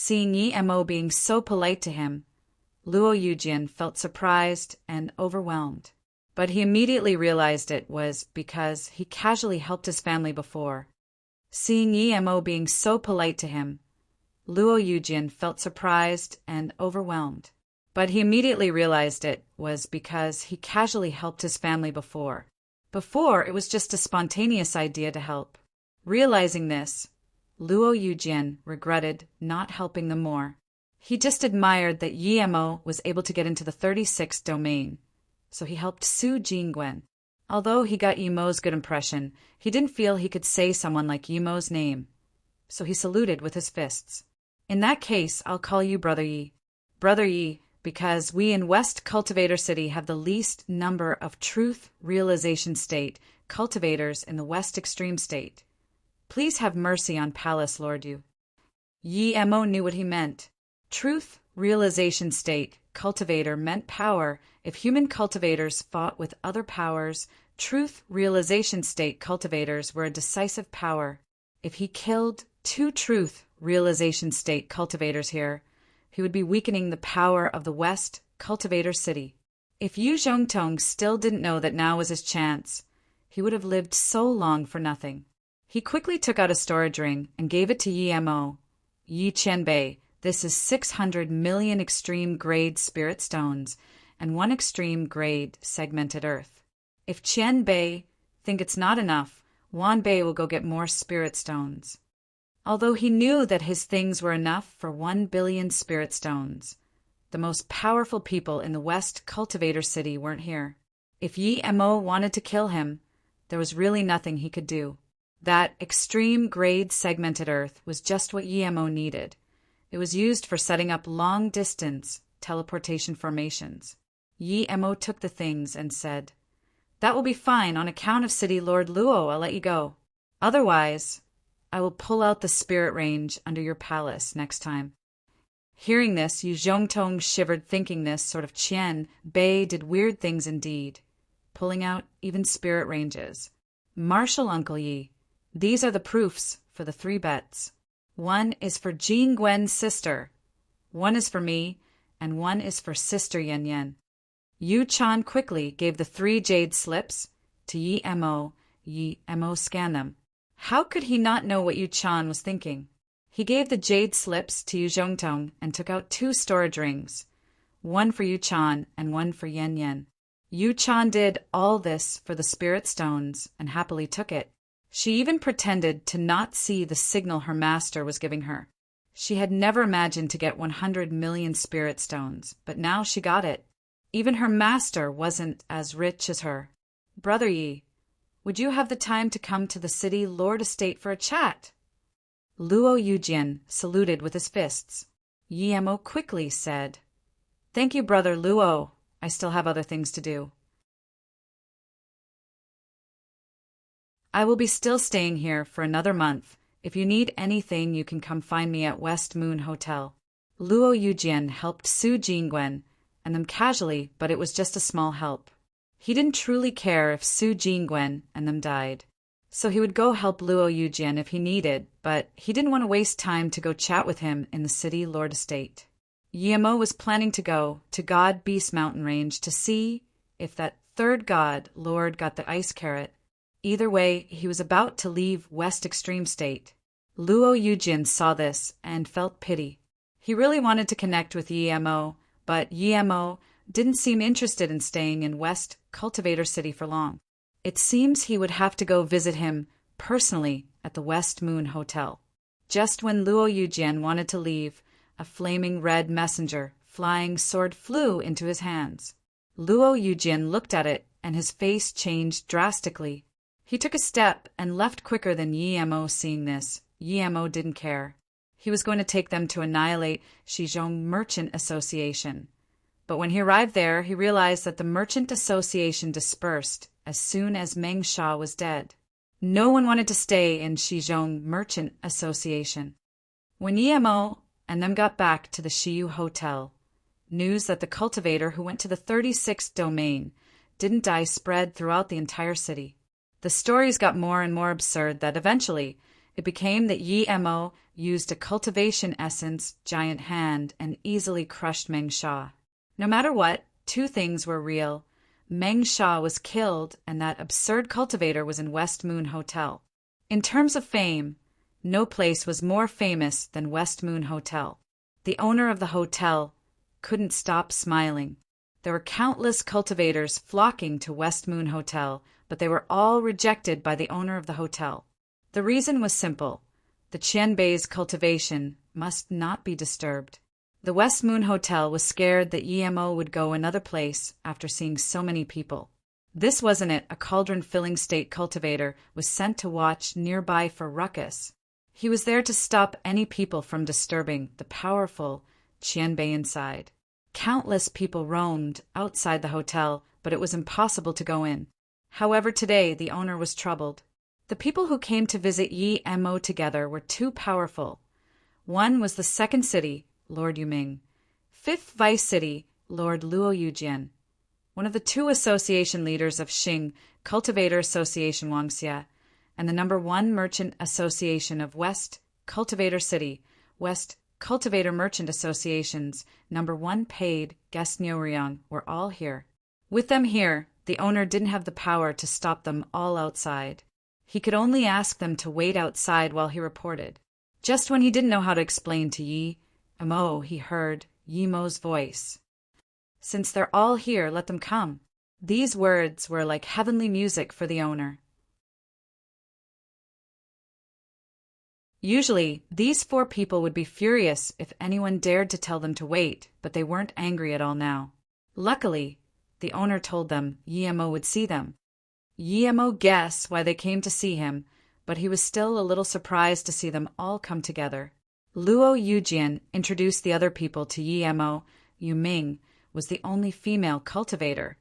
Seeing Yi-mo being so polite to him, Luo Yujin felt surprised and overwhelmed. But he immediately realized it was because he casually helped his family before. Seeing Yi-mo being so polite to him, Luo Yujin felt surprised and overwhelmed. But he immediately realized it was because he casually helped his family before. Before, it was just a spontaneous idea to help. Realizing this, Luo Yujin regretted not helping them more. He just admired that Yi-mo was able to get into the 36th domain, so he helped Su Jingwen. Although he got Yi-mo's good impression, he didn't feel he could say someone like Yi-mo's name, so he saluted with his fists. In that case, I'll call you Brother Yi. Brother Yi, because we in West Cultivator City have the least number of Truth Realization State cultivators in the West Extreme State. Please have mercy on Palace Lord Yu. Yi-mo knew what he meant. Truth Realization State cultivator meant power. If human cultivators fought with other powers, Truth Realization State cultivators were a decisive power. If he killed 2 Truth Realization State cultivators here, he would be weakening the power of the West Cultivator City. If Yu Zhongtong still didn't know that now was his chance, he would have lived so long for nothing. He quickly took out a storage ring and gave it to Yi-mo. Yi Qianbei, this is 600 million extreme-grade spirit stones and 1 extreme-grade segmented earth. If Qianbei think it's not enough, Wanbei will go get more spirit stones. Although he knew that his things were enough for 1 billion spirit stones, the most powerful people in the West Cultivator City weren't here. If Yi-mo wanted to kill him, there was really nothing he could do. That extreme-grade segmented earth was just what Yi-mo needed. It was used for setting up long-distance teleportation formations. Yi-mo took the things and said, "That will be fine. On account of City Lord Luo, I'll let you go. Otherwise, I will pull out the spirit range under your palace next time." Hearing this, Yu Zhongtong shivered, thinking this sort of Qian Bei did weird things indeed, pulling out even spirit ranges. Marshal Uncle Yi, these are the proofs for the 3 bets. 1 is for Jingwen's sister, 1 is for me, and 1 is for Sister Yan Yan. Yu Chan quickly gave the 3 jade slips to Yi-mo. Yi-mo scanned them. How could he not know what Yu Chan was thinking? He gave the jade slips to Yu Zhongtong and took out 2 storage rings, 1 for Yu Chan and 1 for Yan Yan. Yu Chan did all this for the spirit stones and happily took it. She even pretended to not see the signal her master was giving her. She had never imagined to get 100 million spirit stones, but now she got it. Even her master wasn't as rich as her. Brother Yi, would you have the time to come to the City Lord Estate for a chat? Luo Yujin saluted with his fists. Yi-mo quickly said, "Thank you, Brother Luo. I still have other things to do. I will be still staying here for another month. If you need anything, you can come find me at West Moon Hotel." Luo Yujin helped Su Jingwen and them casually, but it was just a small help. He didn't truly care if Su Jingwen and them died, so he would go help Luo Yujin if he needed, but he didn't want to waste time to go chat with him in the City Lord Estate. Yi-mo was planning to go to God Beast Mountain Range to see if that 3rd God Lord got the ice carrot. Either way, he was about to leave West Extreme State. Luo Yujin saw this and felt pity. He really wanted to connect with Yi-mo, but Yi-mo didn't seem interested in staying in West Cultivator City for long. It seems he would have to go visit him personally at the West Moon Hotel. Just when Luo Yujin wanted to leave, a flaming red messenger flying sword flew into his hands. Luo Yujin looked at it and his face changed drastically. He took a step and left quicker than Yi-mo. Seeing this, Yi-mo didn't care. He was going to take them to annihilate Shizhong Merchant Association. But when he arrived there, he realized that the Merchant Association dispersed as soon as Meng Sha was dead. No one wanted to stay in Shizhong Merchant Association. When Yi-mo and them got back to the Shiyu Hotel, news that the cultivator who went to the 36th domain didn't die spread throughout the entire city. The stories got more and more absurd that eventually It became that Yi Mo used a cultivation essence giant hand and easily crushed Meng Sha. No matter what, two things were real. Meng Sha was killed, and that absurd cultivator was in West Moon Hotel. In terms of fame, no place was more famous than West Moon Hotel. The owner of the hotel couldn't stop smiling. There were countless cultivators flocking to West Moon Hotel, but they were all rejected by the owner of the hotel. The reason was simple. The Qianbei's cultivation must not be disturbed. The West Moon Hotel was scared that Yi Mo would go another place after seeing so many people. This wasn't it. A cauldron-filling state cultivator was sent to watch nearby for ruckus. He was there to stop any people from disturbing the powerful Qianbei inside. Countless people roamed outside the hotel, but it was impossible to go in. However, today the owner was troubled. The people who came to visit Yi Mo together were too powerful. One was the second city, Lord Yuming. Fifth vice city, Lord Luo Yujian. One of the two association leaders of Xing Cultivator Association Wangxia, and the number one merchant association of West Cultivator City, West Cultivator Merchant Association's number one paid guest Niuriang were all here. With them here, the owner didn't have the power to stop them all outside. He could only ask them to wait outside while he reported. Just when he didn't know how to explain to Yi Mo, he heard Yi Mo's voice. "Since they're all here, let them come." These words were like heavenly music for the owner. Usually, these four people would be furious if anyone dared to tell them to wait, but they weren't angry at all now. Luckily, the owner told them Yi Mo would see them. Yi Mo guessed why they came to see him, but he was still a little surprised to see them all come together. Luo Yujian introduced the other people to Yi Mo. Yu Ming was the only female cultivator.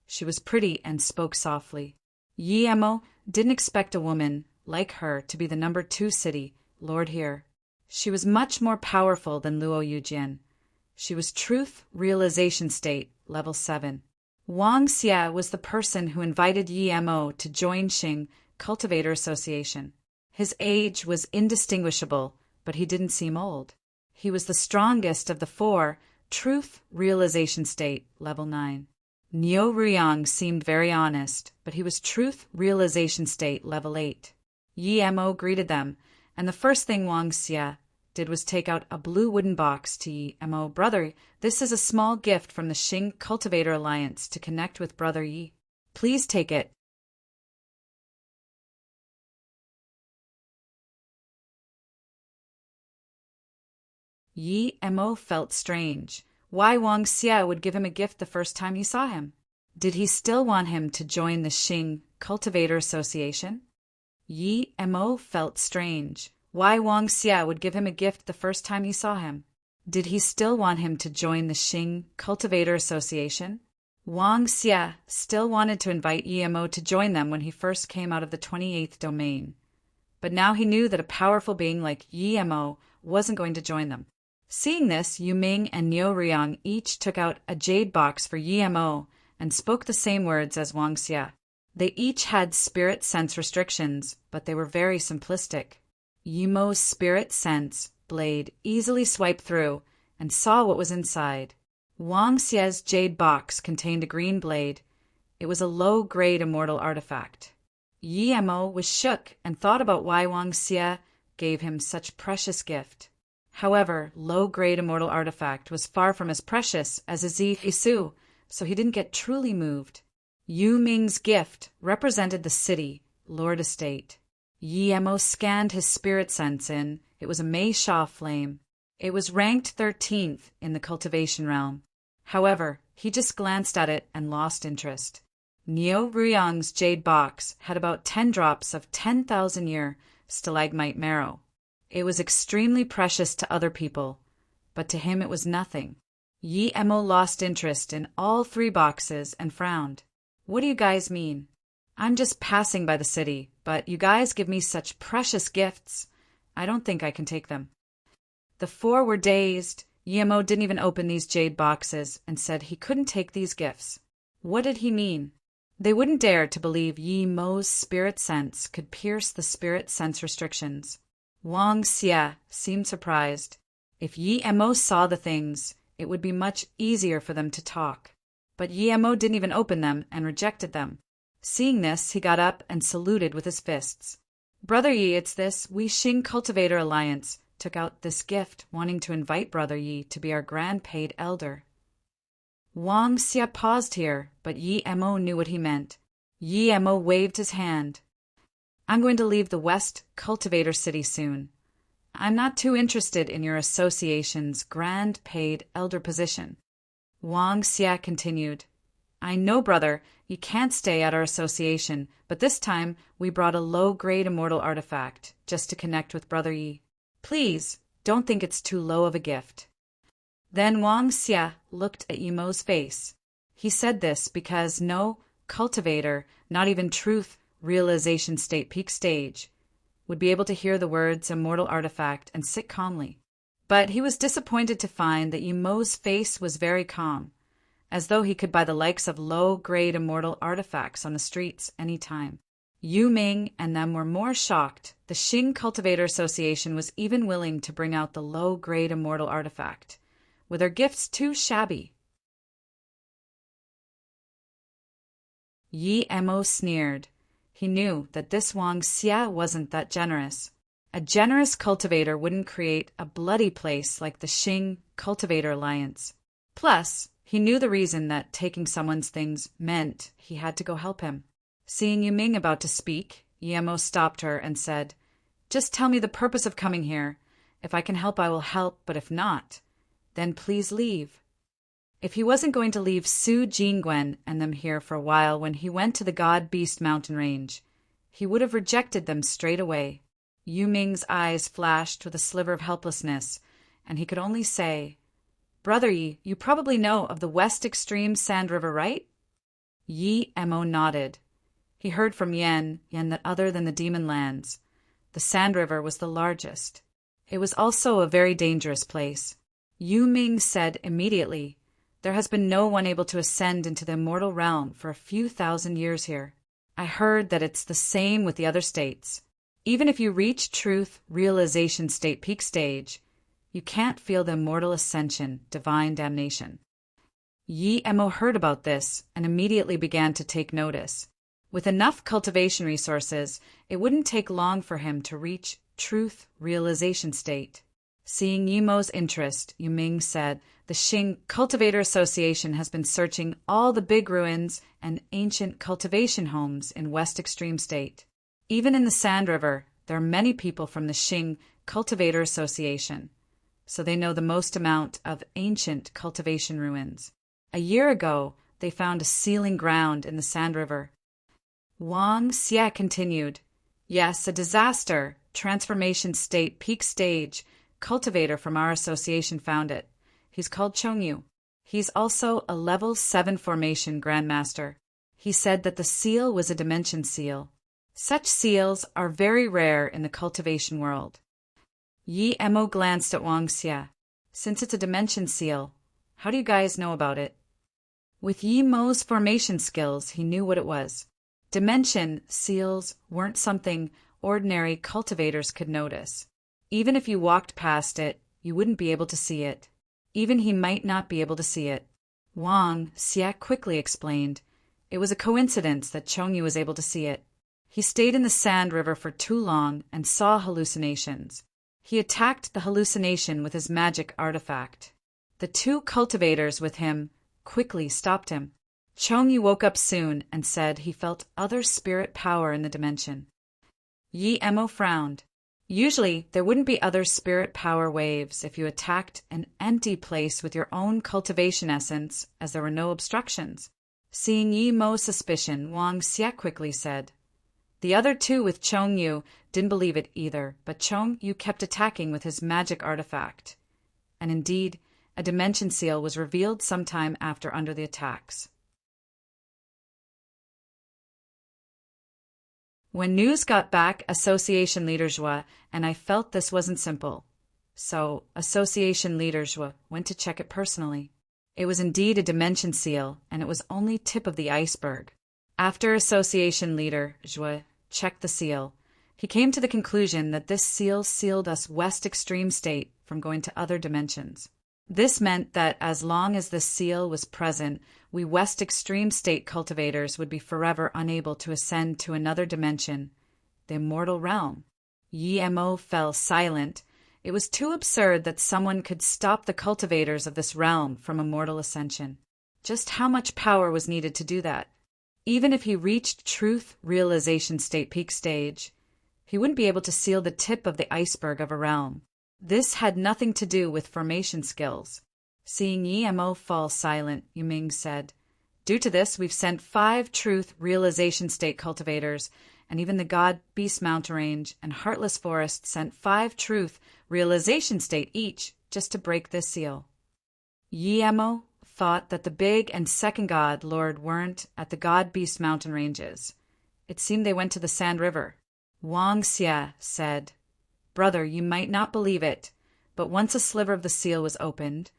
She was pretty and spoke softly. Yi Mo didn't expect a woman like her to be the number 2 city lord here. She was much more powerful than Luo Yujian. She was Truth Realization State, level 7. Wang Xia was the person who invited Yi Mo to join Xing Cultivator Association. His age was indistinguishable, but he didn't seem old. He was the strongest of the 4, Truth Realization State, level 9. Niu Ruyang seemed very honest, but he was Truth Realization State, level 8. Yi Mo greeted them, and the first thing Wang Xia did was take out a blue wooden box to Yi Mo. "Brother, this is a small gift from the Xing Cultivator Alliance to connect with Brother Yi. Please take it." Yi Mo felt strange. Why Wang Xia would give him a gift the first time he saw him? Did he still want him to join the Xing Cultivator Association? Yi Mo felt strange. Why Wang Xia would give him a gift the first time he saw him? Did he still want him to join the Xing Cultivator Association? Wang Xia still wanted to invite Yi Mo to join them when he first came out of the 28th domain. But now he knew that a powerful being like Yi Mo wasn't going to join them. Seeing this, Yu Ming and Niu Ruyang each took out a jade box for Yi Mo and spoke the same words as Wang Xia. They each had spirit sense restrictions, but they were very simplistic. Yi Mo's spirit sense blade easily swiped through and saw what was inside. Wang Xia's jade box contained a green blade. It was a low-grade immortal artifact. Yi Mo was shook and thought about why Wang Xia gave him such precious gift. However, low-grade immortal artifact was far from as precious as a Zisu, so he didn't get truly moved. Yu Ming's gift represented the city, Lord Estate. Yi Mo scanned his spirit sense in. It was a Mei Sha flame. It was ranked 13th in the cultivation realm. However, he just glanced at it and lost interest. Niu Ruyang's jade box had about 10 drops of 10,000-year stalagmite marrow. It was extremely precious to other people, but to him it was nothing. Yi Mo lost interest in all 3 boxes and frowned. "What do you guys mean? I'm just passing by the city, but you guys give me such precious gifts. I don't think I can take them." The 4 were dazed. Yi Mo didn't even open these jade boxes and said he couldn't take these gifts. What did he mean? They wouldn't dare to believe Yi Mo's spirit sense could pierce the spirit sense restrictions. Wang Xie seemed surprised. If Yi Mo saw the things, it would be much easier for them to talk. But Yi Mo didn't even open them and rejected them. Seeing this, he got up and saluted with his fists. Brother Yi, it's this Wei Xing Cultivator Alliance took out this gift, wanting to invite Brother Yi to be our grand paid elder. Wang Xie paused here, but Yi Mo knew what he meant. Yi Mo waved his hand. I'm going to leave the West Cultivator City soon. I'm not too interested in your association's grand paid elder position. Wang Xie continued. I know, brother, you can't stay at our association, but this time we brought a low-grade immortal artifact just to connect with Brother Yi. Please, don't think it's too low of a gift. Then Wang Xie looked at Yi Mo's face. He said this because no cultivator, not even truth realization state peak stage, would be able to hear the words immortal artifact and sit calmly. But he was disappointed to find that Yi Mo's face was very calm, as though he could buy the likes of low-grade immortal artifacts on the streets any time. Yu Ming and them were more shocked. The Xing Cultivator Association was even willing to bring out the low-grade immortal artifact, with their gifts too shabby. Yi Mo sneered. He knew that this Wang Xie wasn't that generous. A generous cultivator wouldn't create a bloody place like the Xing Cultivator Alliance. Plus, he knew the reason that taking someone's things meant he had to go help him. Seeing Yu Ming about to speak, Yi Mo stopped her and said, Just tell me the purpose of coming here. If I can help, I will help, but if not, then please leave. If he wasn't going to leave Su Jingwen and them here for a while when he went to the God-Beast mountain range, he would have rejected them straight away. Yu Ming's eyes flashed with a sliver of helplessness, and he could only say, Brother Yi, you probably know of the West Extreme Sand River, right? Yi Mo nodded. He heard from Yen that other than the Demon Lands, the Sand River was the largest. It was also a very dangerous place. Yu Ming said immediately, There has been no one able to ascend into the immortal realm for a few thousand years here. I heard that it's the same with the other states. Even if you reach truth realization state peak stage, you can't feel the immortal ascension, divine damnation. Yi Mo heard about this and immediately began to take notice. With enough cultivation resources, it wouldn't take long for him to reach truth realization state. Seeing Yi Mo's interest, Yu Ming said, The Xing Cultivator Association has been searching all the big ruins and ancient cultivation homes in West Extreme State. Even in the Sand River, there are many people from the Xing Cultivator Association, so they know the most amount of ancient cultivation ruins. A year ago, they found a sealing ground in the Sand River. Wang Xie continued, Yes, a disaster, transformation state, peak stage, cultivator from our association found it. He's called Chongyu. He's also a level 7 formation grandmaster. He said that the seal was a dimension seal. Such seals are very rare in the cultivation world. Yi Mo glanced at Wang Xie. Since it's a dimension seal, how do you guys know about it? With Yi Mo's formation skills, he knew what it was. Dimension seals weren't something ordinary cultivators could notice. Even if you walked past it, you wouldn't be able to see it. Even he might not be able to see it. Wang Xie quickly explained. It was a coincidence that Chongyu was able to see it. He stayed in the Sand River for too long and saw hallucinations. He attacked the hallucination with his magic artifact. The two cultivators with him quickly stopped him. Chongyu woke up soon and said he felt other spirit power in the dimension. Yi Mo frowned. Usually, there wouldn't be other spirit power waves if you attacked an empty place with your own cultivation essence, as there were no obstructions. Seeing Yi Mo's suspicion, Wang Xie quickly said. The other two with Chongyu didn't believe it either, but Chongyu kept attacking with his magic artifact. And indeed, a dimension seal was revealed sometime after under the attacks. When news got back, Association Leader Zhua and I felt this wasn't simple. So, Association Leader Zhua went to check it personally. It was indeed a dimension seal, and it was only tip of the iceberg. After Association Leader Zhua checked the seal, He came to the conclusion that this seal sealed us West Extreme State from going to other dimensions. This meant that as long as this seal was present, we West Extreme State cultivators would be forever unable to ascend to another dimension, the immortal realm. Yi-Mo fell silent. It was too absurd that someone could stop the cultivators of this realm from immortal ascension. Just how much power was needed to do that? Even if he reached truth realization state peak stage, he wouldn't be able to seal the tip of the iceberg of a realm. This had nothing to do with formation skills. Seeing Yi-Mo fall silent, Yiming said, "Due to this, we've sent 5 truth realization state cultivators, and even the God Beast Mountain Range and Heartless Forest sent 5 truth realization state each just to break this seal." Yi-Mo thought that the big and second God Lord weren't at the God Beast Mountain Ranges. It seemed they went to the Sand River. Wang Xie said, "Brother, you might not believe it, but once a sliver of the seal was opened,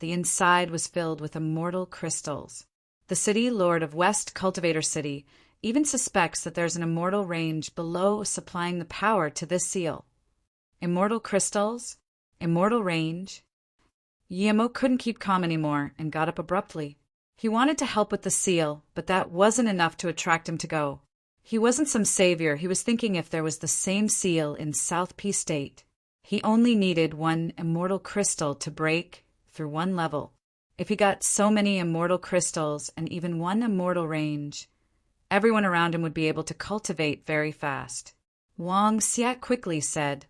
the inside was filled with immortal crystals. The city lord of West Cultivator City even suspects that there's an immortal range below supplying the power to this seal." Immortal crystals? Immortal range? Yi-Mo couldn't keep calm anymore and got up abruptly. He wanted to help with the seal, but that wasn't enough to attract him to go. He wasn't some savior. He was thinking if there was the same seal in South P State. He only needed 1 immortal crystal to break through 1 level. If he got so many immortal crystals and even 1 immortal range, everyone around him would be able to cultivate very fast. Wang Xie quickly said,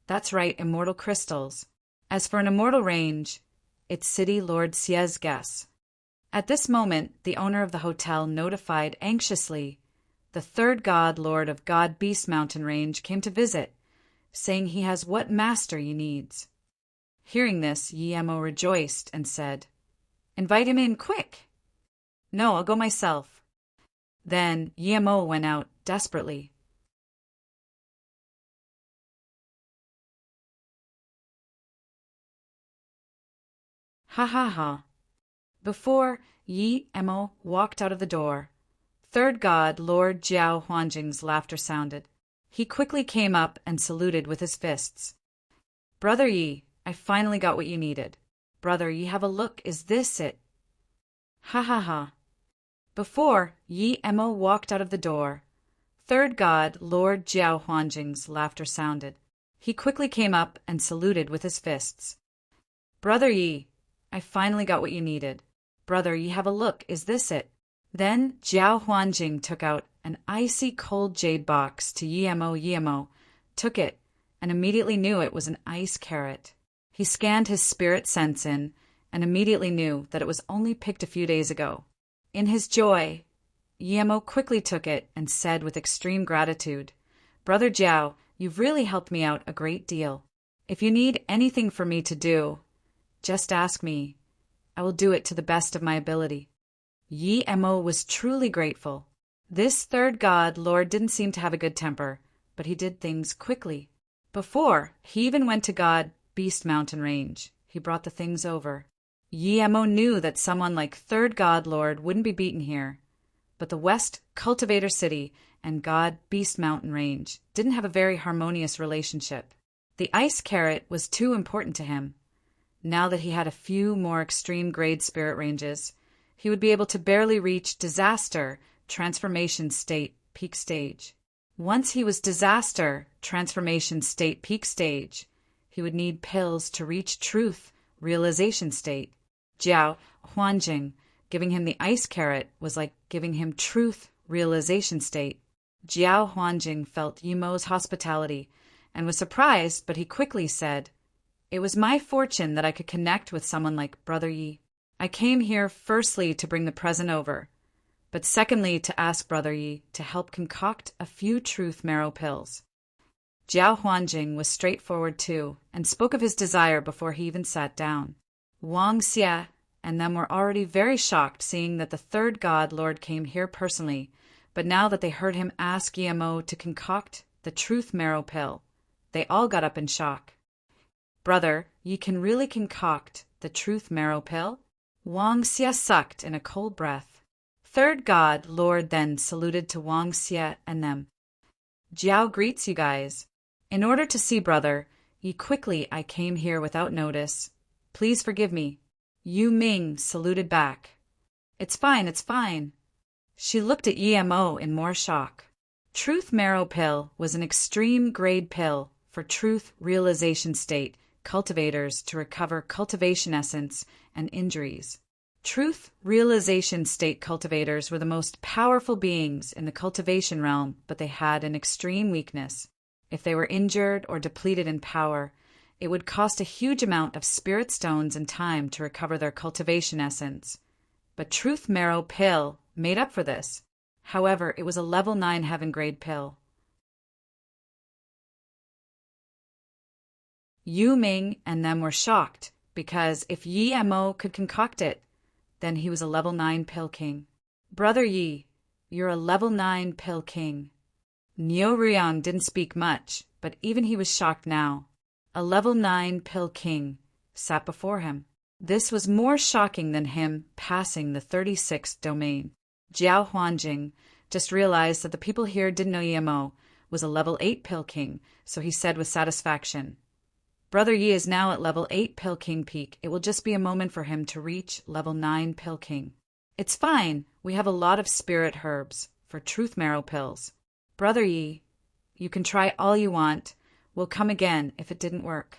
"That's right, immortal crystals. As for an immortal range, it's City Lord Xie's guess." At this moment, the owner of the hotel notified anxiously, "The 3rd God Lord of God Beast Mountain Range came to visit, saying he has what master he needs." Hearing this, Yi-Mo rejoiced and said, "Invite him in, quick." "No, I'll go myself." Then Yi-Mo went out desperately. Ha ha ha. Before Yi-Mo walked out of the door, 3rd God Lord Jiao Huanjing's laughter sounded. He quickly came up and saluted with his fists. "Brother Yi, I finally got what you needed. Brother Yi, have a look, is this it?" Ha ha ha. Before Yi-Mo walked out of the door, 3rd God Lord Jiao Huanjing's laughter sounded. He quickly came up and saluted with his fists. "Brother Yi, I finally got what you needed. Brother Yi, have a look, is this it?" Then Jiao Huanjing took out an icy cold jade box to Yi-Mo. Yi-Mo took it and immediately knew it was an ice carrot. He scanned his spirit sense in and immediately knew that it was only picked a few days ago. In his joy, Yi-Mo quickly took it and said with extreme gratitude, "Brother Jiao, you've really helped me out a great deal. If you need anything for me to do, just ask me. I will do it to the best of my ability." Yi-Mo was truly grateful. This 3rd God Lord didn't seem to have a good temper, but he did things quickly. Before he even went to God Beast Mountain Range, he brought the things over. Yi-Mo knew that someone like 3rd God Lord wouldn't be beaten here, but the West Cultivator City and God Beast Mountain Range didn't have a very harmonious relationship. The ice carrot was too important to him. Now that he had a few more extreme grade spirit ranges, he would be able to barely reach disaster transformation state peak stage. Once he was disaster transformation state peak stage, he would need pills to reach truth realization state. Jiao Huanjing giving him the ice carrot was like giving him truth realization state. Jiao Huanjing felt Yi-Mo's hospitality and was surprised, but he quickly said, "It was my fortune that I could connect with someone like Brother Yi. I came here firstly to bring the present over, but secondly to ask Brother Yi to help concoct a few truth marrow pills." Jiao Huanjing was straightforward too, and spoke of his desire before he even sat down. Wang Xie and them were already very shocked seeing that the 3rd God Lord came here personally, but now that they heard him ask Yi-Mo to concoct the truth marrow pill, they all got up in shock. "Brother, ye can really concoct the truth marrow pill?" Wang Xie sucked in a cold breath. 3rd God Lord then saluted to Wang Xie and them. Jiao greets you guys. In order to see brother, Yi quickly I came here without notice. Please forgive me. Yu Ming saluted back. It's fine, it's fine. She looked at Emo in more shock. Truth Marrow Pill was an extreme grade pill for truth realization state cultivators to recover cultivation essence and injuries. Truth realization state cultivators were the most powerful beings in the cultivation realm, but they had an extreme weakness. If they were injured or depleted in power, it would cost a huge amount of spirit stones and time to recover their cultivation essence. But Truth Marrow Pill made up for this. However, it was a level 9 heaven grade pill. Yu Ming and them were shocked, because if Yi Mo could concoct it, then he was a level 9 pill king. Brother Yi, you're a level 9 pill king. Niu Riang didn't speak much, but even he was shocked now. A level 9 pill king sat before him. This was more shocking than him passing the 36th domain. Jiao Huanjing just realized that the people here didn't know Yemo was a level 8 pill king, so he said with satisfaction, Brother Yi is now at level 8 pill king peak. It will just be a moment for him to reach level 9 pill king. It's fine. We have a lot of spirit herbs for truth marrow pills. Brother Yi, you can try all you want. We'll come again if it didn't work.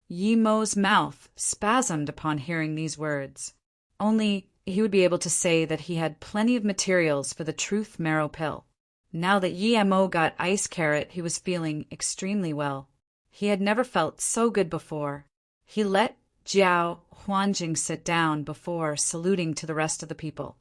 Yi Mo's mouth spasmed upon hearing these words. Only he would be able to say that he had plenty of materials for the truth marrow pill. Now that Yi Mo got ice carrot, he was feeling extremely well. He had never felt so good before. He let Jiao Huanjing sit down before saluting to the rest of the people.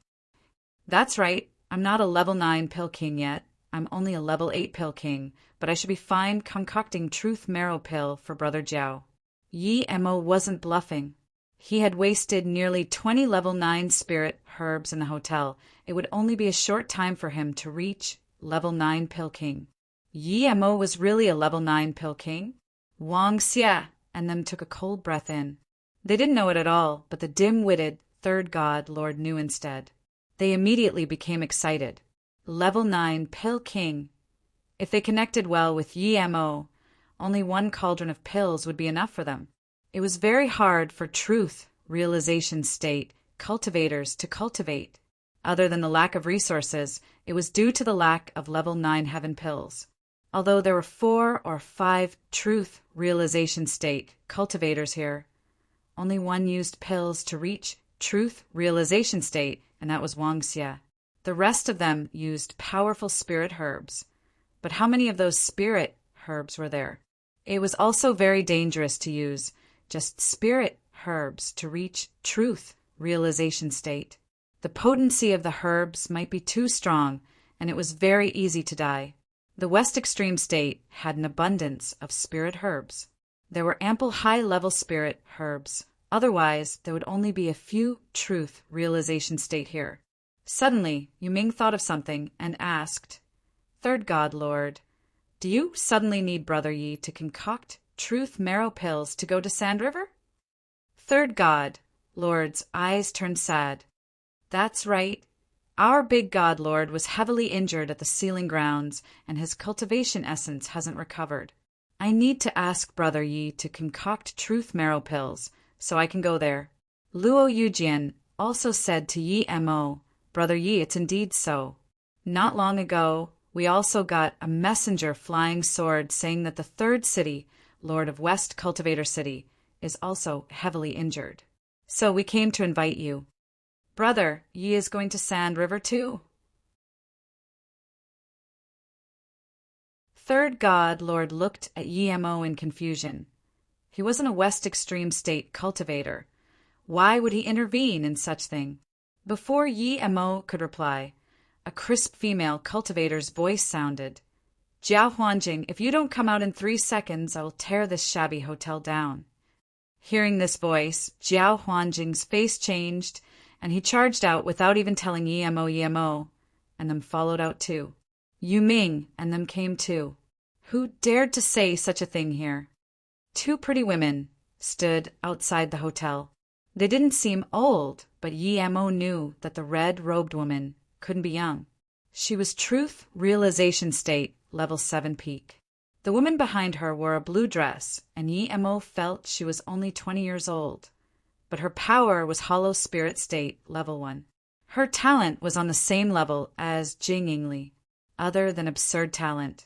That's right, I'm not a level 9 pill king yet. I'm only a level 8 pill king, but I should be fine concocting truth marrow pill for Brother Jiao. Yi Mo wasn't bluffing. He had wasted nearly 20 level 9 spirit herbs in the hotel. It would only be a short time for him to reach level 9 pill king. Yi Mo was really a level 9 pill king. Wang Xia and them took a cold breath in. They didn't know it at all, but the dim-witted third god Lord knew instead. They immediately became excited. Level 9 pill king. If they connected well with Yi Mo, only one cauldron of pills would be enough for them. It was very hard for truth realization state cultivators to cultivate. Other than the lack of resources, it was due to the lack of level 9 heaven pills. Although there were 4 or 5 truth realization state cultivators here, only one used pills to reach truth realization state, and that was Wang Xia. The rest of them used powerful spirit herbs. But how many of those spirit herbs were there? It was also very dangerous to use just spirit herbs to reach truth realization state. The potency of the herbs might be too strong, and it was very easy to die. The West Extreme State had an abundance of spirit herbs. There were ample high-level spirit herbs. Otherwise, there would only be a few truth realization state here. Suddenly, Yu Ming thought of something and asked, Third God Lord, do you suddenly need Brother Yi to concoct truth marrow pills to go to Sand River? Third God Lord's eyes turned sad. That's right. Our big God Lord was heavily injured at the sealing grounds, and his cultivation essence hasn't recovered. I need to ask Brother Yi to concoct truth marrow pills, so I can go there. Luo Yujian also said to Yi Mo, Brother Yi, it's indeed so. Not long ago, we also got a messenger flying sword saying that the third city, Lord of West Cultivator City, is also heavily injured. So we came to invite you. Brother, Yi is going to Sand River too. Third God Lord looked at Yi Mo in confusion. He wasn't a West Extreme State cultivator. Why would he intervene in such thing? Before Yi Mo could reply, a crisp female cultivator's voice sounded. Jiao Huanjing, if you don't come out in 3 seconds, I will tear this shabby hotel down. Hearing this voice, Jiao Huanjing's face changed, and he charged out without even telling Yi Mo, and them followed out too. Yu Ming and them came too. Who dared to say such a thing here? 2 pretty women stood outside the hotel. They didn't seem old, but Yi Mo knew that the red-robed woman couldn't be young. She was truth realization state level 7 peak. The woman behind her wore a blue dress, and Yi-Mo felt she was only 20 years old. But her power was hollow spirit state, level 1. Her talent was on the same level as Jing Yingli, other than absurd talent.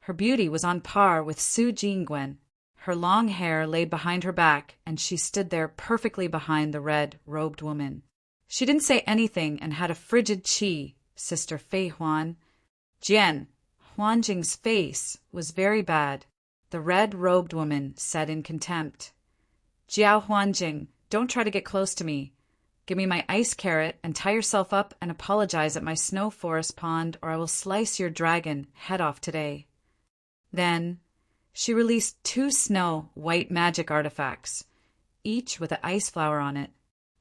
Her beauty was on par with Su Jingwen. Her long hair lay behind her back, and she stood there perfectly behind the red-robed woman. She didn't say anything and had a frigid qi, Sister Fei Huan. Jian, Huanjing's face was very bad. The red-robed woman said in contempt, "Jiao Huanjing, don't try to get close to me. Give me my ice carrot and tie yourself up and apologize at my snow forest pond, or I will slice your dragon head off today." Then she released 2 snow white magic artifacts, each with an ice flower on it.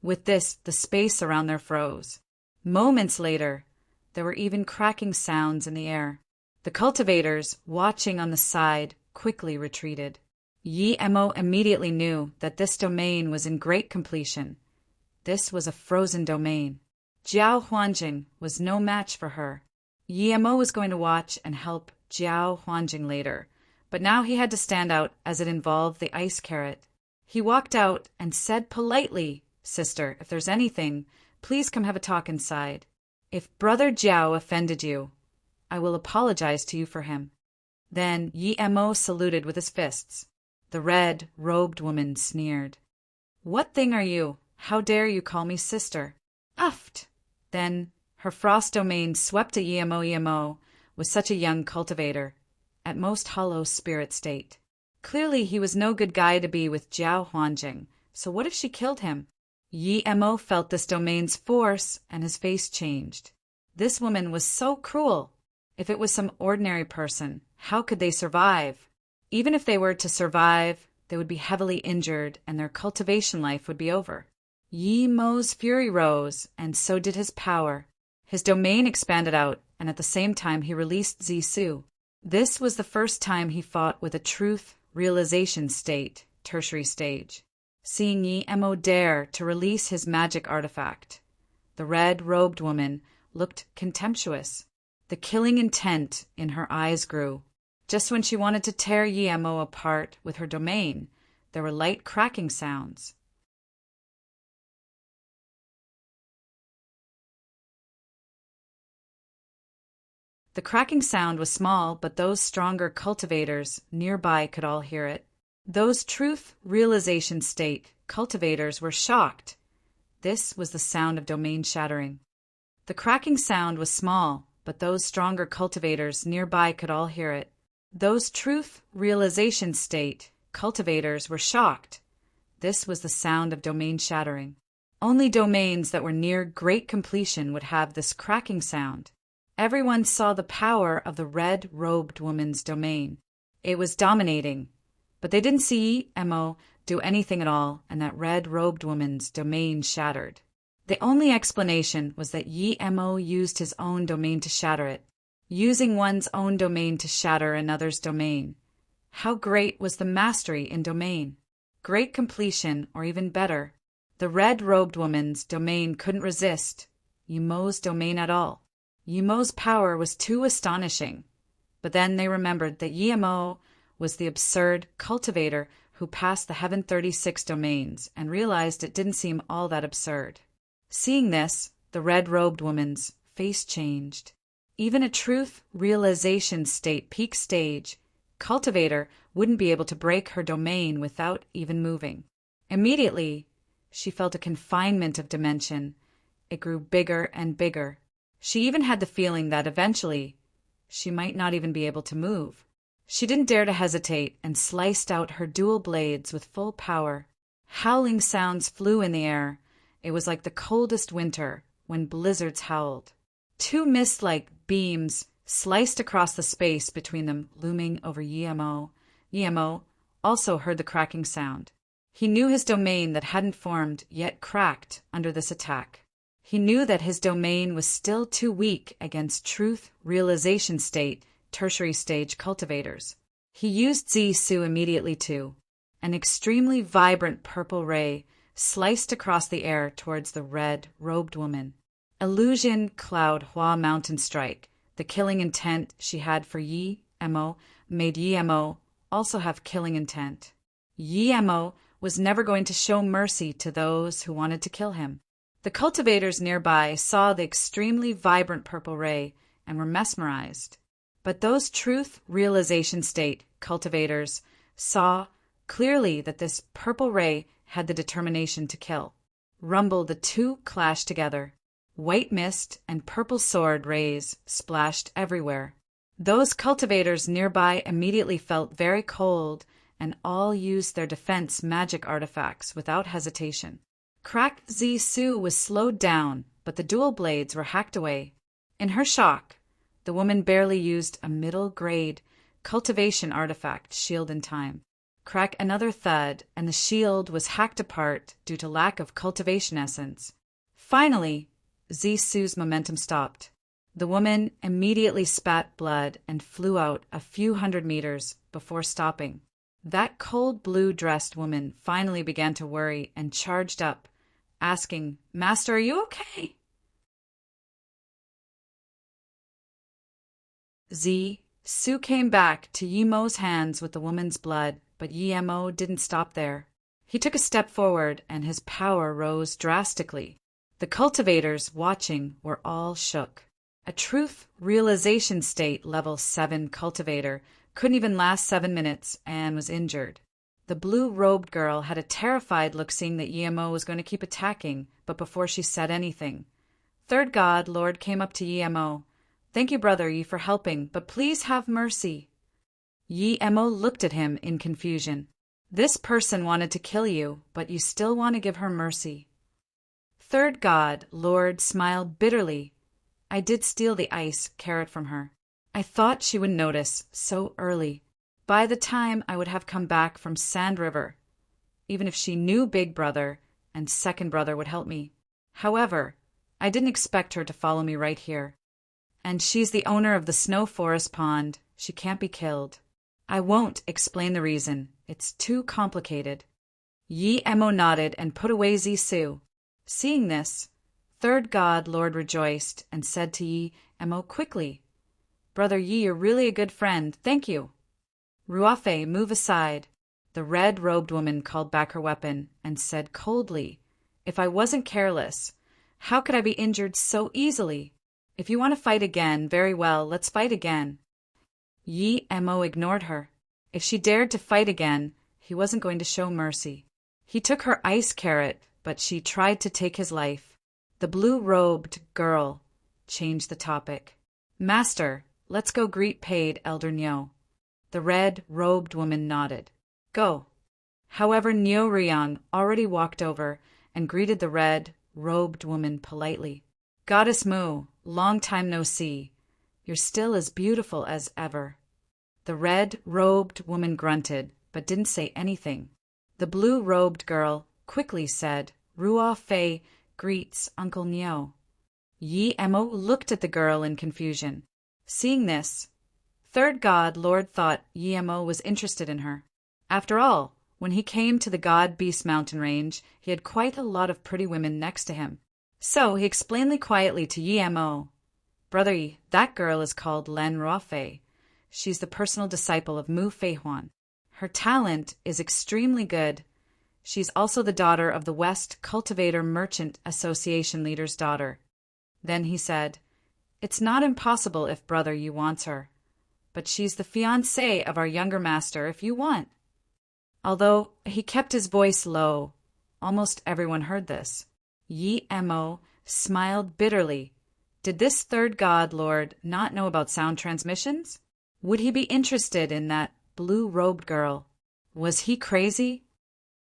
With this, the space around there froze. Moments later, there were even cracking sounds in the air. The cultivators, watching on the side, quickly retreated. Yi-Mo immediately knew that this domain was in great completion. This was a frozen domain. Jiao Huanjing was no match for her. Yi-Mo was going to watch and help Jiao Huanjing later, but now he had to stand out as it involved the ice carrot. He walked out and said politely, "Sister, if there's anything, please come have a talk inside. If Brother Jiao offended you, I will apologize to you for him." Then Yi-Mo saluted with his fists. The red-robed woman sneered. "What thing are you? How dare you call me sister?" Uffed! Then her frost domain swept to Yi-Mo was such a young cultivator, at most hollow spirit state. Clearly he was no good guy to be with Jiao Huanjing, so what if she killed him? Yi-Mo felt this domain's force, and his face changed. This woman was so cruel. If it was some ordinary person, how could they survive? Even if they were to survive, they would be heavily injured, and their cultivation life would be over. Yi-Mo's fury rose, and so did his power. His domain expanded out, and at the same time he released Zisu. This was the first time he fought with a truth realization state, tertiary stage. Seeing Yi-Mo dare to release his magic artifact, the red-robed woman looked contemptuous. The killing intent in her eyes grew. Just when she wanted to tear Yi-Mo apart with her domain, there were light cracking sounds. The cracking sound was small, but those stronger cultivators nearby could all hear it. Those truth realization state cultivators were shocked. This was the sound of domain shattering. The cracking sound was small, but those stronger cultivators nearby could all hear it. Those truth realization state cultivators were shocked. This was the sound of domain shattering. Only domains that were near great completion would have this cracking sound. Everyone saw the power of the red-robed woman's domain. It was dominating, but they didn't see Yi-Mo do anything at all, and that red-robed woman's domain shattered. The only explanation was that Yi-Mo used his own domain to shatter it. Using one's own domain to shatter another's domain. How great was the mastery in domain? Great completion, or even better. The red-robed woman's domain couldn't resist Yi-Mo's domain at all. Yi-Mo's power was too astonishing. But then they remembered that Yi-Mo was the absurd cultivator who passed the Heaven 36 domains and realized it didn't seem all that absurd. Seeing this, the red-robed woman's face changed. Even a truth realization state peak stage cultivator wouldn't be able to break her domain without even moving. Immediately, she felt a confinement of dimension. It grew bigger and bigger. She even had the feeling that eventually she might not even be able to move. She didn't dare to hesitate and sliced out her dual blades with full power. Howling sounds flew in the air. It was like the coldest winter when blizzards howled. 2 mist-like beams sliced across the space between them, looming over Yi-Mo. Yi-Mo also heard the cracking sound. He knew his domain that hadn't formed yet cracked under this attack. He knew that his domain was still too weak against truth realization state tertiary stage cultivators. He used Zisu immediately too. An extremely vibrant purple ray sliced across the air towards the red-robed woman. Illusion Cloud Hua Mountain Strike The killing intent she had for Yi Mo made Yi Mo also have killing intent. Yi Mo was never going to show mercy to those who wanted to kill him. The cultivators nearby saw the extremely vibrant purple ray and were mesmerized. But those truth realization state cultivators saw clearly that this purple ray had the determination to kill. Rumble, the two clashed together. White mist and purple sword rays splashed everywhere. Those cultivators nearby immediately felt very cold and all used their defense magic artifacts without hesitation. Crack Zi-Su was slowed down, but the dual blades were hacked away. In her shock, the woman barely used a middle-grade cultivation artifact shield in time. Crack another thud, and the shield was hacked apart due to lack of cultivation essence. Finally, Zi-Su's momentum stopped. The woman immediately spat blood and flew out a few hundred meters before stopping. That cold blue-dressed woman finally began to worry and charged up, asking, "Master, are you okay?" Zi-Su came back to Yi Mo's hands with the woman's blood, but Yi Mo didn't stop there. He took a step forward, and his power rose drastically. The cultivators watching were all shook. A truth realization state level 7 cultivator couldn't even last 7 minutes and was injured. The blue-robed girl had a terrified look seeing that Yi Mo was going to keep attacking, but before she said anything, Third God Lord came up to Yi Mo. "Thank you, Brother Yi, for helping, but please have mercy." Yi Mo looked at him in confusion. "This person wanted to kill you, but you still want to give her mercy." Third God Lord smiled bitterly. "I did steal the ice carrot from her. I thought she would notice so early. By the time I would have come back from Sand River, even if she knew Big Brother and Second Brother would help me. However, I didn't expect her to follow me right here. And she's the owner of the Snow Forest Pond. She can't be killed. I won't explain the reason. It's too complicated." Yi Mo nodded and put away Zi-Su. Seeing this, Third God Lord rejoiced and said to Yi Mo quickly, "Brother Yi, you're really a good friend. Thank you." "Ruafe, move aside." The red-robed woman called back her weapon and said coldly, "If I wasn't careless, how could I be injured so easily? If you want to fight again, very well, let's fight again." Yi Mo ignored her. If she dared to fight again, he wasn't going to show mercy. He took her ice carrot, but she tried to take his life. The blue-robed girl changed the topic. "Master, let's go greet paid Elder Nyo." The red-robed woman nodded. "Go." However, Nyo Ryang already walked over and greeted the red-robed woman politely. "Goddess Mu, long time no see. You're still as beautiful as ever." The red-robed woman grunted, but didn't say anything. The blue-robed girl quickly said, "Rua Fei greets Uncle Nyo." Yi Mo looked at the girl in confusion. Seeing this, Third God Lord thought Yi Mo was interested in her. After all, when he came to the God Beast mountain range, he had quite a lot of pretty women next to him. So he explained quietly to Yi Mo, "Brother Yi, that girl is called Len Ruafei. She's the personal disciple of Mu Feihuan. Her talent is extremely good. She's also the daughter of the West Cultivator Merchant Association leader's daughter." Then he said, "It's not impossible if Brother Yi wants her, but she's the fiancée of our younger master if you want." Although he kept his voice low, almost everyone heard this. Yi Mo smiled bitterly. Did this Third God Lord not know about sound transmissions? Would he be interested in that blue-robed girl? Was he crazy?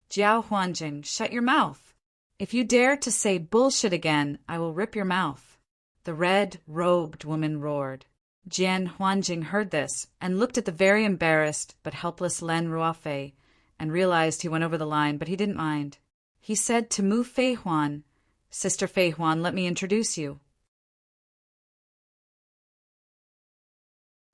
"Jiao Huanjing, shut your mouth. If you dare to say bullshit again, I will rip your mouth." The red-robed woman roared. Jian Huanjing heard this and looked at the very embarrassed but helpless Len Ruafei and realized he went over the line, but he didn't mind. He said to Mu Feihuan, "Sister Feihuan, let me introduce you.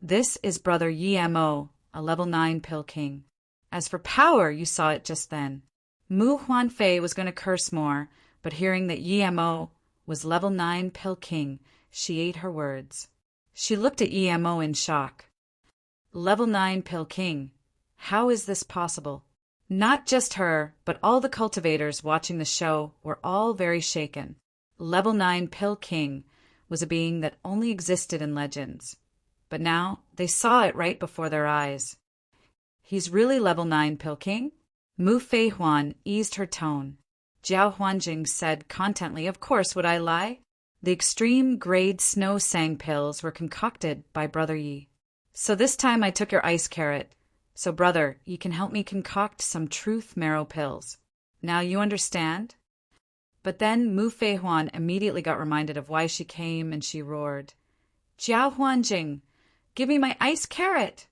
This is Brother Yi Mo, a level 9 Pill King. As for power, you saw it just then." Mu Huanfei was going to curse more, but hearing that Yi Mo was level 9 Pill King, she ate her words. She looked at Emo in shock. Level 9 Pill King. How is this possible? Not just her, but all the cultivators watching the show were all very shaken. Level 9 Pill King was a being that only existed in legends. But now they saw it right before their eyes. He's really level 9 Pill King? Mu Fei Huan eased her tone. Jiao Huanjing said contently, of course would I lie? The extreme grade snow sang pills were concocted by Brother Yi. So this time I took your ice carrot. So brother, you can help me concoct some truth marrow pills. Now you understand? But then Mu Fei Huan immediately got reminded of why she came and she roared. Jiao Huanjing, give me my ice carrot!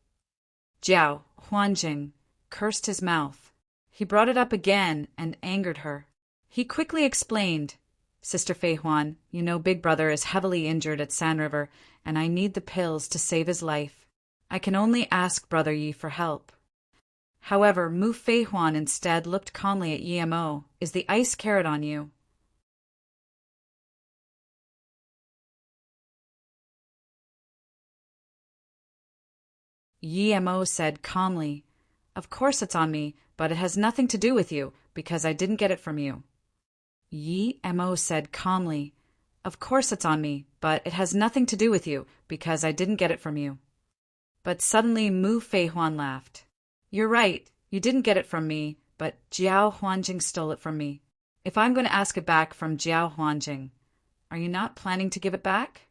Jiao Huanjing cursed his mouth. He brought it up again and angered her. He quickly explained, Sister Fei Huan, you know Big Brother is heavily injured at Sand River, and I need the pills to save his life. I can only ask Brother Yi for help. However, Mu Fei Huan instead looked calmly at Emo. Is the ice carrot on you? Emo said calmly, of course it's on me, but it has nothing to do with you, because I didn't get it from you. Emo said calmly, of course it's on me, but it has nothing to do with you, because I didn't get it from you. But suddenly Mu Fei Huan laughed. You're right, you didn't get it from me, but Jiao Huanjing stole it from me. If I'm going to ask it back from Jiao Huanjing, are you not planning to give it back?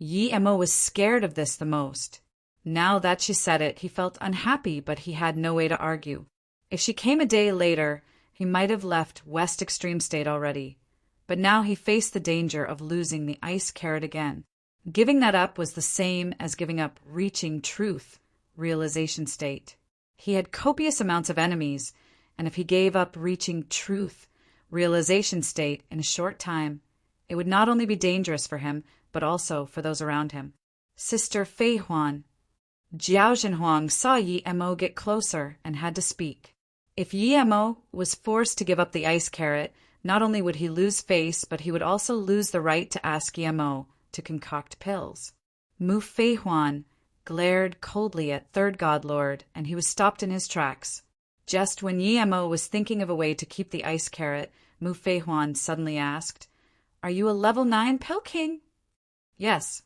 Emo was scared of this the most. Now that she said it, he felt unhappy, but he had no way to argue. If she came a day later, he might have left West Extreme State already. But now he faced the danger of losing the ice carrot again. Giving that up was the same as giving up reaching truth, realization state. He had copious amounts of enemies, and if he gave up reaching truth, realization state in a short time, it would not only be dangerous for him, but also for those around him. Sister Fei Huan. Jiao Zhenhuang saw Emo get closer and had to speak. If Emo was forced to give up the ice carrot, not only would he lose face, but he would also lose the right to ask Emo to concoct pills. Mu Fei Huan glared coldly at Third God Lord, and he was stopped in his tracks. Just when Emo was thinking of a way to keep the ice carrot, Mu Fei Huan suddenly asked, Are you a level 9 Pill King? Yes.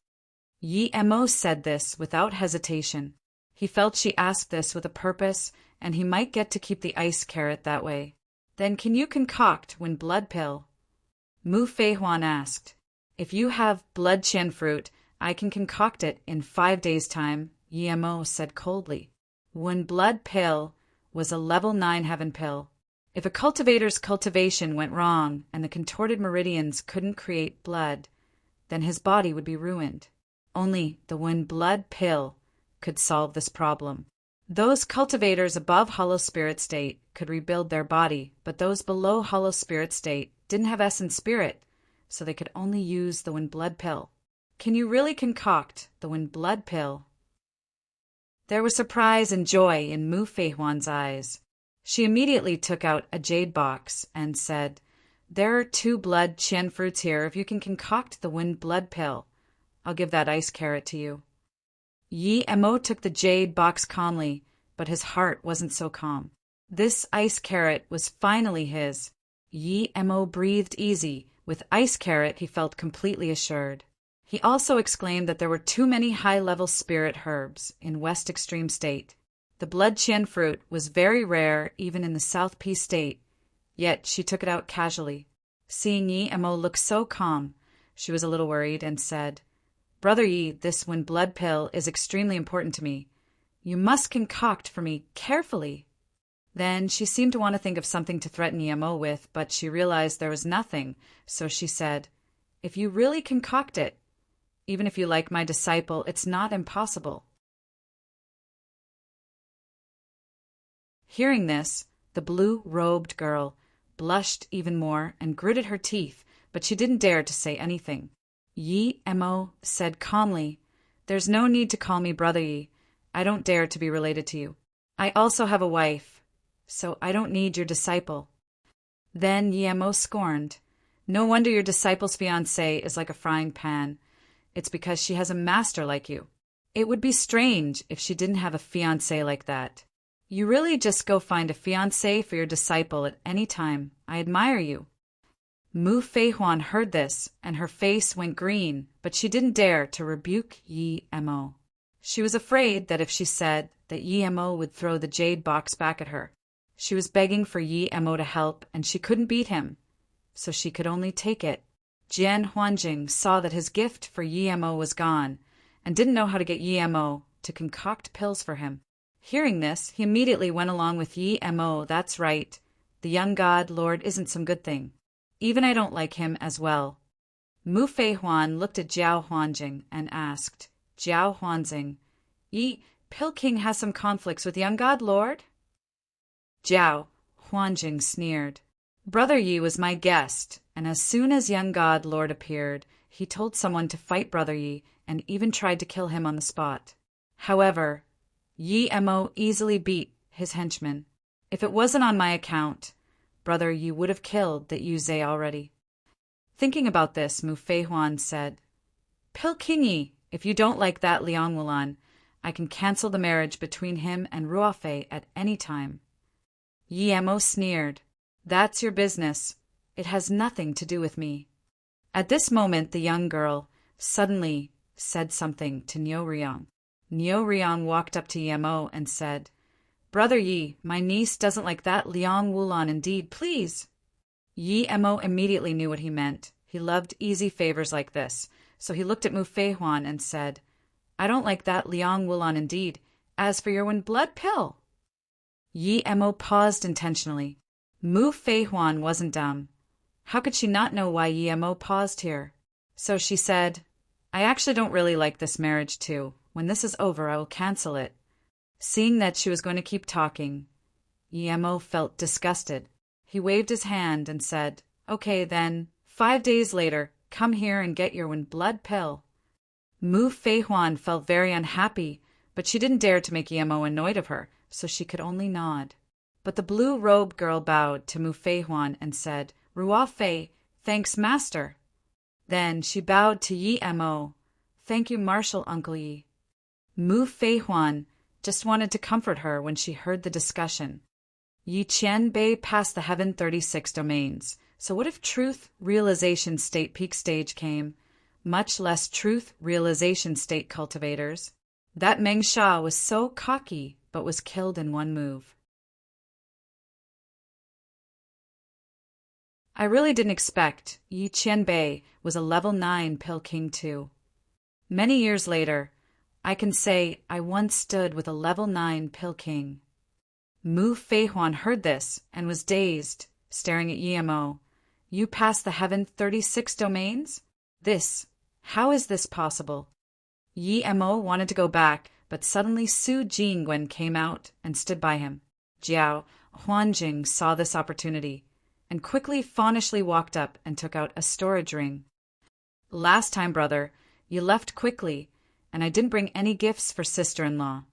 Emo said this without hesitation. He felt she asked this with a purpose, and he might get to keep the ice carrot that way. Then can you concoct Wind Blood Pill? Mu Fei Huan asked. If you have blood Qian fruit, I can concoct it in 5 days' time, Emo said coldly. Wind Blood Pill was a level 9 heaven pill. If a cultivator's cultivation went wrong and the contorted meridians couldn't create blood, then his body would be ruined. Only the Wind Blood Pill could solve this problem. Those cultivators above Hollow Spirit State could rebuild their body, but those below Hollow Spirit State didn't have Essence Spirit, so they could only use the Wind Blood Pill. Can you really concoct the Wind Blood Pill? There was surprise and joy in Mu Fei Huan's eyes. She immediately took out a jade box and said, There are 2 blood Qian fruits here. If you can concoct the Wind Blood Pill, I'll give that ice carrot to you. Emo took the jade box calmly, but his heart wasn't so calm. This ice carrot was finally his. Emo breathed easy. With ice carrot, he felt completely assured. He also exclaimed that there were too many high-level spirit herbs in West Extreme State. The blood Qian fruit was very rare even in the South P State, yet she took it out casually. Seeing Emo look so calm, she was a little worried and said, Brother Yi, this Wind Blood Pill is extremely important to me. You must concoct for me carefully. Then she seemed to want to think of something to threaten Emo with, but she realized there was nothing, so she said, If you really concoct it, even if you like my disciple, it's not impossible. Hearing this, the blue-robed girl blushed even more and gritted her teeth, but she didn't dare to say anything. Emo said calmly, There's no need to call me Brother Yi. I don't dare to be related to you. I also have a wife, so I don't need your disciple. Then Emo scorned, No wonder your disciple's fiancé is like a frying pan. it's because she has a master like you. It would be strange if she didn't have a fiancé like that. You really just go find a fiancé for your disciple at any time. I admire you." Mu Feihuan heard this, and her face went green, but she didn't dare to rebuke Yi Mo. She was afraid that if she said that Yi Mo would throw the jade box back at her. She was begging for Yi Mo to help, and she couldn't beat him, so she could only take it. Jian Huanjing saw that his gift for Yi Mo was gone, and didn't know how to get Yi Mo to concoct pills for him. Hearing this, he immediately went along with Yi Mo. "That's right. The young god lord isn't some good thing. Even I don't like him as well." Mu Feihuan looked at Jiao Huanjing and asked, "Jiao Huanjing, Yi Pill King has some conflicts with young god lord?" Jiao Huanjing sneered. "Brother Yi was my guest, and as soon as young god lord appeared, he told someone to fight Brother Yi and even tried to kill him on the spot. However, Yi Mo easily beat his henchman. If it wasn't on my account, Brother Yi would have killed that Yu Zhe already." Thinking about this, Mu Feihuan said, "Pill King Yi, if you don't like that Liang Wulan, I can cancel the marriage between him and Ruofei at any time." Yi Mo sneered. "That's your business. It has nothing to do with me." At this moment, the young girl suddenly said something to Niu Riang. Niu Riang walked up to Yi Mo and said, "Brother Yi, my niece doesn't like that Liang Wulan indeed, please." Yi Mo immediately knew what he meant. He loved easy favors like this, so he looked at Mu Feihuan and said, "I don't like that Liang Wulan indeed. As for your Wen blood pill." Yi Mo paused intentionally. Mu Feihuan wasn't dumb. How could she not know why Yi Mo paused here? So she said, "I actually don't really like this marriage too. When this is over, I will cancel it." Seeing that she was going to keep talking, Yi Mo felt disgusted. He waved his hand and said, "Okay then, 5 days later, come here and get your Wen blood pill." Mu Feihuan felt very unhappy, but she didn't dare to make Yi Mo annoyed of her, so she could only nod. But the blue-robed girl bowed to Mu Feihuan and said, "Ruofei, thanks, master." Then she bowed to Yi Mo. "Thank you, Marshal Uncle Yi." Mu Feihuan just wanted to comfort her when she heard the discussion. Yi Qianbei passed the Heaven 36 domains, so what if truth realization state peak stage came? Much less truth realization state cultivators. That Meng Sha was so cocky, but was killed in one move. I really didn't expect Yi Qianbei was a level 9 Pill King too. Many years later, I can say I once stood with a level 9 Pill King. Mu Feihuan heard this and was dazed, staring at Yi Mo. "You passed the Heaven 36 domains? How is this possible?" Yi Mo wanted to go back, but suddenly Su Jingwen came out and stood by him. Jiao Huanjing saw this opportunity and quickly fawnishly walked up and took out a storage ring. "Last time, brother, you left quickly, and I didn't bring any gifts for sister-in-law.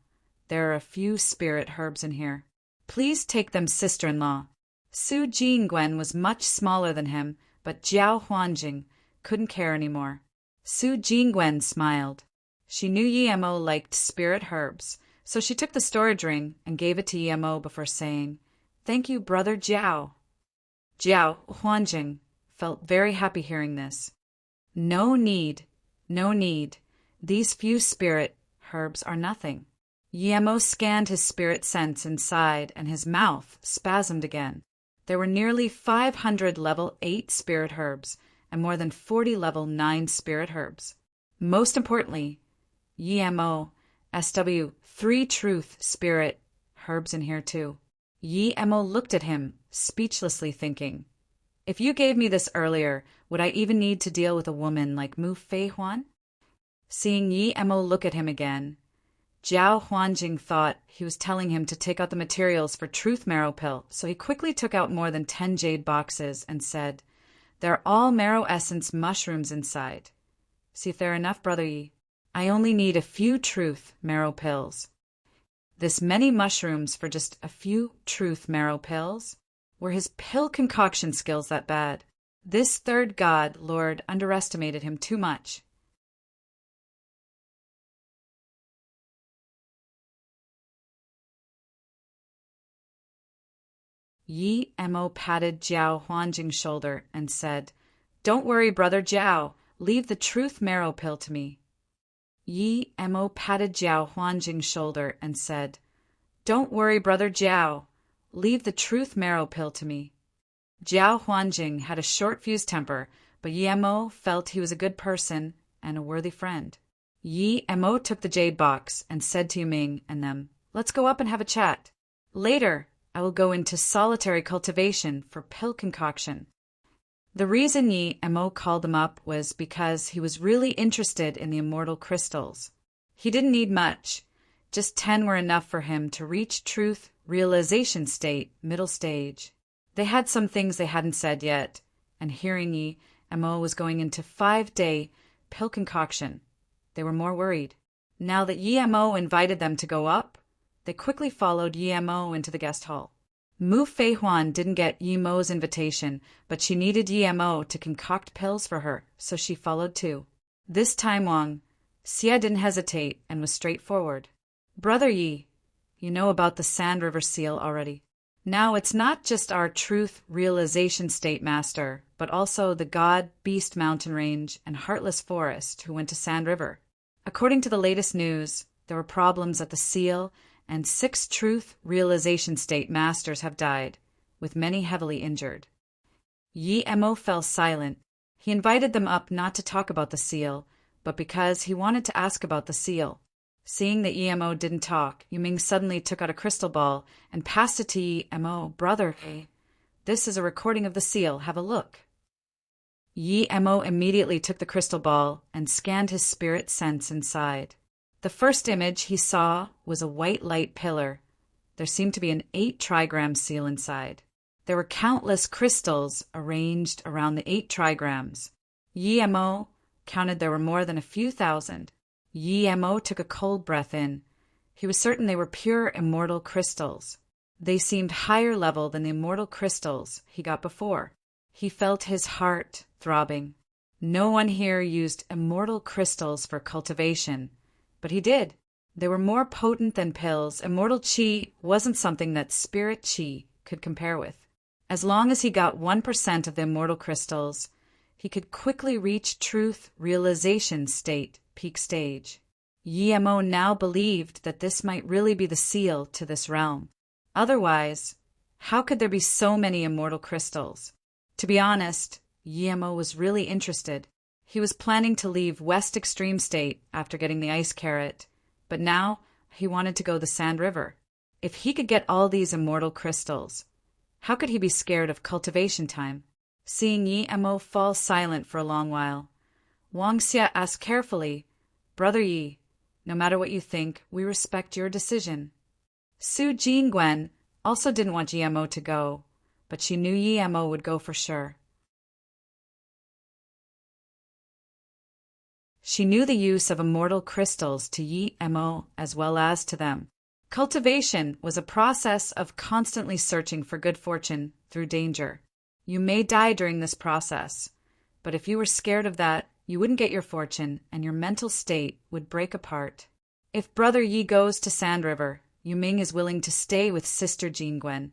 There are a few spirit herbs in here. Please take them, sister-in-law." Su Jingwen was much smaller than him, but Jiao Huanjing couldn't care anymore. Su Jingwen smiled. She knew Yi Mo liked spirit herbs, so she took the storage ring and gave it to Yi Mo before saying, "Thank you, brother Jiao." Jiao Huanjing felt very happy hearing this. No need. These few spirit herbs are nothing." Yi Mo scanned his spirit sense inside, and his mouth spasmed again. There were nearly 500 level 8 spirit herbs and more than 40 level 9 spirit herbs. Most importantly, Yi Mo SW 3 truth spirit herbs in here too. Yi Mo looked at him, speechlessly thinking, "If you gave me this earlier, would I even need to deal with a woman like Mu Feihuan?" Seeing Yi Mo look at him again, Jiao Huanjing thought he was telling him to take out the materials for Truth Marrow Pill, so he quickly took out more than 10 jade boxes and said, "They're all marrow essence mushrooms inside. See if they're enough, brother Yi. I only need a few Truth Marrow Pills." This many mushrooms for just a few Truth Marrow Pills? Were his pill concoction skills that bad? This third god lord underestimated him too much. Yi Mo patted Jiao Huanjing's shoulder and said, "Don't worry, brother Jiao. Leave the truth marrow pill to me." Yi Mo patted Jiao Huanjing's shoulder and said, "Don't worry, brother Jiao. Leave the truth marrow pill to me." Jiao Huanjing had a short-fused temper, but Yi Mo felt he was a good person and a worthy friend. Yi Mo took the jade box and said to Yiming and them, "Let's go up and have a chat. Later, I will go into solitary cultivation for pill concoction." The reason Yi Mo called him up was because he was really interested in the immortal crystals. He didn't need much. Just 10 were enough for him to reach truth realization state, middle stage. They had some things they hadn't said yet, and hearing Yi Mo was going into 5-day pill concoction, they were more worried. Now that Yi Mo invited them to go up, they quickly followed Yi Mo into the guest hall. Mu Feihuan didn't get Yi Mo's invitation, but she needed Yi Mo to concoct pills for her, so she followed too. This time Wang Xia didn't hesitate and was straightforward. "Brother Yi, you know about the Sand River seal already. Now it's not just our truth realization state master, but also the God Beast Mountain Range and Heartless Forest who went to Sand River. According to the latest news, there were problems at the seal, and 6 truth realization state masters have died, with many heavily injured." Yi Mo fell silent. He invited them up not to talk about the seal, but because he wanted to ask about the seal. Seeing that Yi Mo didn't talk, Yiming suddenly took out a crystal ball and passed it to Yi Mo. "Brother, this is a recording of the seal. Have a look." Yi Mo immediately took the crystal ball and scanned his spirit sense inside. The first image he saw was a white light pillar. There seemed to be an 8-trigram seal inside. There were countless crystals arranged around the 8 trigrams. Yi Mo counted there were more than a few thousand. Yi Mo took a cold breath in. He was certain they were pure immortal crystals. They seemed higher level than the immortal crystals he got before. He felt his heart throbbing. No one here used immortal crystals for cultivation, but he did. They were more potent than pills. Immortal chi wasn't something that spirit chi could compare with. As long as he got 1% of the immortal crystals, he could quickly reach truth realization state, peak stage. Yi Mo now believed that this might really be the seal to this realm. Otherwise, how could there be so many immortal crystals? To be honest, Yi Mo was really interested. He was planning to leave West Extreme State after getting the ice carrot, but now he wanted to go the Sand River. If he could get all these immortal crystals, how could he be scared of cultivation time? Seeing Yi Mo fall silent for a long while, Wang Xia asked carefully, "Brother Yi, no matter what you think, we respect your decision." Su Jingwen also didn't want Yi Mo to go, but she knew Yi Mo would go for sure. She knew the use of immortal crystals to Yi Mo as well as to them. Cultivation was a process of constantly searching for good fortune through danger. You may die during this process, but if you were scared of that, you wouldn't get your fortune and your mental state would break apart. If Brother Yi goes to Sand River, Yiming is willing to stay with Sister Jingwen.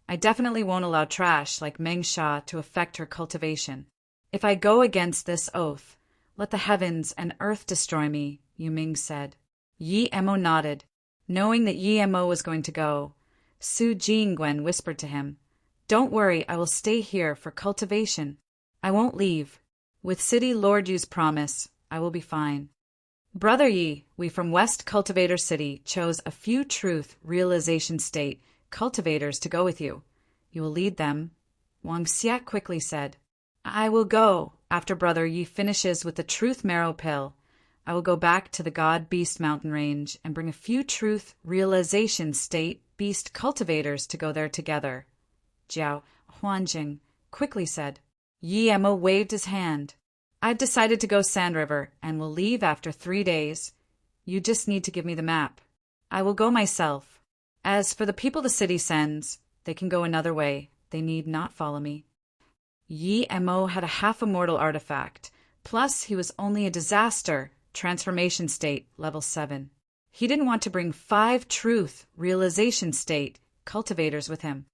I definitely won't allow trash like Meng Sha to affect her cultivation. If I go against this oath, let the heavens and earth destroy me, Yiming said. Yi Mo nodded. Knowing that Yi Mo was going to go, Su Jingwen whispered to him, "Don't worry, I will stay here for cultivation. I won't leave. With City Lord Yu's promise, I will be fine." "Brother Yi, we from West Cultivator City chose a few truth realization state cultivators to go with you. You will lead them," Wang Xia quickly said. "I will go. After Brother Yi finishes with the truth marrow pill, I will go back to the God Beast Mountain Range and bring a few truth realization state beast cultivators to go there together," Jiao Huanjing quickly said. Yi Mo waved his hand. "I've decided to go Sand River and will leave after 3 days. You just need to give me the map. I will go myself. As for the people the city sends, they can go another way. They need not follow me." Yi Mo had a half-immortal artifact, plus he was only a disaster transformation state level 7. He didn't want to bring 5 truth realization state cultivators with him.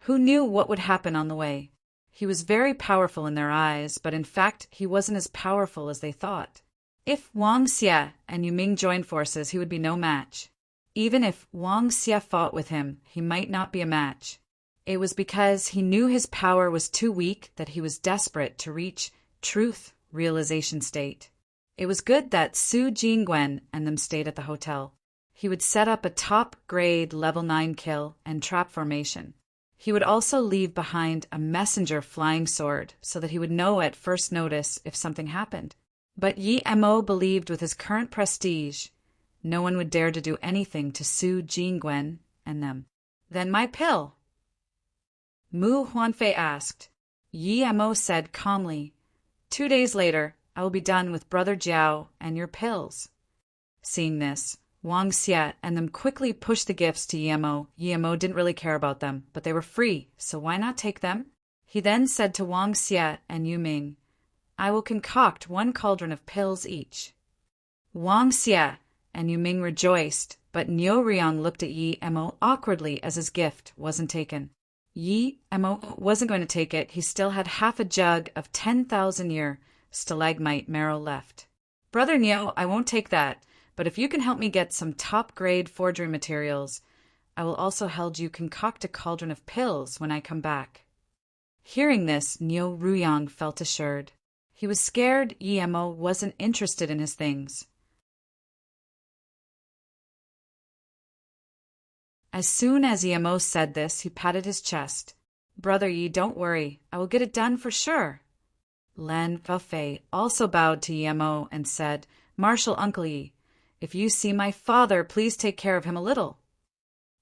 Who knew what would happen on the way? He was very powerful in their eyes, but in fact he wasn't as powerful as they thought. If Wang Xie and Yu Ming joined forces, he would be no match. Even if Wang Xie fought with him, he might not be a match. It was because he knew his power was too weak that he was desperate to reach truth realization state. It was good that Su Jingwen and them stayed at the hotel. He would set up a top-grade level 9 kill and trap formation. He would also leave behind a messenger flying sword so that he would know at first notice if something happened. But Yi Mo believed with his current prestige, no one would dare to do anything to Su Jingwen and them. Then my pill? Mu Huanfei asked. Yi Mo said calmly, 2 days later, I will be done with Brother Jiao and your pills. Seeing this, Wang Xie and them quickly pushed the gifts to Yi Mo. Yi Mo didn't really care about them, but they were free, so why not take them? He then said to Wang Xie and Yu Ming, I will concoct 1 cauldron of pills each. Wang Xie and Yu Ming rejoiced, but Niu Riang looked at Yi Mo awkwardly as his gift wasn't taken. Yi Mo wasn't going to take it. He still had half a jug of 10,000-year stalagmite marrow left. Brother Niu, I won't take that, but if you can help me get some top-grade forgery materials, I will also help you concoct a cauldron of pills when I come back. Hearing this, Niu Ruyang felt assured. He was scared Yi Mo wasn't interested in his things. As soon as Yi Mo said this, he patted his chest. Brother Yi, don't worry. I will get it done for sure. Lan Fei also bowed to Yi Mo and said, Marshal Uncle Yi, if you see my father, please take care of him a little.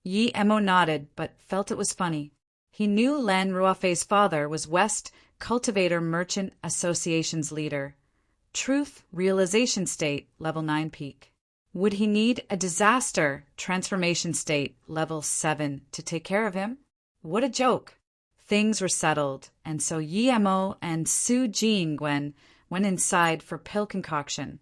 Yi Mo nodded, but felt it was funny. He knew Lan Ruofei's father was West Cultivator Merchant Association's leader. Truth Realization State, Level 9 peak. Would he need a Disaster Transformation State, Level 7, to take care of him? What a joke. Things were settled, and so Yi Mo and Su Jingwen went inside for pill concoction.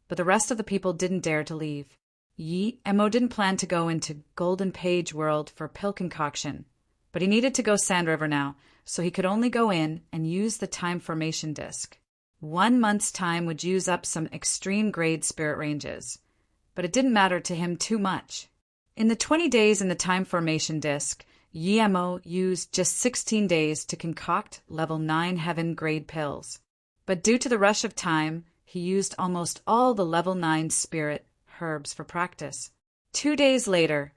But the rest of the people didn't dare to leave. Yi Mo didn't plan to go into Golden Page World for pill concoction, but he needed to go Sand River now, so he could only go in and use the time formation disc. 1 month's time would use up some extreme grade spirit ranges, but it didn't matter to him too much. In the 20 days in the time formation disc, Yi Mo used just 16 days to concoct level 9 heaven grade pills. But due to the rush of time, he used almost all the level 9 spirit herbs for practice. 2 days later,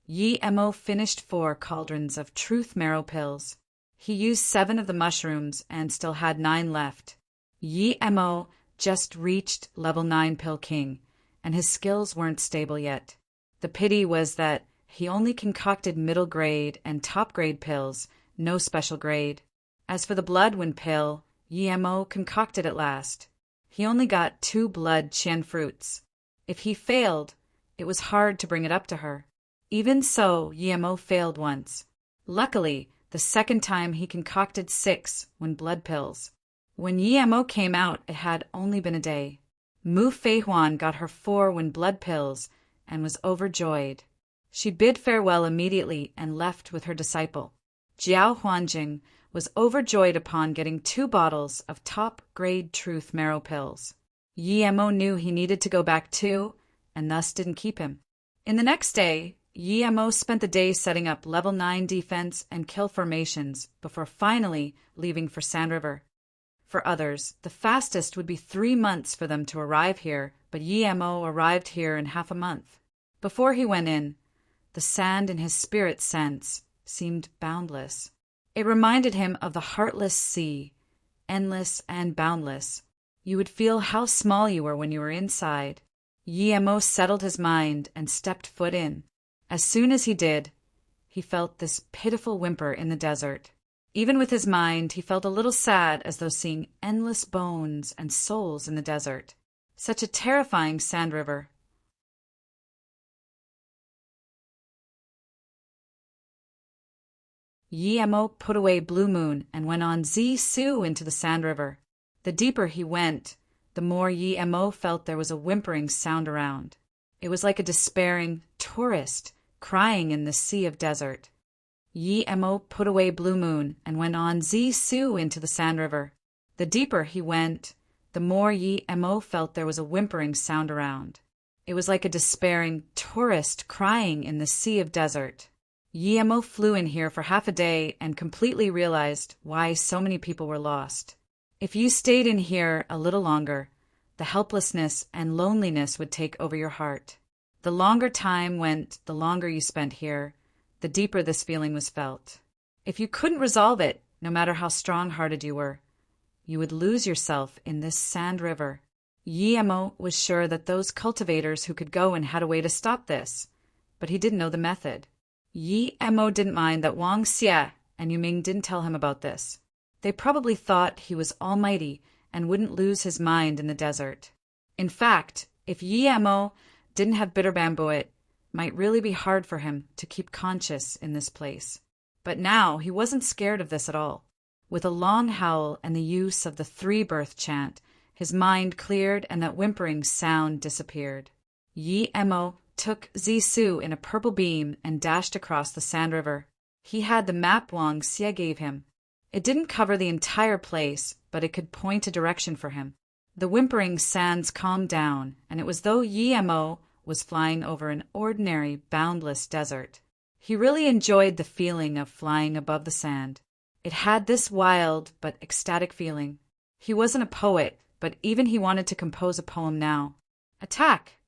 Yi Mo finished 4 cauldrons of truth marrow pills. He used 7 of the mushrooms and still had 9 left. Yi Mo just reached level 9 pill king, and his skills weren't stable yet. The pity was that he only concocted middle grade and top grade pills, no special grade. As for the bloodwind pill, Yi Mo concocted at last. He only got 2 blood qian fruits. If he failed, it was hard to bring it up to her. Even so, Yi Mo failed once. Luckily, the second time he concocted 6 wind blood pills. When Yi Mo came out, it had only been a day. Mu Feihuan got her 4 wind blood pills and was overjoyed. She bid farewell immediately and left with her disciple. Jiao Huanjing was overjoyed upon getting 2 bottles of top-grade truth marrow pills. Yi Mo knew he needed to go back too, and thus didn't keep him. In the next day, Yi Mo spent the day setting up level 9 defense and kill formations before finally leaving for Sand River. For others, the fastest would be 3 months for them to arrive here, but Yi Mo arrived here in half a month. Before he went in, the sand in his spirit sense seemed boundless. It reminded him of the heartless sea, endless and boundless. You would feel how small you were when you were inside. Yi Mo settled his mind and stepped foot in. As soon as he did, he felt this pitiful whimper in the desert. Even with his mind, he felt a little sad as though seeing endless bones and souls in the desert. Such a terrifying sand river. Yi Mo put away Blue Moon and went on Zi-Su into the Sand River. The deeper he went, the more Yi Mo felt there was a whimpering sound around. It was like a despairing tourist crying in the sea of desert. Yi Mo put away Blue Moon and went on Zisu into the Sand River. The deeper he went, the more Yi Mo felt there was a whimpering sound around. It was like a despairing tourist crying in the sea of desert. Yi Mo flew in here for half a day and completely realized why so many people were lost. If you stayed in here a little longer, the helplessness and loneliness would take over your heart. The longer time went, the longer you spent here, the deeper this feeling was felt. If you couldn't resolve it, no matter how strong-hearted you were, you would lose yourself in this sand river. Yi Mo was sure that those cultivators who could go and had a way to stop this, but he didn't know the method. Yi Mo didn't mind that Wang Xie and Yu Ming didn't tell him about this. They probably thought he was almighty and wouldn't lose his mind in the desert. In fact, if Yi Mo didn't have bitter bamboo, it might really be hard for him to keep conscious in this place. But now he wasn't scared of this at all. With a long howl and the use of the three-birth chant, his mind cleared and that whimpering sound disappeared. Yi Mo took Zisu in a purple beam and dashed across the sand river. He had the map Wang Xie gave him. It didn't cover the entire place, but it could point a direction for him. The whimpering sands calmed down, and it was though Yi Mo was flying over an ordinary, boundless desert. He really enjoyed the feeling of flying above the sand. It had this wild but ecstatic feeling. He wasn't a poet, but even he wanted to compose a poem now. Attack!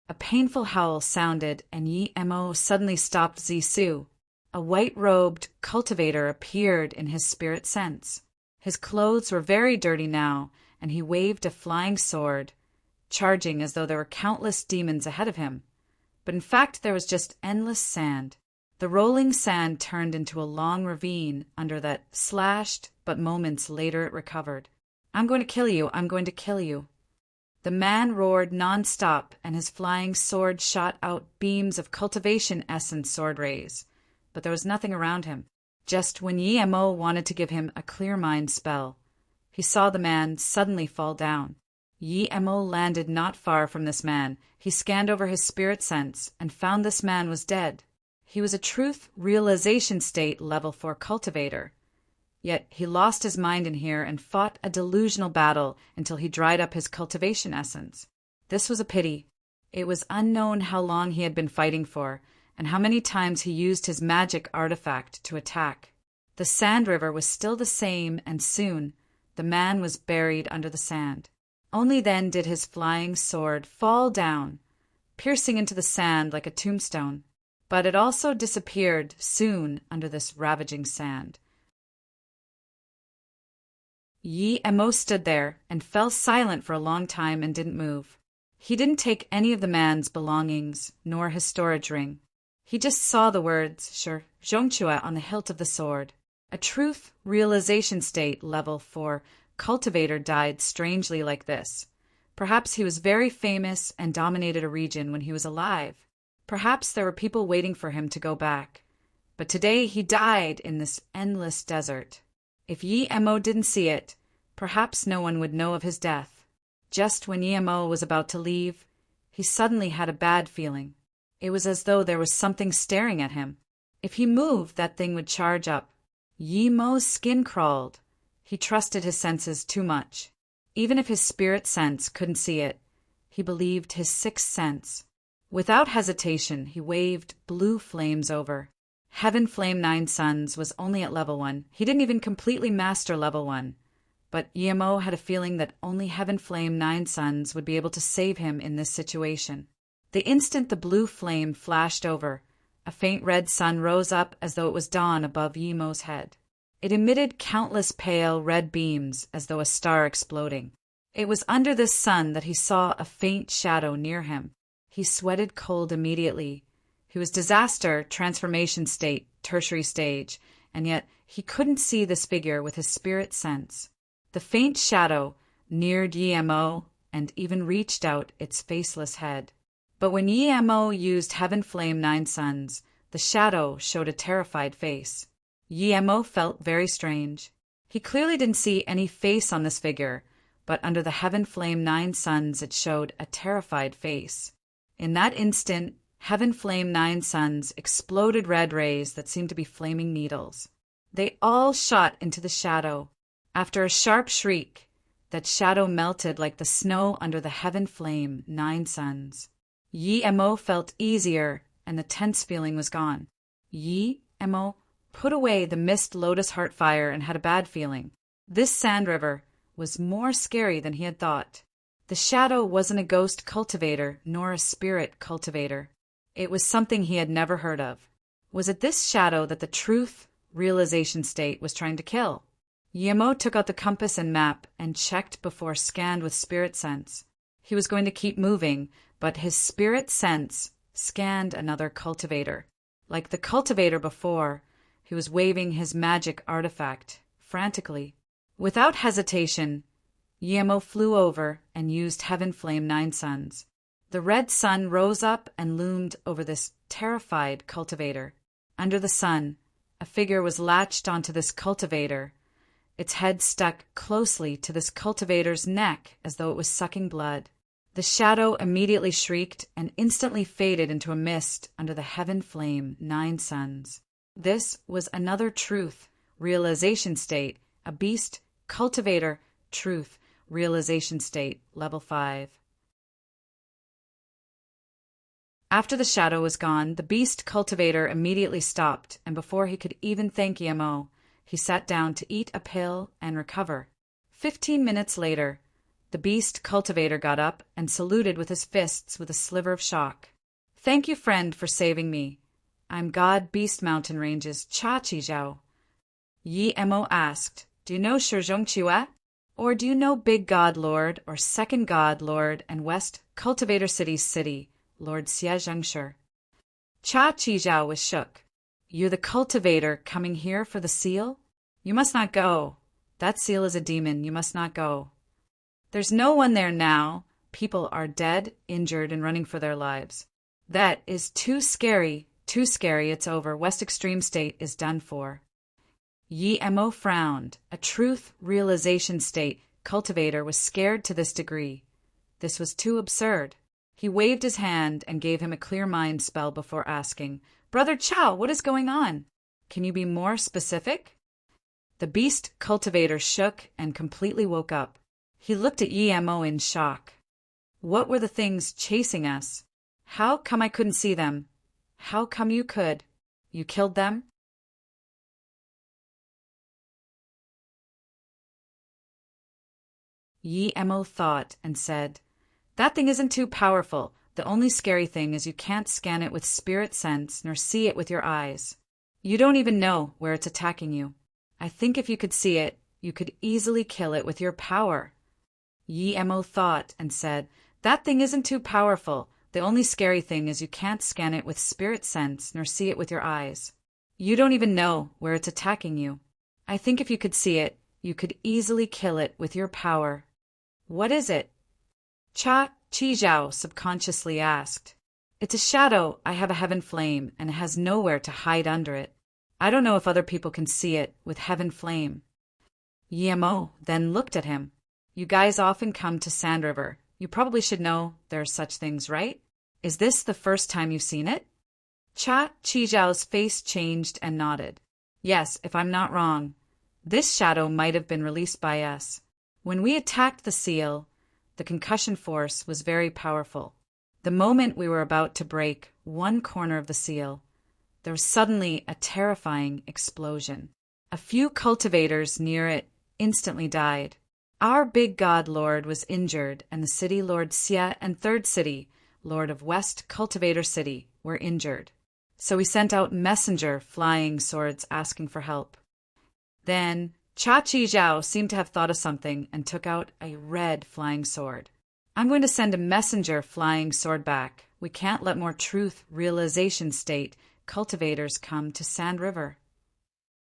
A painful howl sounded, and Yi Mo suddenly stopped Zisu. A white-robed cultivator appeared in his spirit sense. His clothes were very dirty now, and he waved a flying sword, charging as though there were countless demons ahead of him. But in fact there was just endless sand. The rolling sand turned into a long ravine under that slashed, but moments later it recovered. "I'm going to kill you, I'm going to kill you." The man roared non-stop, and his flying sword shot out beams of cultivation essence sword rays. But there was nothing around him. Just when Yi Mo wanted to give him a clear mind spell, he saw the man suddenly fall down. Yi Mo landed not far from this man. He scanned over his spirit sense and found this man was dead. He was a truth realization state level 4 cultivator. Yet he lost his mind in here and fought a delusional battle until he dried up his cultivation essence. This was a pity. It was unknown how long he had been fighting for, and how many times he used his magic artifact to attack. The sand river was still the same, and soon the man was buried under the sand. Only then did his flying sword fall down, piercing into the sand like a tombstone. But it also disappeared soon under this ravaging sand. Yi Mo stood there and fell silent for a long time and didn't move. He didn't take any of the man's belongings, nor his storage ring. He just saw the words "Shi Zhongchua" on the hilt of the sword. A truth realization state level 4 cultivator died strangely like this. Perhaps he was very famous and dominated a region when he was alive. Perhaps there were people waiting for him to go back. But today he died in this endless desert. If Yi Mo didn't see it, perhaps no one would know of his death. Just when Yi Mo was about to leave, he suddenly had a bad feeling. It was as though there was something staring at him. If he moved, that thing would charge up. Yi Mo's skin crawled. He trusted his senses too much. Even if his spirit sense couldn't see it, he believed his sixth sense. Without hesitation, he waved blue flames over. Heaven Flame 9 Suns was only at level 1. He didn't even completely master level 1. But Yi Mo had a feeling that only Heaven Flame 9 Suns would be able to save him in this situation. The instant the blue flame flashed over, a faint red sun rose up as though it was dawn above Yi Mo's head. It emitted countless pale red beams as though a star exploding. It was under this sun that he saw a faint shadow near him. He sweated cold immediately. He was disaster, transformation state, tertiary stage, and yet he couldn't see this figure with his spirit sense. The faint shadow neared Yi Mo and even reached out its faceless head. But when Yi Mo used Heaven Flame 9 Suns, the shadow showed a terrified face. Yi Mo felt very strange. He clearly didn't see any face on this figure, but under the Heaven Flame 9 Suns it showed a terrified face. In that instant, Heaven Flame Nine Suns exploded red rays that seemed to be flaming needles. They all shot into the shadow. After a sharp shriek, that shadow melted like the snow under the Heaven Flame Nine Suns. Yi Mo felt easier, and the tense feeling was gone. Yi Mo put away the mist lotus heart fire and had a bad feeling. This sand river was more scary than he had thought. The shadow wasn't a ghost cultivator nor a spirit cultivator. It was something he had never heard of. Was it this shadow that the truth realization state was trying to kill? Yemo took out the compass and map and checked before scanned with spirit sense. He was going to keep moving, but his spirit sense scanned another cultivator. Like the cultivator before, he was waving his magic artifact frantically. Without hesitation, Yemo flew over and used Heaven Flame Nine Suns. The red sun rose up and loomed over this terrified cultivator. Under the sun, a figure was latched onto this cultivator, its head stuck closely to this cultivator's neck as though it was sucking blood. The shadow immediately shrieked and instantly faded into a mist under the Heaven Flame Nine Suns. This was another truth realization state, a beast cultivator truth realization state, level 5. After the shadow was gone, the beast cultivator immediately stopped, and before he could even thank Yemo, he sat down to eat a pill and recover. 15 minutes later, the beast cultivator got up and saluted with his fists with a sliver of shock. "Thank you, friend, for saving me. I'm God Beast Mountain Range's Cha Chi Zhao." Yi Mo asked, "Do you know Shizhong Chua? Or do you know Big God Lord or Second God Lord and West Cultivator City's city, Lord Xie Zhengshi?" Cha Chi Zhao was shook. "You're the cultivator coming here for the seal? You must not go. That seal is a demon. You must not go." "There's no one there now. People are dead, injured, and running for their lives." "That is too scary. Too scary. It's over. West Extreme State is done for." Yi Mo frowned. A truth realization state cultivator was scared to this degree. This was too absurd. He waved his hand and gave him a clear mind spell before asking, "Brother Chow, what is going on? Can you be more specific?" The beast cultivator shook and completely woke up. He looked at Yi Mo in shock. "What were the things chasing us? How come I couldn't see them? How come you could? You killed them?" Yi Mo thought and said, "That thing isn't too powerful. The only scary thing is you can't scan it with spirit sense nor see it with your eyes. You don't even know where it's attacking you. I think if you could see it, you could easily kill it with your power." Yi Mo thought and said, "That thing isn't too powerful. The only scary thing is you can't scan it with spirit sense nor see it with your eyes. You don't even know where it's attacking you. I think if you could see it, you could easily kill it with your power." "What is it?" Cha Chi Zhao subconsciously asked. "It's a shadow. I have a heaven flame, and it has nowhere to hide under it. I don't know if other people can see it with heaven flame." Yi Mo then looked at him. "You guys often come to Sand River. You probably should know there are such things, right? Is this the first time you've seen it?" Cha Chi Zhao's face changed and nodded. "Yes, if I'm not wrong. This shadow might have been released by us. When we attacked the seal, the concussion force was very powerful. The moment we were about to break one corner of the seal, there was suddenly a terrifying explosion. A few cultivators near it instantly died. Our big god lord was injured, and the city Lord Xie and Third City, Lord of West Cultivator City, were injured. So we sent out messenger flying swords asking for help." Then Cha Chi Zhao seemed to have thought of something and took out a red flying sword. "I'm going to send a messenger flying sword back. We can't let more truth realization state cultivators come to Sand River."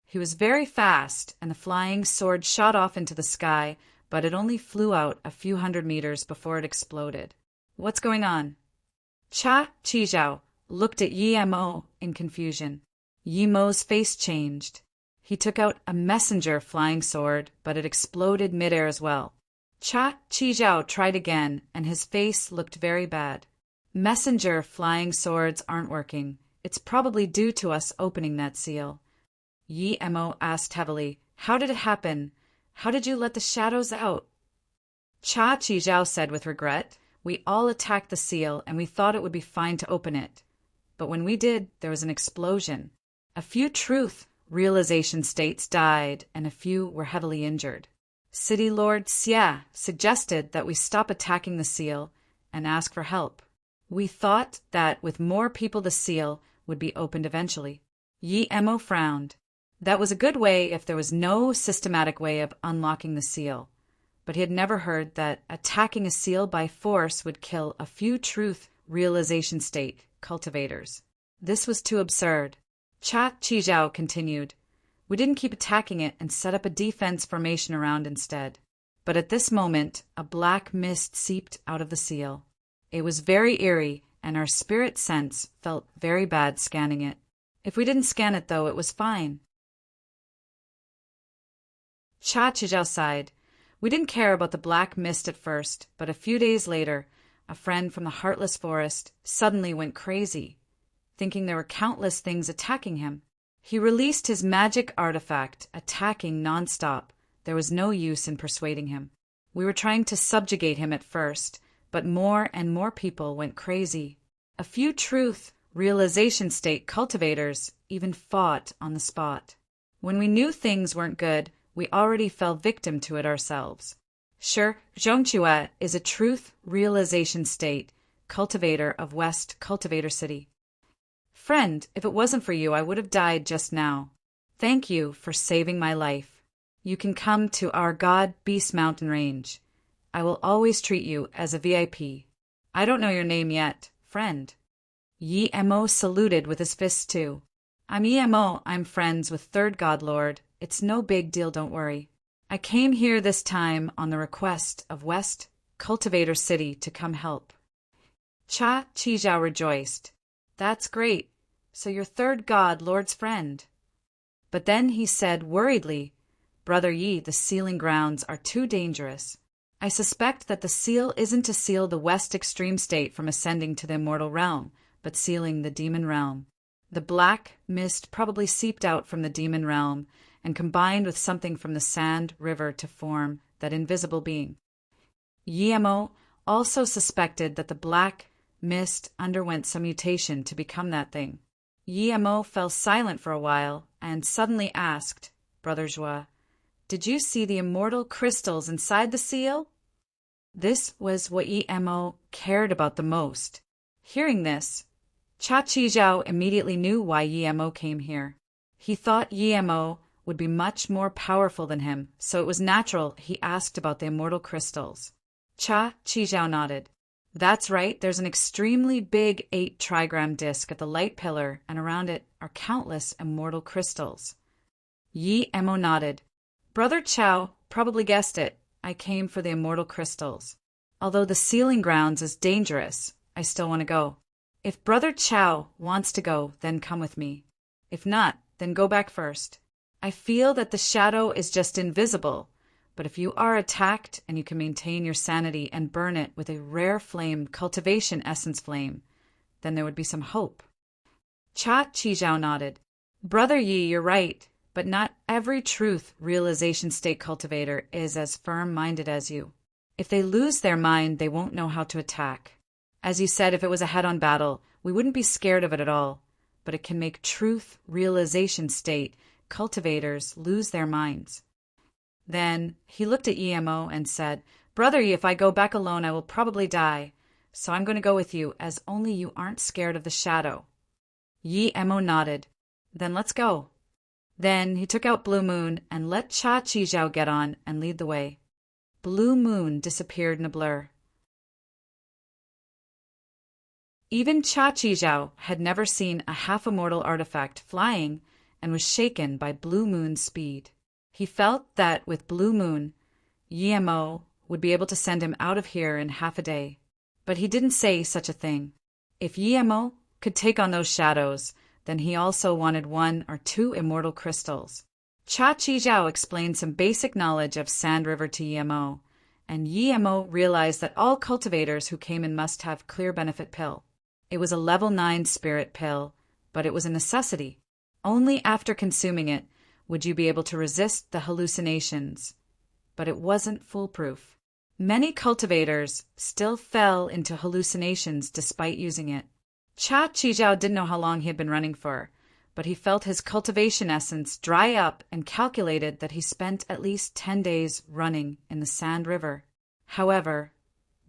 He was very fast, and the flying sword shot off into the sky, but it only flew out a few hundred meters before it exploded. "What's going on?" Cha Chi Zhao looked at Yi Mo in confusion. Yi Mo's face changed. He took out a messenger flying sword, but it exploded midair as well. Cha Chi Zhao tried again, and his face looked very bad. Messenger flying swords aren't working. It's probably due to us opening that seal. Yi Emo asked heavily, How did it happen? How did you let the shadows out? Cha Chi said with regret, We all attacked the seal and we thought it would be fine to open it. But when we did, there was an explosion. A few truth realization states died and a few were heavily injured. City Lord Xia suggested that we stop attacking the seal and ask for help. We thought that with more people the seal would be opened eventually. Yi Emo frowned. That was a good way if there was no systematic way of unlocking the seal. But he had never heard that attacking a seal by force would kill a few truth realization state cultivators. This was too absurd. Cha Chi continued. We didn't keep attacking it and set up a defense formation around instead. But at this moment, a black mist seeped out of the seal. It was very eerie, and our spirit sense felt very bad scanning it. If we didn't scan it, though, it was fine. Cha Chi sighed. We didn't care about the black mist at first, but a few days later, a friend from the Heartless Forest suddenly went crazy, thinking there were countless things attacking him. He released his magic artifact, attacking nonstop. There was no use in persuading him. We were trying to subjugate him at first, but more and more people went crazy. A few truth realization state cultivators even fought on the spot. When we knew things weren't good, we already fell victim to it ourselves. Sure, Zhongchua is a truth realization state cultivator of West Cultivator City. Friend, if it wasn't for you, I would have died just now. Thank you for saving my life. You can come to our God Beast Mountain Range. I will always treat you as a VIP. I don't know your name yet, friend. Yi Emo saluted with his fists too. I'm Yi Emo. I'm friends with Third God Lord. It's no big deal, don't worry. I came here this time on the request of West Cultivator City to come help. Cha Chi rejoiced. That's great. So you're Third God Lord's friend. But then he said worriedly, Brother Yi, the sealing grounds are too dangerous. I suspect that the seal isn't to seal the West Extreme State from ascending to the immortal realm, but sealing the demon realm. The black mist probably seeped out from the demon realm and combined with something from the sand river to form that invisible being. Yi Emo also suspected that the black mist underwent some mutation to become that thing. Yi Emo fell silent for a while and suddenly asked, Brother Zhua, did you see the immortal crystals inside the seal? This was what Yi Emo cared about the most. Hearing this, Cha Chi immediately knew why Yi Emo came here. He thought Yi Emo would be much more powerful than him, so it was natural he asked about the immortal crystals. Cha Chi nodded. That's right, there's an extremely big 8-trigram disc at the light pillar, and around it are countless immortal crystals. Yi Emo nodded. Brother Chow probably guessed it. I came for the immortal crystals. Although the sealing grounds is dangerous, I still want to go. If Brother Chow wants to go, then come with me. If not, then go back first. I feel that the shadow is just invisible, but if you are attacked and you can maintain your sanity and burn it with a rare flame cultivation essence flame, then there would be some hope. Cha Chi nodded. Brother Yi, you're right, but not every truth realization state cultivator is as firm-minded as you. If they lose their mind, they won't know how to attack. As you said, if it was a head-on battle, we wouldn't be scared of it at all, but it can make truth realization state cultivators lose their minds. Then he looked at Yi Emo and said, Brother Yi, if I go back alone, I will probably die, so I'm going to go with you, as only you aren't scared of the shadow. Yi Emo nodded. Then let's go. Then he took out Blue Moon and let Cha Chi get on and lead the way. Blue Moon disappeared in a blur. Even Cha Chi had never seen a half-immortal artifact flying and was shaken by Blue Moon's speed. He felt that with Blue Moon, Yi Emo would be able to send him out of here in half a day. But he didn't say such a thing. If Yi Emo could take on those shadows, then he also wanted 1 or 2 immortal crystals. Cha Chi explained some basic knowledge of Sand River to Yi Emo, and Yi-Mo realized that all cultivators who came in must have Clear Benefit Pill. It was a level 9 spirit pill, but it was a necessity. Only after consuming it would you be able to resist the hallucinations. But it wasn't foolproof. Many cultivators still fell into hallucinations despite using it. Cha Qizhao didn't know how long he had been running for, but he felt his cultivation essence dry up and calculated that he spent at least 10 days running in the Sand River. However,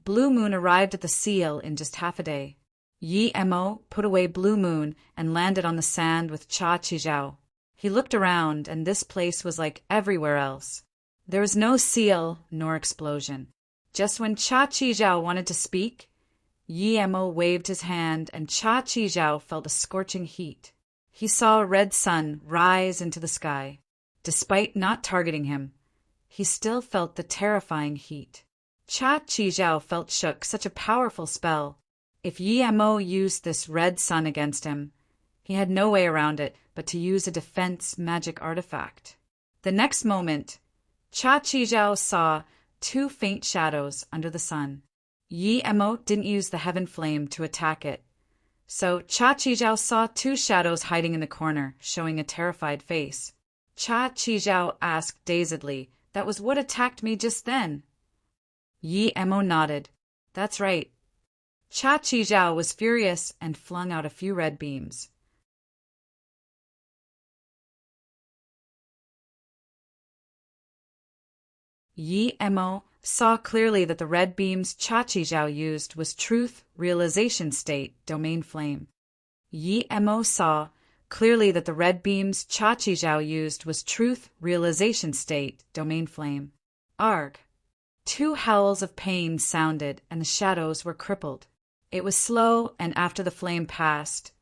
Blue Moon arrived at the seal in just half a day. Yi-Mo put away Blue Moon and landed on the sand with Cha Qizhao. He looked around, and this place was like everywhere else. There was no seal nor explosion. Just when Cha Qizhao wanted to speak, Yi-Mo waved his hand, and Cha Qizhao felt a scorching heat. He saw a red sun rise into the sky. Despite not targeting him, he still felt the terrifying heat. Cha Qizhao felt shook, such a powerful spell. If Yi-Mo used this red sun against him, he had no way around it but to use a defense magic artifact. The next moment, Cha Qizhao saw 2 faint shadows under the sun. Yi-Mo didn't use the heaven flame to attack it, so Cha Qizhao saw 2 shadows hiding in the corner, showing a terrified face. Cha Qizhao asked dazedly, "That was what attacked me just then?" Yi-Mo nodded. "That's right." Cha Qizhao was furious and flung out a few red beams. Yi-Mo saw clearly that the red beams Cha Qizhao used was Truth, Realization State, Domain Flame. Yi-Mo saw clearly that the red beams Cha Qizhao used was Truth, Realization State, Domain Flame. Arg! 2 howls of pain sounded, and the shadows were crippled. It was slow, and after the flame passed,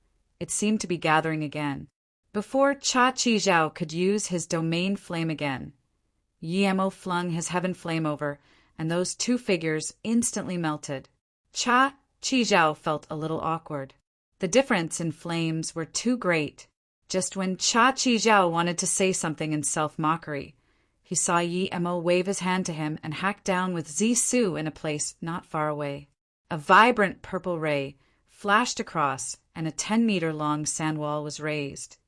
it seemed to be gathering again. Before Cha Qizhao could use his domain flame again, Yi-Mo flung his heaven flame over, and those 2 figures instantly melted. Cha Qizhao felt a little awkward. The difference in flames were too great. Just when Cha Qizhao wanted to say something in self-mockery, he saw Yi-Mo wave his hand to him and hack down with Zisu in a place not far away. A vibrant purple ray flashed across, and a 10-meter-long sand wall was raised.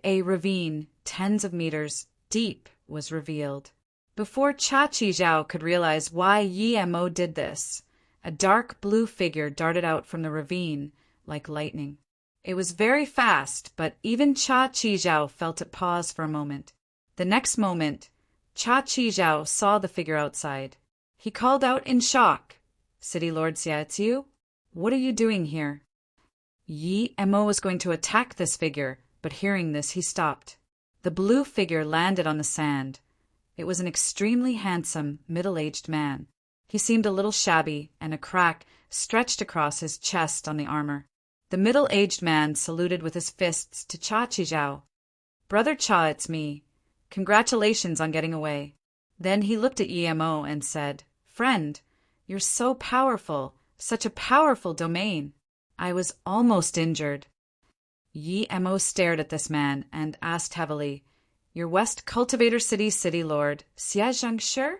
A ravine, tens of meters deep, was revealed. Before Cha Qizhao could realize why Yi-Mo did this, a dark blue figure darted out from the ravine like lightning. It was very fast, but even Cha Qizhao felt it pause for a moment. The next moment, Cha Qizhao saw the figure outside. He called out in shock, "City Lord Xia, it's you? What are you doing here?" Yi-Mo was going to attack this figure, but hearing this, he stopped. The blue figure landed on the sand. It was an extremely handsome, middle-aged man. He seemed a little shabby, and a crack stretched across his chest on the armor. The middle-aged man saluted with his fists to Cha Qizhao. "Brother Cha, it's me. Congratulations on getting away." Then he looked at Yi-Mo and said, "Friend, you're so powerful, such a powerful domain. I was almost injured." Yi-Mo stared at this man and asked heavily, "Your West Cultivator City Lord, Xia Zhengshi?"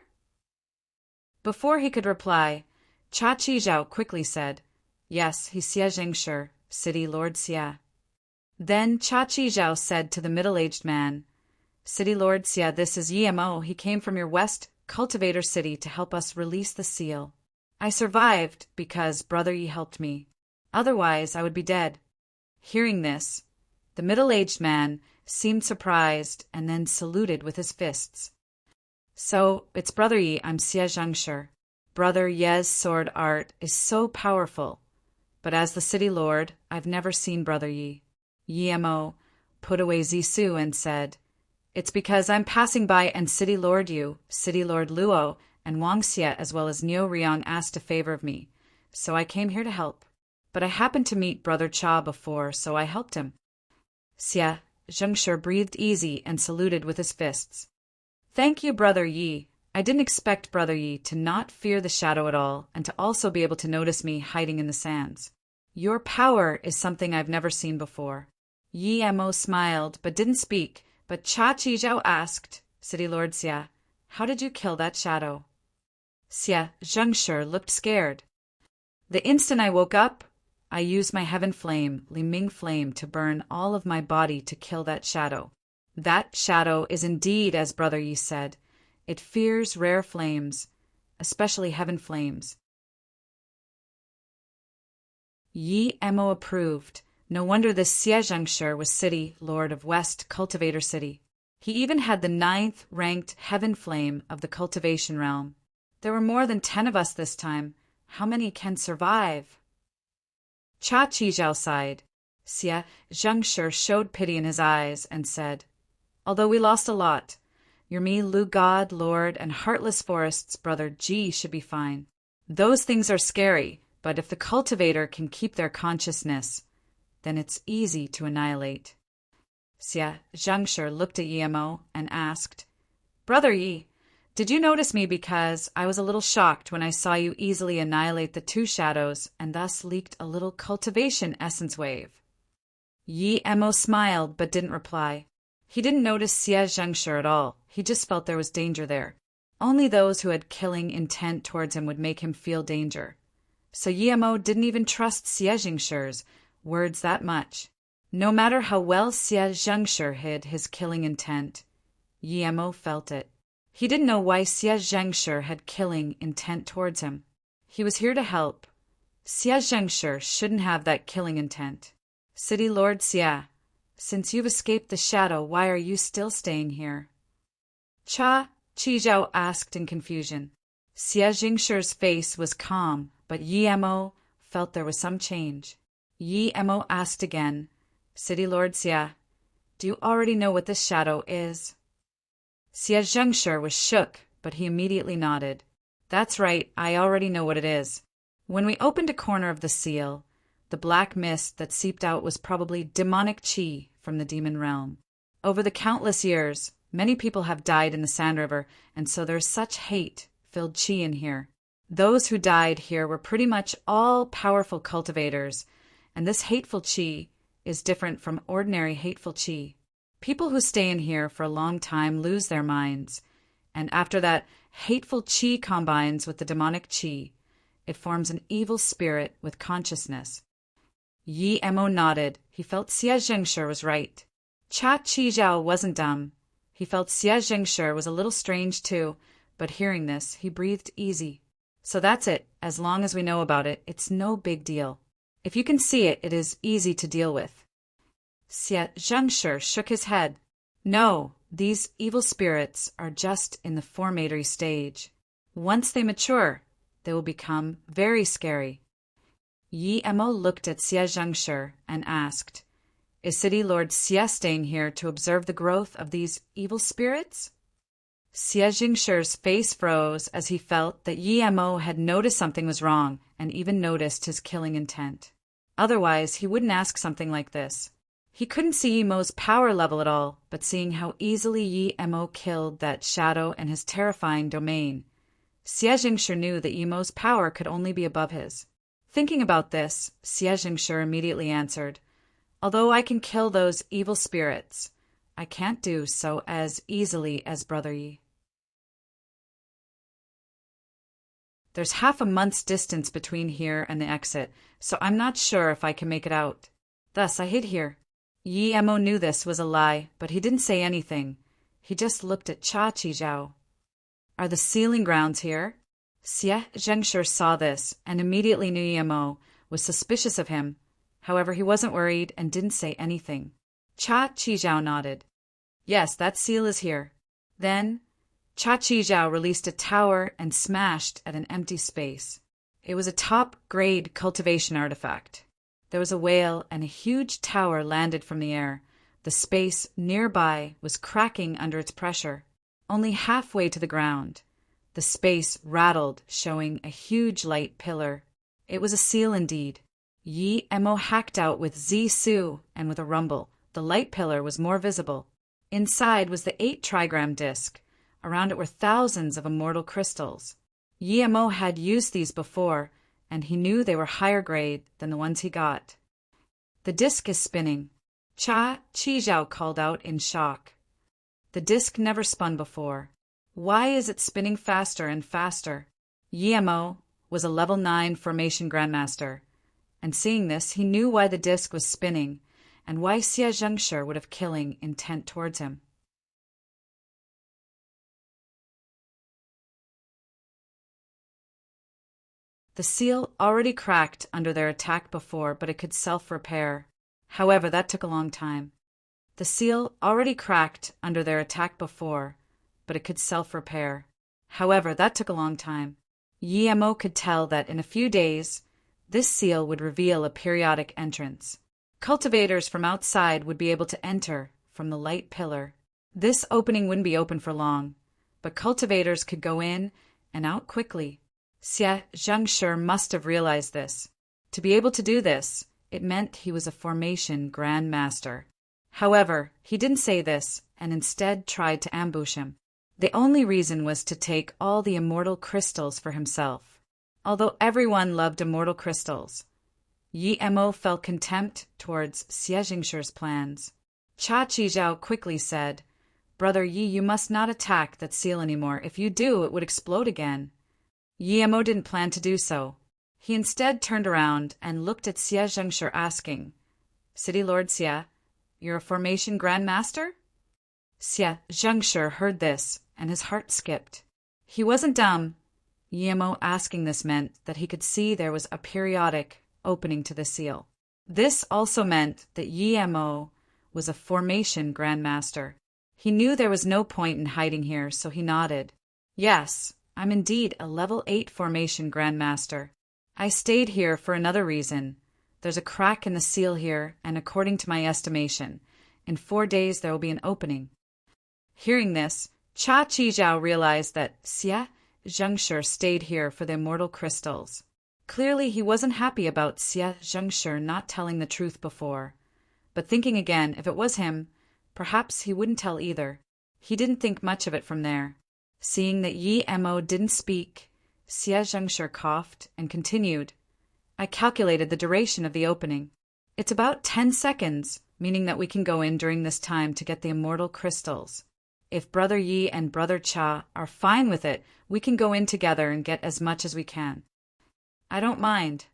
Before he could reply, Cha Qizhao quickly said, "Yes, he's Xia Zhengshi, City Lord Xia." Then Cha Qizhao said to the middle-aged man, "City Lord Xia, this is Yi-Mo. He came from your West Cultivator City to help us release the seal. I survived because Brother Yi helped me. Otherwise, I would be dead." Hearing this, the middle-aged man seemed surprised and then saluted with his fists. "So, it's Brother Yi, I'm Xia Zhengshi. Brother Ye's sword art is so powerful, but as the city lord, I've never seen Brother Yi." Yi-Mo put away Zisu and said, "It's because I'm passing by and City Lord Yu, City Lord Luo, and Wang Xie as well as Niu Riang asked a favor of me, so I came here to help. But I happened to meet Brother Cha before, so I helped him." Xia Zhengshi breathed easy and saluted with his fists. "Thank you, Brother Yi. I didn't expect Brother Yi to not fear the shadow at all and to also be able to notice me hiding in the sands. Your power is something I've never seen before." Yi-Mo smiled but didn't speak, but Cha Qizhao asked, "City Lord Xia, how did you kill that shadow?" Xie Zhengshi looked scared. The instant I woke up, I used my heaven flame, Li Ming flame, to burn all of my body to kill that shadow. That shadow is indeed as Brother Yi said. It fears rare flames, especially heaven flames. Yi Mo approved. No wonder this Xie Zhengshi was city lord of West Cultivator City. He even had the 9th ranked heaven flame of the cultivation realm. There were more than 10 of us this time. How many can survive? Cha Qizhao sighed. Xie Zhengshi showed pity in his eyes and said, although we lost a lot, your me Lu God, Lord, and Heartless Forest's brother Ji should be fine. Those things are scary, but if the cultivator can keep their consciousness, then it's easy to annihilate. Xie Zhengshi looked at Yi Mo and asked, Brother Yi, did you notice me because I was a little shocked when I saw you easily annihilate the 2 shadows and thus leaked a little cultivation essence wave? Yi Mo smiled but didn't reply. He didn't notice Xie Zhengshi at all. He just felt there was danger there. Only those who had killing intent towards him would make him feel danger. So Yi Mo didn't even trust Xie Zhengshi's words that much. No matter how well Xie Zhengshi hid his killing intent, Yi Mo felt it. He didn't know why Xie Zhengshi had killing intent towards him. He was here to help. Xie Zhengshi shouldn't have that killing intent. City Lord Xie, since you've escaped the shadow, why are you still staying here? Cha Qizhao asked in confusion. Xie Zhengshi's face was calm, but Yi Mo felt there was some change. Yi Mo asked again, City Lord Xie, do you already know what this shadow is? Xie Zhengshi was shook, but he immediately nodded. That's right, I already know what it is. When we opened a corner of the seal, the black mist that seeped out was probably demonic qi from the demon realm. Over the countless years, many people have died in the Sand River, and so there's such hate-filled qi in here. Those who died here were pretty much all powerful cultivators, and this hateful qi is different from ordinary hateful qi. People who stay in here for a long time lose their minds, and after that hateful qi combines with the demonic qi, it forms an evil spirit with consciousness. Yi Mo nodded. He felt Xie Zhengshi was right. Cha Qizhao wasn't dumb. He felt Xie Zhengshi was a little strange too, but hearing this, he breathed easy. So that's it. As long as we know about it, it's no big deal. If you can see it, it is easy to deal with. Xie Zhengshi shook his head. No, these evil spirits are just in the formatory stage. Once they mature, they will become very scary. Yi Mo looked at Xie Zhengshi and asked, Is City Lord Xie staying here to observe the growth of these evil spirits? Xie Zhengshi's face froze as he felt that Yi Mo had noticed something was wrong and even noticed his killing intent. Otherwise, he wouldn't ask something like this. He couldn't see Yi Mo's power level at all, but seeing how easily Yi Mo killed that shadow and his terrifying domain, Xie Zhengshi knew that Yi Mo's power could only be above his. Thinking about this, Xie Zhengshi immediately answered, Although I can kill those evil spirits, I can't do so as easily as Brother Yi. There's half a month's distance between here and the exit, so I'm not sure if I can make it out. Thus I hid here. Yi Mo knew this was a lie, but he didn't say anything. He just looked at Cha Qizhao. Are the sealing grounds here? Xie Zhengshi saw this and immediately knew Yi Mo was suspicious of him. However, he wasn't worried and didn't say anything. Cha Qizhao nodded. Yes, that seal is here. Then, Cha Qizhao released a tower and smashed at an empty space. It was a top-grade cultivation artifact. There was a wail and a huge tower landed from the air. The space nearby was cracking under its pressure. Only halfway to the ground, the space rattled, showing a huge light pillar. It was a seal indeed. Yi Mo hacked out with Zi-Su, and with a rumble, the light pillar was more visible. Inside was the 8-trigram disc. Around it were thousands of immortal crystals. Yi Mo had used these before, and he knew they were higher grade than the ones he got. The disc is spinning. Cha Qizhao called out in shock. The disc never spun before. Why is it spinning faster and faster? Yemo was a level 9 formation grandmaster, and seeing this, he knew why the disc was spinning and why Xie Zhengshi would have killing intent towards him. The seal already cracked under their attack before, but it could self-repair. However, that took a long time. The seal already cracked under their attack before, but it could self-repair. However, that took a long time. Yemo could tell that in a few days, this seal would reveal a periodic entrance. Cultivators from outside would be able to enter from the light pillar. This opening wouldn't be open for long, but cultivators could go in and out quickly. Xie Zhengshi must have realized this. To be able to do this, it meant he was a formation grandmaster. However, he didn't say this and instead tried to ambush him. The only reason was to take all the immortal crystals for himself. Although everyone loved immortal crystals, Yemo felt contempt towards Xie Zhengshi's plans. Cha Qizhao quickly said, "Brother Yi, you must not attack that seal anymore. If you do, it would explode again." Yemo didn't plan to do so. He instead turned around and looked at Xie Zhengshi asking, "City Lord Xie, you're a formation grandmaster?" Xie Zhengshi heard this, and his heart skipped. He wasn't dumb. Yemo asking this meant that he could see there was a periodic opening to the seal. This also meant that Yemo was a formation grandmaster. He knew there was no point in hiding here, so he nodded. "Yes, I'm indeed a level 8 formation grandmaster. I stayed here for another reason. There's a crack in the seal here, and according to my estimation, in 4 days there will be an opening." Hearing this, Cha Qizhao realized that Xie Zhengshi stayed here for the immortal crystals. Clearly he wasn't happy about Xie Zhengshi not telling the truth before. But thinking again, if it was him, perhaps he wouldn't tell either. He didn't think much of it from there. Seeing that Yemo didn't speak, Xie Zhengshi coughed and continued, "I calculated the duration of the opening. It's about 10 seconds, meaning that we can go in during this time to get the immortal crystals. If Brother Yi and Brother Cha are fine with it, we can go in together and get as much as we can." "I don't mind."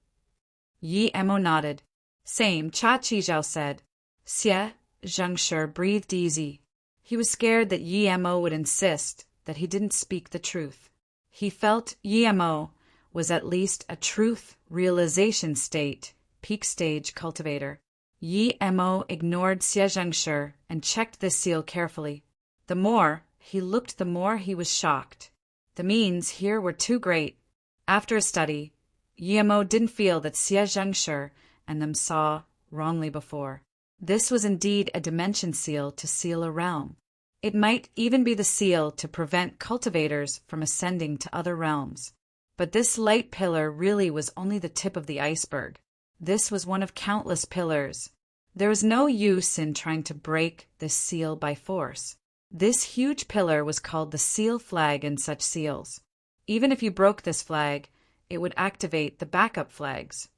Yemo nodded. "Same," Cha Qizhao said. Xie Zhengshi breathed easy. He was scared that Yemo would insist that he didn't speak the truth. He felt Yemo was at least a truth realization state, peak stage cultivator. Yemo ignored Xie Zhengshi and checked this seal carefully. The more he looked, the more he was shocked. The means here were too great. After a study, Yemo didn't feel that Xie Zhengshi and them saw wrongly before. This was indeed a dimension seal to seal a realm. It might even be the seal to prevent cultivators from ascending to other realms. But this light pillar really was only the tip of the iceberg. This was one of countless pillars. There was no use in trying to break this seal by force. This huge pillar was called the seal flag in such seals. Even if you broke this flag, it would activate the backup flags.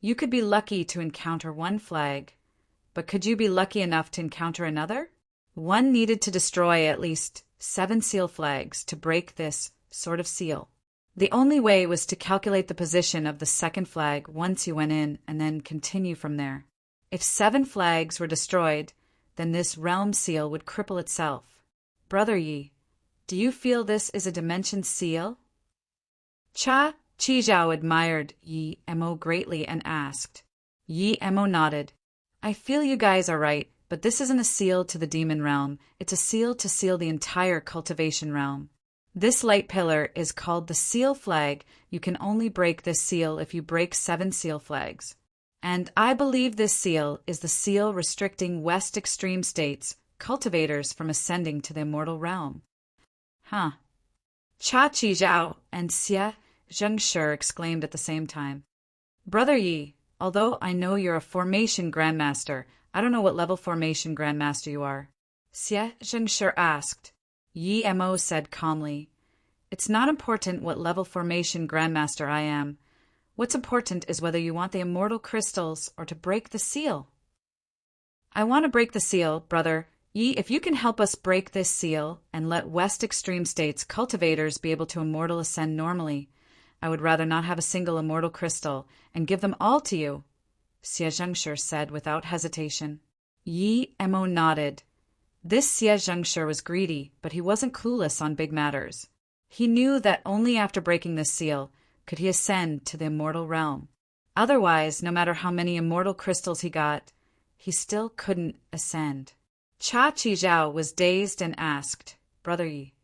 You could be lucky to encounter one flag, but could you be lucky enough to encounter another? One needed to destroy at least 7 seal flags to break this sort of seal. The only way was to calculate the position of the second flag once you went in and then continue from there. If 7 flags were destroyed, then this realm seal would cripple itself. Brother Yi, do you feel this is a dimension seal? Cha Qizhao admired Yemo greatly and asked. Yemo nodded. I feel you guys are right, but this isn't a seal to the demon realm. It's a seal to seal the entire cultivation realm. This light pillar is called the seal flag. You can only break this seal if you break 7 seal flags. And I believe this seal is the seal restricting West Extreme States cultivators from ascending to the immortal realm. Huh. Cha Qizhao and Xie Zhengshi exclaimed at the same time. Brother Yi, although I know you're a formation grandmaster, I don't know what level formation grandmaster you are. Xie Zhengshi asked. Yemo said calmly, It's not important what level formation grandmaster I am. What's important is whether you want the immortal crystals or to break the seal. I want to break the seal, brother. If you can help us break this seal and let West Extreme States cultivators be able to immortal ascend normally, I would rather not have a single immortal crystal and give them all to you, Xie Zhengshi said without hesitation. Yi Mo nodded. This Xie Zhengshi was greedy, but he wasn't clueless on big matters. He knew that only after breaking this seal could he ascend to the immortal realm. Otherwise, no matter how many immortal crystals he got, he still couldn't ascend. Cha Qizhao was dazed and asked, Brother Yi,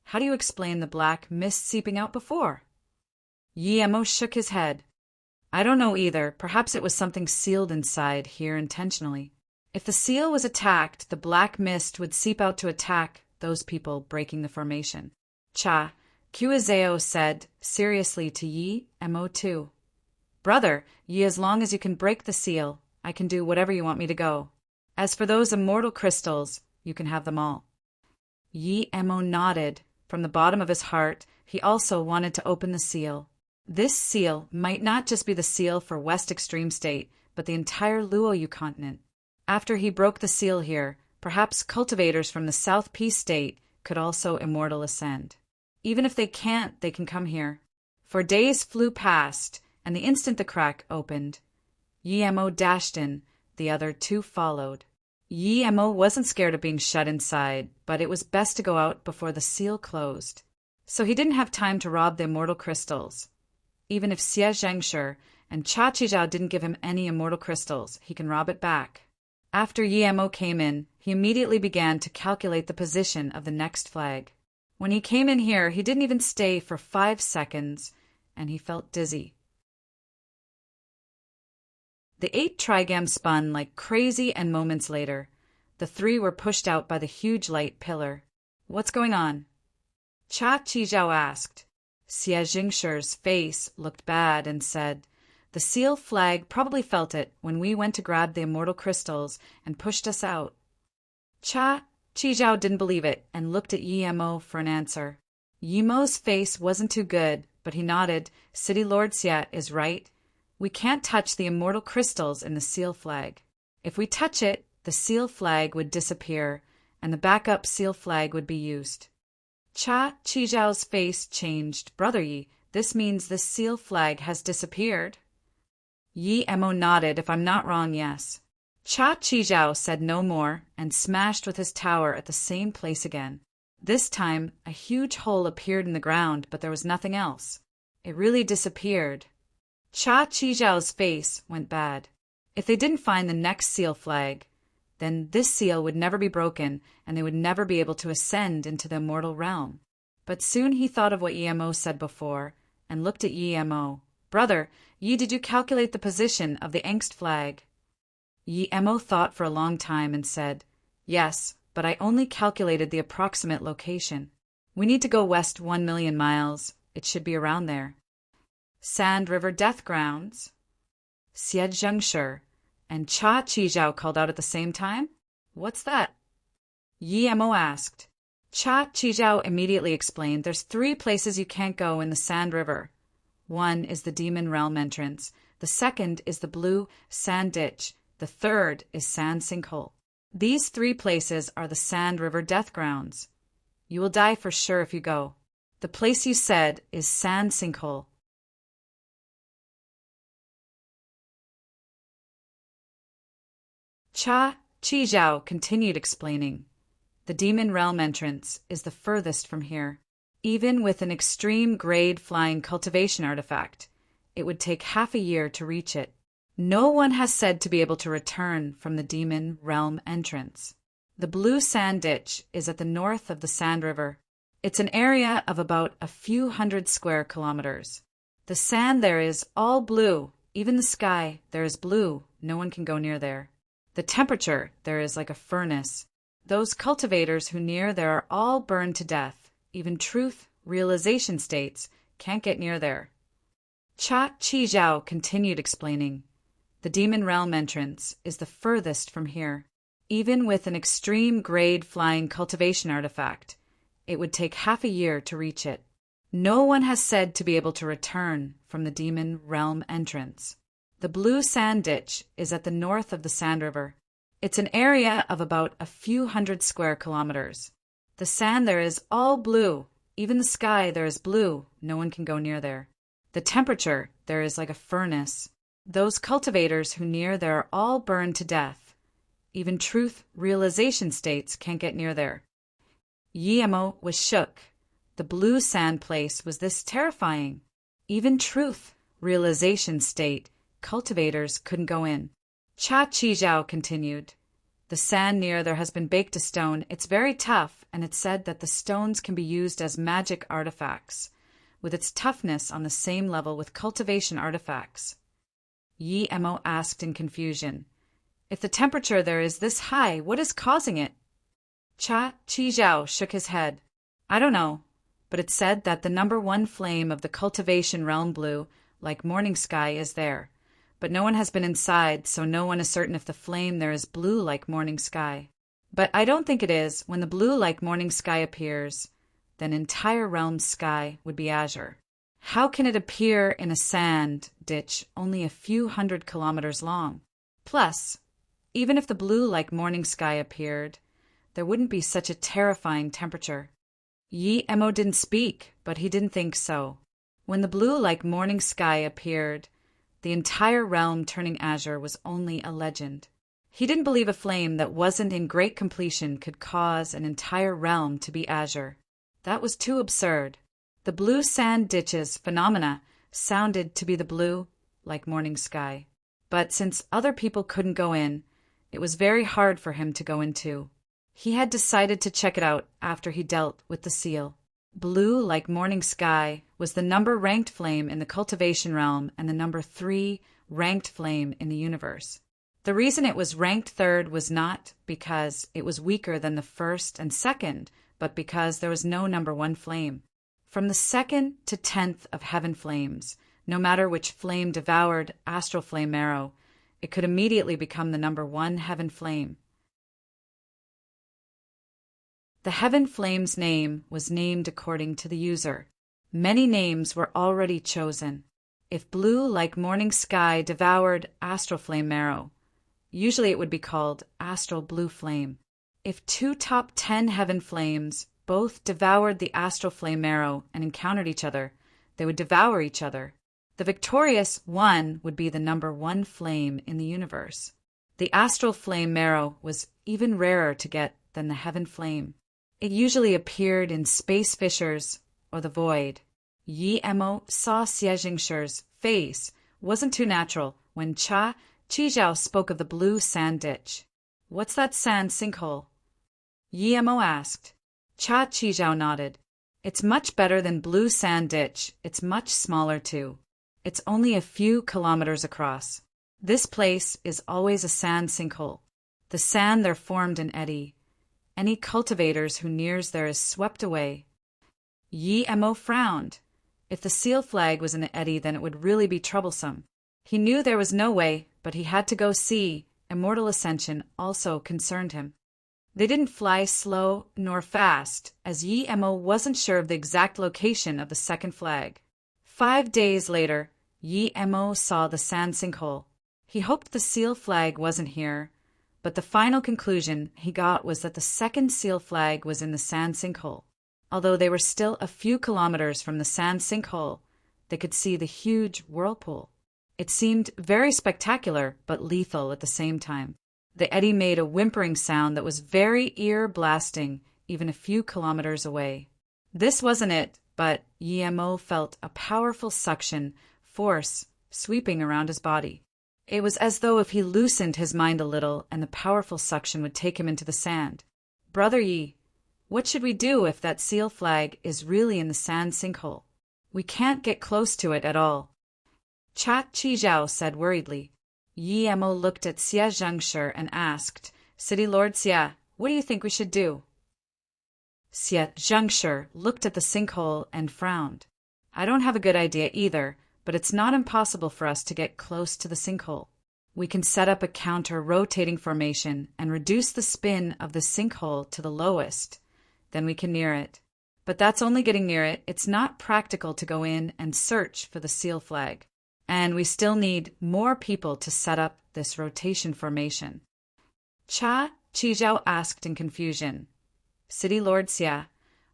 how do you explain the black mist seeping out before? Yi Mo shook his head. I don't know either. Perhaps it was something sealed inside here intentionally. If the seal was attacked, the black mist would seep out to attack those people breaking the formation. Cha Qiuzhao said seriously to Yi Mo too. Brother, Yi, as long as you can break the seal, I can do whatever you want me to go. As for those immortal crystals, you can have them all. Yi Mo nodded. From the bottom of his heart, he also wanted to open the seal. This seal might not just be the seal for West Extreme State, but the entire Luoyu continent. After he broke the seal here, perhaps cultivators from the South Peace State could also immortal ascend. Even if they can't, they can come here. For days flew past, and the instant the crack opened, Yi Mo dashed in, the other two followed. Yi Mo wasn't scared of being shut inside, but it was best to go out before the seal closed. So he didn't have time to rob the immortal crystals. Even if Xie Zhengshi and Cha Qizhao didn't give him any immortal crystals, he can rob it back. After Yi Mo came in, he immediately began to calculate the position of the next flag. When he came in here, he didn't even stay for 5 seconds, and he felt dizzy. The 8 trigams spun like crazy, and moments later, the 3 were pushed out by the huge light pillar. What's going on? Cha Qizhao asked. Xie Zhengshi's face looked bad and said, The seal flag probably felt it when we went to grab the immortal crystals and pushed us out. Cha Qizhao didn't believe it and looked at Yi Mo for an answer. Yi Mo's face wasn't too good, but he nodded. City Lord Xie is right. We can't touch the immortal crystals in the seal flag. If we touch it, the seal flag would disappear, and the backup seal flag would be used. Cha Qizhao's face changed. Brother Yi, this means the seal flag has disappeared. Yi Mo nodded. If I'm not wrong, yes. Cha Qizhao said no more and smashed with his tower at the same place again. This time, a huge hole appeared in the ground, but there was nothing else. It really disappeared. Cha Qizhao's face went bad. If they didn't find the next seal flag, then this seal would never be broken, and they would never be able to ascend into the immortal realm. But soon he thought of what Yi Mo said before, and looked at Yi Mo. Brother, Yi, did you calculate the position of the angst flag? Yi Mo thought for a long time and said, Yes, but I only calculated the approximate location. We need to go west 1 million miles. It should be around there. Sand River Death Grounds? Xie Zhengshi and Cha Qizhao called out at the same time. What's that? Yi Mo asked. Cha Qizhao immediately explained, There's 3 places you can't go in the Sand River. One is the Demon Realm entrance. The second is the Blue Sand Ditch. The third is Sand Sinkhole. These 3 places are the Sand River Death Grounds. You will die for sure if you go. The place you said is Sand Sinkhole. Cha Qizhao continued explaining. The Demon Realm entrance is the furthest from here. Even with an extreme grade flying cultivation artifact, it would take half a year to reach it. No one has said to be able to return from the Demon Realm entrance. The Blue Sand Ditch is at the north of the Sand River. It's an area of about a few hundred square kilometers. The sand there is all blue. Even the sky there is blue. No one can go near there. The temperature there is like a furnace. Those cultivators who near there are all burned to death. Even truth realization states can't get near there. Cha Qizhao continued explaining. The Demon Realm entrance is the furthest from here. Even with an extreme grade flying cultivation artifact, it would take half a year to reach it. No one has said to be able to return from the Demon Realm entrance. The Blue Sand Ditch is at the north of the Sand River. It's an area of about a few hundred square kilometers. The sand there is all blue. Even the sky there is blue. No one can go near there. The temperature there is like a furnace. Those cultivators who near there are all burned to death. Even truth realization states can't get near there. Guillermo was shook. The blue sand place was this terrifying. Even truth realization state cultivators couldn't go in. Cha Chi continued. The sand near there has been baked to stone. It's very tough, and it's said that the stones can be used as magic artifacts, with its toughness on the same level with cultivation artifacts. Guillermo asked in confusion. If the temperature there is this high, what is causing it? Cha Chi shook his head. I don't know, but it's said that the number one flame of the cultivation realm blue, like morning sky, is there. But no one has been inside, so no one is certain if the flame there is blue like morning sky. But I don't think it is. When the blue like morning sky appears, then entire realm's sky would be azure. How can it appear in a sand ditch only a few hundred kilometers long? Plus, even if the blue like morning sky appeared, there wouldn't be such a terrifying temperature. Guillermo didn't speak, but he didn't think so. When the blue like morning sky appeared, the entire realm turning azure was only a legend. He didn't believe a flame that wasn't in great completion could cause an entire realm to be azure. That was too absurd. The blue sand ditches phenomena sounded to be the blue, like morning sky. But since other people couldn't go in, it was very hard for him to go in too. He had decided to check it out after he dealt with the seal. Blue, like morning sky, was the number ranked flame in the cultivation realm and the number 3 ranked flame in the universe. The reason it was ranked third was not because it was weaker than the first and second, but because there was no number 1 flame. From the 2nd to 10th of heaven flames, no matter which flame devoured astral flame marrow, it could immediately become the number 1 heaven flame. The heaven flame's name was named according to the user. Many names were already chosen. If blue like morning sky devoured astral flame marrow, usually it would be called astral blue flame. If 2 top 10 heaven flames both devoured the astral flame marrow and encountered each other, they would devour each other. The victorious one would be the number 1 flame in the universe. The astral flame marrow was even rarer to get than the heaven flame. It usually appeared in space fissures or the void. Guillermo saw Xie Jingshi's face wasn't too natural when Cha Chi spoke of the blue sand ditch. What's that sand sinkhole? Guillermo asked. Cha Chi nodded. It's much better than blue sand ditch. It's much smaller too. It's only a few kilometers across. This place is always a sand sinkhole. The sand there formed an eddy. Any cultivators who nears there is swept away. Guillermo frowned. If the seal flag was in the eddy, then it would really be troublesome. He knew there was no way, but he had to go see. Immortal ascension also concerned him. They didn't fly slow nor fast, as Guillermo wasn't sure of the exact location of the second flag. 5 days later, Guillermo saw the sand sinkhole. He hoped the seal flag wasn't here, but the final conclusion he got was that the second seal flag was in the sand sinkhole. Although they were still a few kilometers from the sand sinkhole, they could see the huge whirlpool. It seemed very spectacular, but lethal at the same time. The eddy made a whimpering sound that was very ear-blasting, even a few kilometers away. This wasn't it, but Guillermo felt a powerful suction force sweeping around his body. It was as though if he loosened his mind a little and the powerful suction would take him into the sand. Brother Yi, what should we do if that seal flag is really in the sand sinkhole? We can't get close to it at all. Cha Chi said worriedly. Guillermo looked at Xie Zhengshi and asked, City Lord Xie, what do you think we should do? Xie Zhengshi looked at the sinkhole and frowned. I don't have a good idea either, but it's not impossible for us to get close to the sinkhole. We can set up a counter-rotating formation and reduce the spin of the sinkhole to the lowest. Then we can near it. But that's only getting near it. It's not practical to go in and search for the seal flag. And we still need more people to set up this rotation formation. Cha Chizhao asked in confusion. City Lord Xia,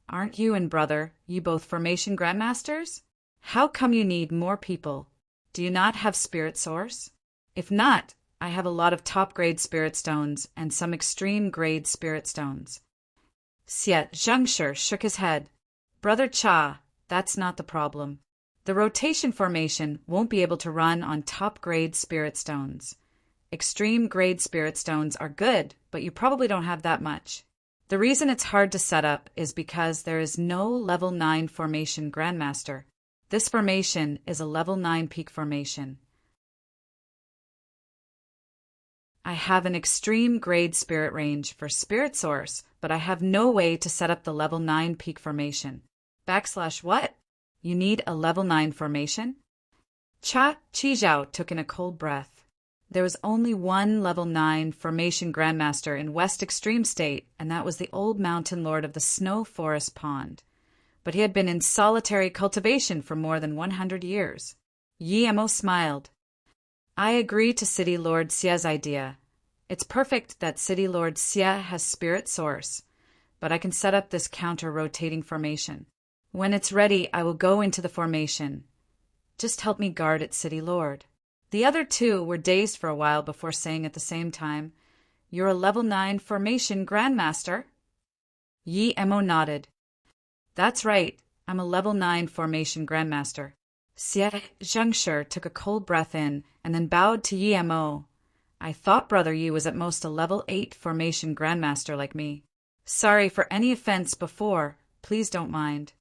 aren't you and brother, you both formation grandmasters? How come you need more people? Do you not have spirit source? If not, I have a lot of top-grade spirit stones and some extreme-grade spirit stones. Xie Zhengshi shook his head. Brother Cha, that's not the problem. The rotation formation won't be able to run on top-grade spirit stones. Extreme-grade spirit stones are good, but you probably don't have that much. The reason it's hard to set up is because there is no level 9 formation grandmaster. This formation is a level 9 peak formation. I have an extreme grade spirit range for spirit source, but I have no way to set up the level 9 peak formation. What? You need a level 9 formation? Cha Chizhao took in a cold breath. There was only one level 9 formation grandmaster in West Extreme State, and that was the old mountain lord of the Snow Forest Pond. But he had been in solitary cultivation for more than 100 years. Yi Mo smiled. I agree to City Lord Xia's idea. It's perfect that City Lord Xia has spirit source, but I can set up this counter-rotating formation. When it's ready, I will go into the formation. Just help me guard it, City Lord. The other two were dazed for a while before saying at the same time, You're a level 9 formation grandmaster? Yi Mo nodded. That's right, I'm a level 9 formation grandmaster. Xie Zhengshi took a cold breath in and then bowed to Yi Mo. I thought Brother Yi was at most a level 8 formation grandmaster like me. Sorry for any offense before, please don't mind.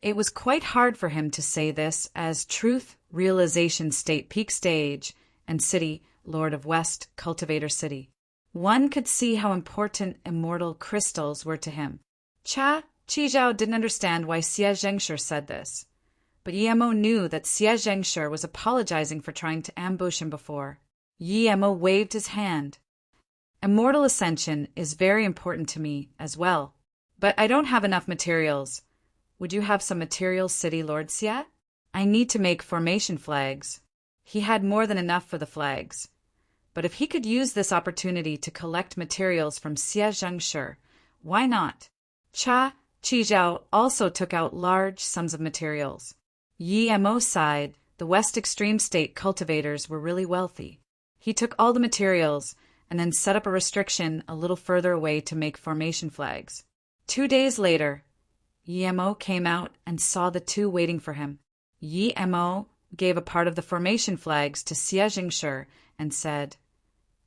It was quite hard for him to say this as Truth Realization State Peak Stage and City Lord of West Cultivator City. One could see how important immortal crystals were to him. Cha Chizhao didn't understand why Xie Zhengshi said this, but Yi Mo knew that Xie Zhengshi was apologizing for trying to ambush him before. Yi Mo waved his hand. Immortal ascension is very important to me as well, but I don't have enough materials. Would you have some materials, City Lord Xia? I need to make formation flags. He had more than enough for the flags. But if he could use this opportunity to collect materials from Xie Zhengshi, why not? Cha Chizhao also took out large sums of materials. Yi Mo sighed. The West Extreme State cultivators were really wealthy. He took all the materials and then set up a restriction a little further away to make formation flags. 2 days later, Yi Mo came out and saw the two waiting for him. Yi Mo gave a part of the formation flags to Xie Zhengshi and said,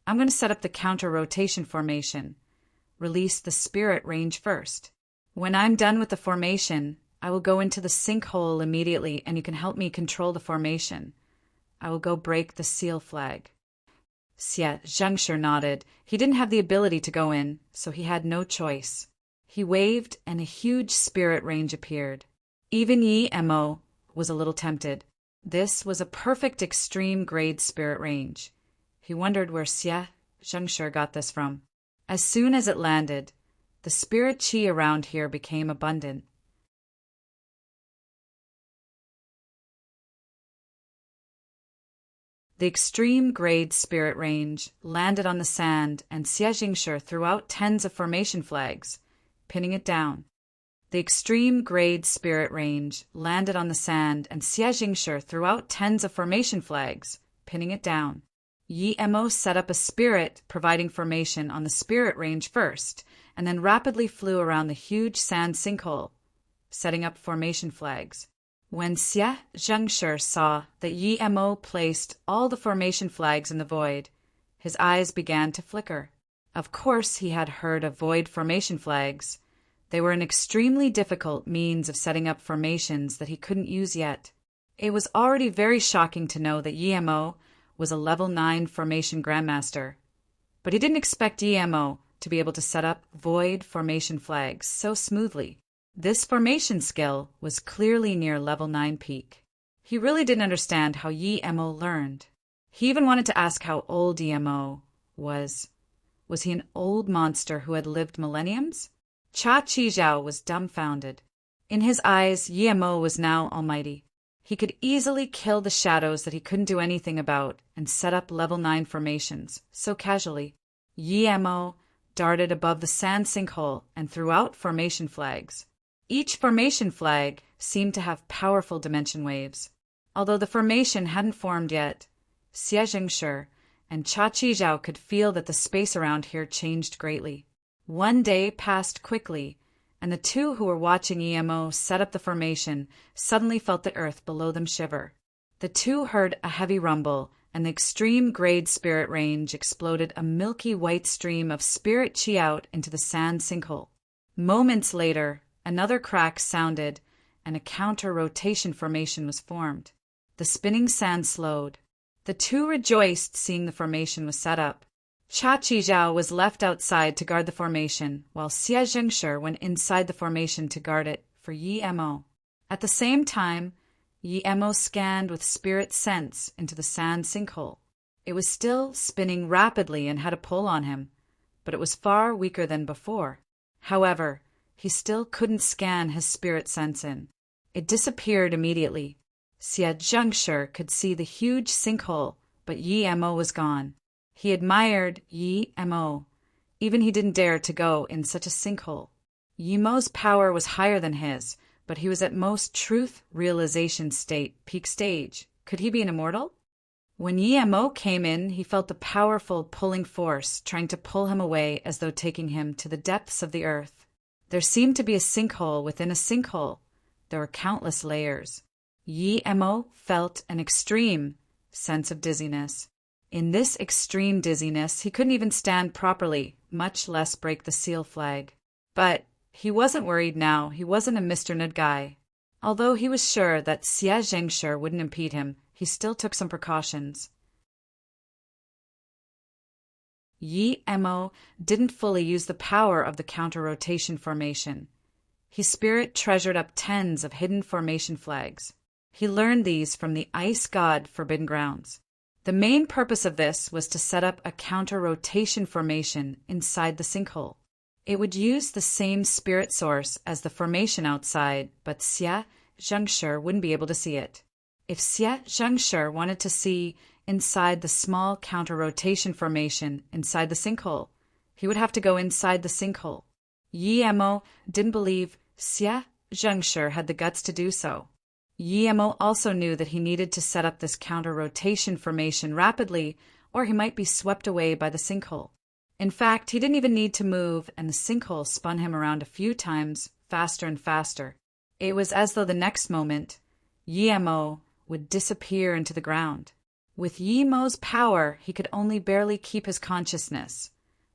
I'm going to set up the counter-rotation formation. Release the spirit range first. When I'm done with the formation, I will go into the sinkhole immediately and you can help me control the formation. I will go break the seal flag. Xie Zhengshi nodded. He didn't have the ability to go in, so he had no choice. He waved and a huge spirit range appeared. Even Yi Mo was a little tempted. This was a perfect extreme grade spirit range. He wondered where Xie Zhengshi got this from. As soon as it landed, the spirit qi around here became abundant. The extreme grade spirit range landed on the sand and Xie Zhengshi threw out tens of formation flags, pinning it down. The extreme grade spirit range landed on the sand and Xie Zhengshi threw out tens of formation flags, pinning it down. Yi Mo set up a spirit providing formation on the spirit range first, and then rapidly flew around the huge sand sinkhole, setting up formation flags. When Xie Zhengshi saw that Yi Mo placed all the formation flags in the void, his eyes began to flicker. Of course he had heard of void formation flags. They were an extremely difficult means of setting up formations that he couldn't use yet. It was already very shocking to know that Yi Mo was a level 9 formation grandmaster, but he didn't expect Yi Mo to be able to set up void formation flags so smoothly. This formation skill was clearly near level 9 peak. He really didn't understand how Yi Mo learned. He even wanted to ask how old Yi Mo was. Was he an old monster who had lived millenniums? Cha Chizhao was dumbfounded. In his eyes, Yi Mo was now almighty. He could easily kill the shadows that he couldn't do anything about and set up level 9 formations, so casually. Yi-mo darted above the sand sinkhole and threw out formation flags. Each formation flag seemed to have powerful dimension waves. Although the formation hadn't formed yet, Xie Zhengshi and Cha Qizhao could feel that the space around here changed greatly. One day passed quickly, and the two who were watching Yi-mo set up the formation suddenly felt the earth below them shiver. The two heard a heavy rumble, and the extreme grade spirit range exploded a milky white stream of spirit chi out into the sand sinkhole. Moments later, another crack sounded, and a counter-rotation formation was formed. The spinning sand slowed. The two rejoiced seeing the formation was set up. Cha Qizhao was left outside to guard the formation, while Xie Zhengshi went inside the formation to guard it for Yi-mo. At the same time, Yi-mo scanned with spirit sense into the sand sinkhole. It was still spinning rapidly and had a pull on him, but it was far weaker than before. However, he still couldn't scan his spirit sense in. It disappeared immediately. Xie Zhengshi could see the huge sinkhole, but Yi-mo was gone. He admired Yi-mo. Even he didn't dare to go in such a sinkhole. Yi-mo's power was higher than his, but he was at most truth realization state, peak stage. Could he be an immortal? When Yi-mo came in, he felt a powerful pulling force trying to pull him away as though taking him to the depths of the earth. There seemed to be a sinkhole within a sinkhole. There were countless layers. Yi-mo felt an extreme sense of dizziness. In this extreme dizziness, he couldn't even stand properly, much less break the seal flag. But he wasn't worried now. He wasn't a Mr. Nud guy. Although he was sure that Xie Zhengshi wouldn't impede him, he still took some precautions. Yi-mo didn't fully use the power of the counter-rotation formation. His spirit treasured up tens of hidden formation flags. He learned these from the ice god Forbidden Grounds. The main purpose of this was to set up a counter-rotation formation inside the sinkhole. It would use the same spirit source as the formation outside, but Xie Zhengshi wouldn't be able to see it. If Xie Zhengshi wanted to see inside the small counter-rotation formation inside the sinkhole, he would have to go inside the sinkhole. Yi-mo didn't believe Xie Zhengshi had the guts to do so. Yi-mo also knew that he needed to set up this counter-rotation formation rapidly, or he might be swept away by the sinkhole. In fact, he didn't even need to move, and the sinkhole spun him around a few times, faster and faster. It was as though the next moment, Yi-mo would disappear into the ground. With Yi-mo's power, he could only barely keep his consciousness.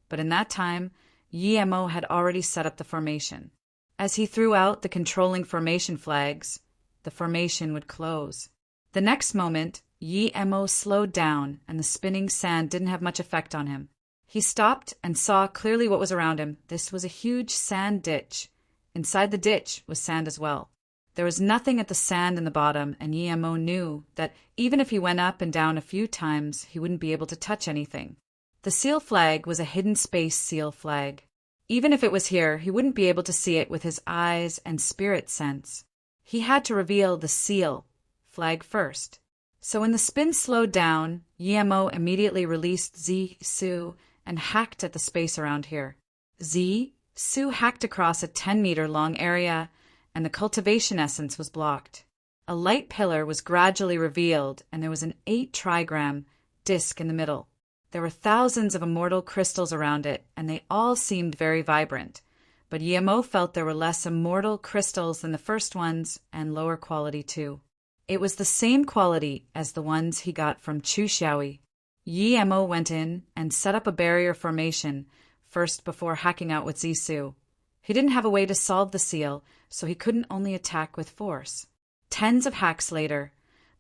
But in that time, Yi-mo had already set up the formation. As he threw out the controlling formation flags, the formation would close. The next moment, Yi-mo slowed down, and the spinning sand didn't have much effect on him. He stopped and saw clearly what was around him. This was a huge sand ditch. Inside the ditch was sand as well. There was nothing at the sand in the bottom, and Yi-mo knew that even if he went up and down a few times, he wouldn't be able to touch anything. The seal flag was a hidden space seal flag. Even if it was here, he wouldn't be able to see it with his eyes and spirit sense. He had to reveal the seal flag first. So when the spin slowed down, Yi-mo immediately released Zi-su and hacked at the space around here. Zi-su hacked across a 10-meter-long area, and the cultivation essence was blocked. A light pillar was gradually revealed, and there was an 8-trigram disc in the middle. There were thousands of immortal crystals around it, and they all seemed very vibrant. But Yi-mo felt there were less immortal crystals than the first ones, and lower quality too. It was the same quality as the ones he got from Chu Xiaoyi. Yi-mo went in and set up a barrier formation, first before hacking out with Zi-su. He didn't have a way to solve the seal, so he couldn't only attack with force. Tens of hacks later,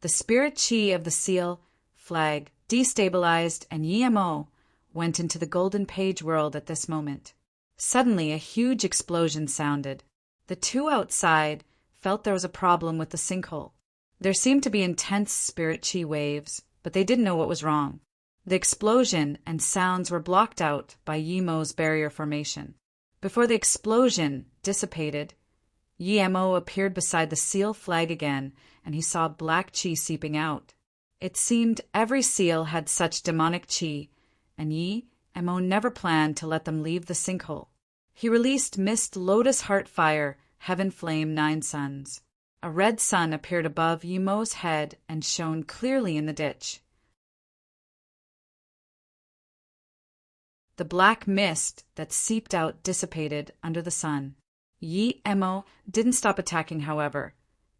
the spirit chi of the seal flag destabilized, and Yi-mo went into the golden page world at this moment. Suddenly, a huge explosion sounded. The two outside felt there was a problem with the sinkhole. There seemed to be intense spirit chi waves, but they didn't know what was wrong. The explosion and sounds were blocked out by Yi-mo's barrier formation. Before the explosion dissipated, Yi-mo appeared beside the seal flag again, and he saw black chi seeping out. It seemed every seal had such demonic chi, and Yi Mo never planned to let them leave the sinkhole. He released Mist Lotus Heart Fire, Heaven Flame 9 Suns. A red sun appeared above Mo's head and shone clearly in the ditch. The black mist that seeped out dissipated under the sun. Mo didn't stop attacking, however.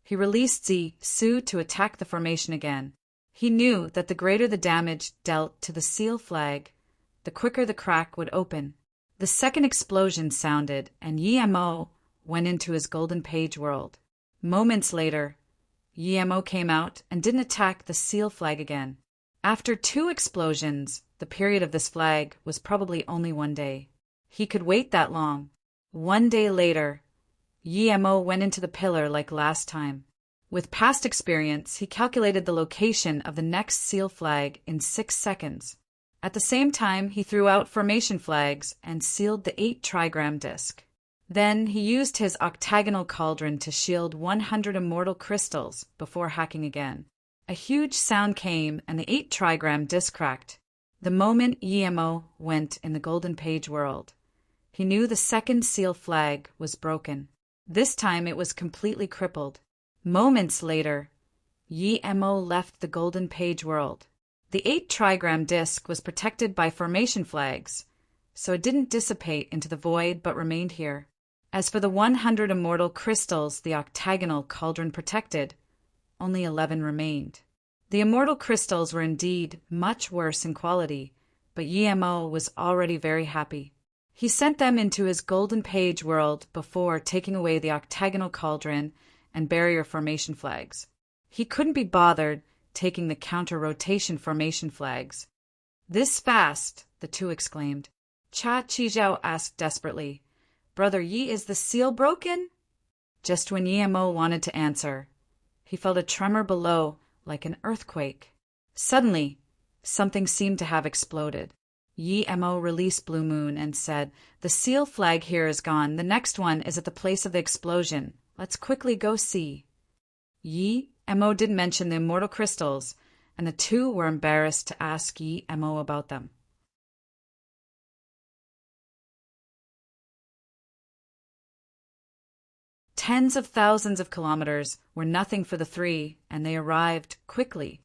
He released Su to attack the formation again. He knew that the greater the damage dealt to the seal flag, the quicker the crack would open. The second explosion sounded, and Mo went into his golden page world. Moments later, Mo came out and didn't attack the seal flag again. After 2 explosions, the period of this flag was probably only 1 day. He could wait that long. 1 day later, Mo went into the pillar like last time. With past experience, he calculated the location of the next seal flag in 6 seconds. At the same time, he threw out formation flags and sealed the 8 trigram disc. Then he used his octagonal cauldron to shield 100 immortal crystals before hacking again. A huge sound came and the 8 trigram disc cracked. The moment Mo went in the golden page world, he knew the second seal flag was broken. This time it was completely crippled. Moments later, Mo left the golden page world. The 8 trigram disc was protected by formation flags, so it didn't dissipate into the void but remained here. As for the 100 immortal crystals the octagonal cauldron protected, only 11 remained. The immortal crystals were indeed much worse in quality, but Mo was already very happy. He sent them into his golden page world before taking away the octagonal cauldron and barrier formation flags. He couldn't be bothered taking the counter-rotation formation flags. "This fast," the 2 exclaimed. Cha Chi-Zhao asked desperately, "Brother Yi, is the seal broken?" Just when Mo wanted to answer, he felt a tremor below like an earthquake. Suddenly, something seemed to have exploded. Mo released Blue Moon and said, "The seal flag here is gone. The next one is at the place of the explosion. Let's quickly go see." Mo didn't mention the immortal crystals, and the 2 were embarrassed to ask Mo about them. Tens of thousands of kilometers were nothing for the 3, and they arrived quickly.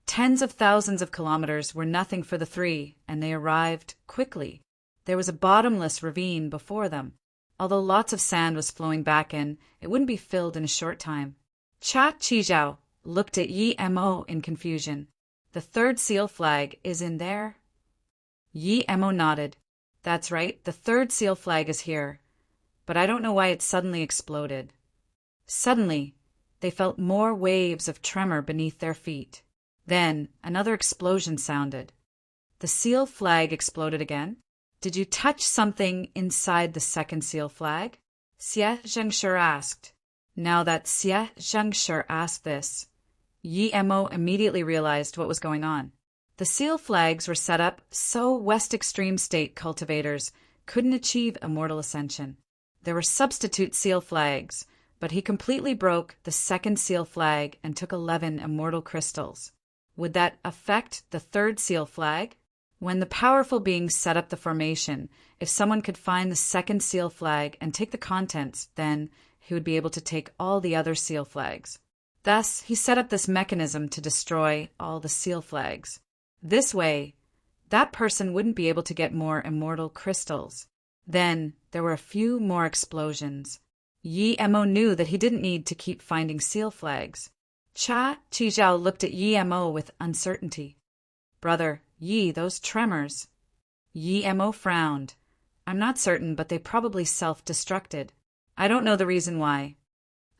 Tens of thousands of kilometers were nothing for the 3, and they arrived quickly. There was a bottomless ravine before them. Although lots of sand was flowing back in, it wouldn't be filled in a short time. Cha Chi-Zhao looked at Mo in confusion. "The 3rd seal flag is in there?" Mo nodded. "That's right, the 3rd seal flag is here. But I don't know why it suddenly exploded." Suddenly, they felt more waves of tremor beneath their feet. Then another explosion sounded. The seal flag exploded again. "Did you touch something inside the 2nd seal flag?" Xie Zhengshi asked. Now that Xie Zhengshi asked this, Mo immediately realized what was going on. The seal flags were set up so West Extreme State cultivators couldn't achieve immortal ascension. There were substitute seal flags, but he completely broke the 2nd seal flag and took 11 immortal crystals. Would that affect the 3rd seal flag? When the powerful beings set up the formation, if someone could find the 2nd seal flag and take the contents, then he would be able to take all the other seal flags. Thus, he set up this mechanism to destroy all the seal flags. This way, that person wouldn't be able to get more immortal crystals. Then, there were a few more explosions. Mo knew that he didn't need to keep finding seal flags. Cha Chi-Zhao looked at Mo with uncertainty. "Brother, those tremors." Mo frowned. "I'm not certain, but they probably self-destructed. I don't know the reason why."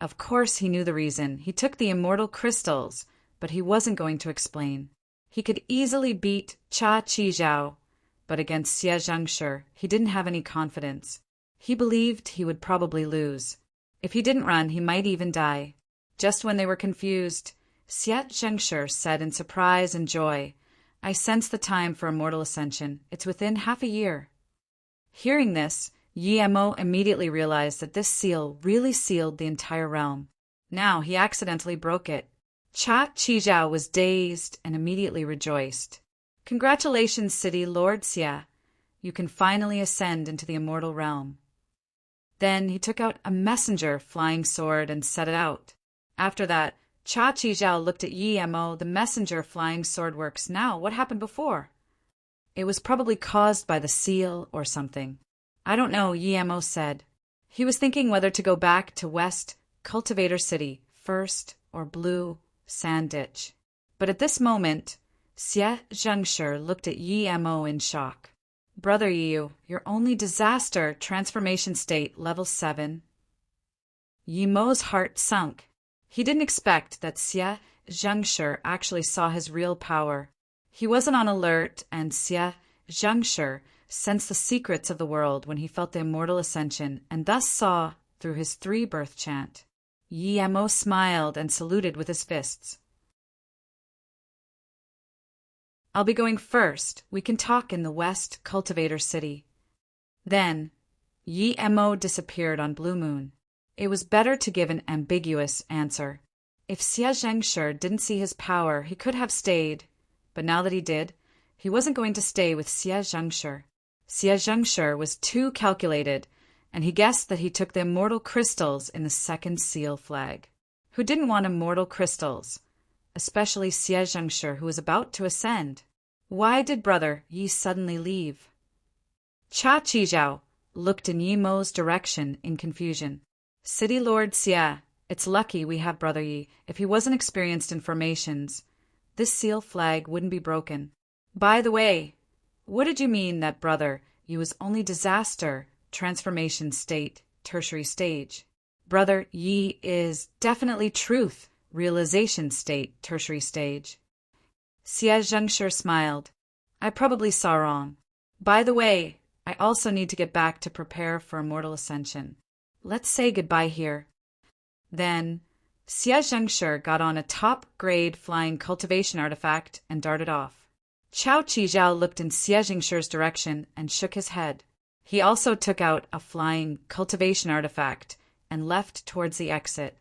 Of course he knew the reason. He took the immortal crystals, but he wasn't going to explain. He could easily beat Cha Chi-Zhao, but against Xie Zhengshi, he didn't have any confidence. He believed he would probably lose. If he didn't run, he might even die. Just when they were confused, Xie Zhengshi said in surprise and joy, "I sense the time for immortal ascension. It's within half a year." Hearing this, Mo immediately realized that this seal really sealed the entire realm. Now he accidentally broke it. Cha Chi-Zhao was dazed and immediately rejoiced. "Congratulations, City Lord Xie. you can finally ascend into the immortal realm. Then he took out a messenger flying sword and set it out. After that, Cha Chi Zhao looked at Yi Mo. The messenger flying sword works now. What happened before? It was probably caused by the seal or something. I don't know, Yi Mo said. He was thinking whether to go back to West Cultivator City first or Blue Sand Ditch. But at this moment, Xie Zhengshi looked at Yi Mo in shock. Brother Yi, your only disaster transformation state level 7. Yi Mo's heart sunk. He didn't expect that Xie Zhengshi actually saw his real power. He wasn't on alert, and Xie Zhengshi sensed the secrets of the world when he felt the immortal ascension, and thus saw through his 3-birth chant. Yi Mo smiled and saluted with his fists. I'll be going first. We can talk in the West Cultivator City. Then, Yi Mo disappeared on Blue Moon. It was better to give an ambiguous answer. If Xie Zhengshi didn't see his power, he could have stayed. But now that he did, he wasn't going to stay with Xie Zhengshi. Xie Zhengshi was too calculated, and he guessed that he took the immortal crystals in the second seal flag. Who didn't want immortal crystals? Especially Xie Zhengshi, who was about to ascend. Why did Brother Yi suddenly leave? Cha Chi Zhao looked in Yi Mo's direction in confusion. City Lord Xie, it's lucky we have Brother Yi. If he wasn't experienced in formations, this seal flag wouldn't be broken. By the way, what did you mean that Brother Yi was only disaster, transformation state, tertiary stage? Brother Yi is definitely truth, realization state, tertiary stage. Xie Zhengshi smiled. I probably saw wrong. By the way, I also need to get back to prepare for immortal ascension. Let's say goodbye here. Then, Xie Zhengshi got on a top-grade flying cultivation artifact and darted off. Chao Chi Zhao looked in Xie Zhengshi's direction and shook his head. He also took out a flying cultivation artifact and left towards the exit.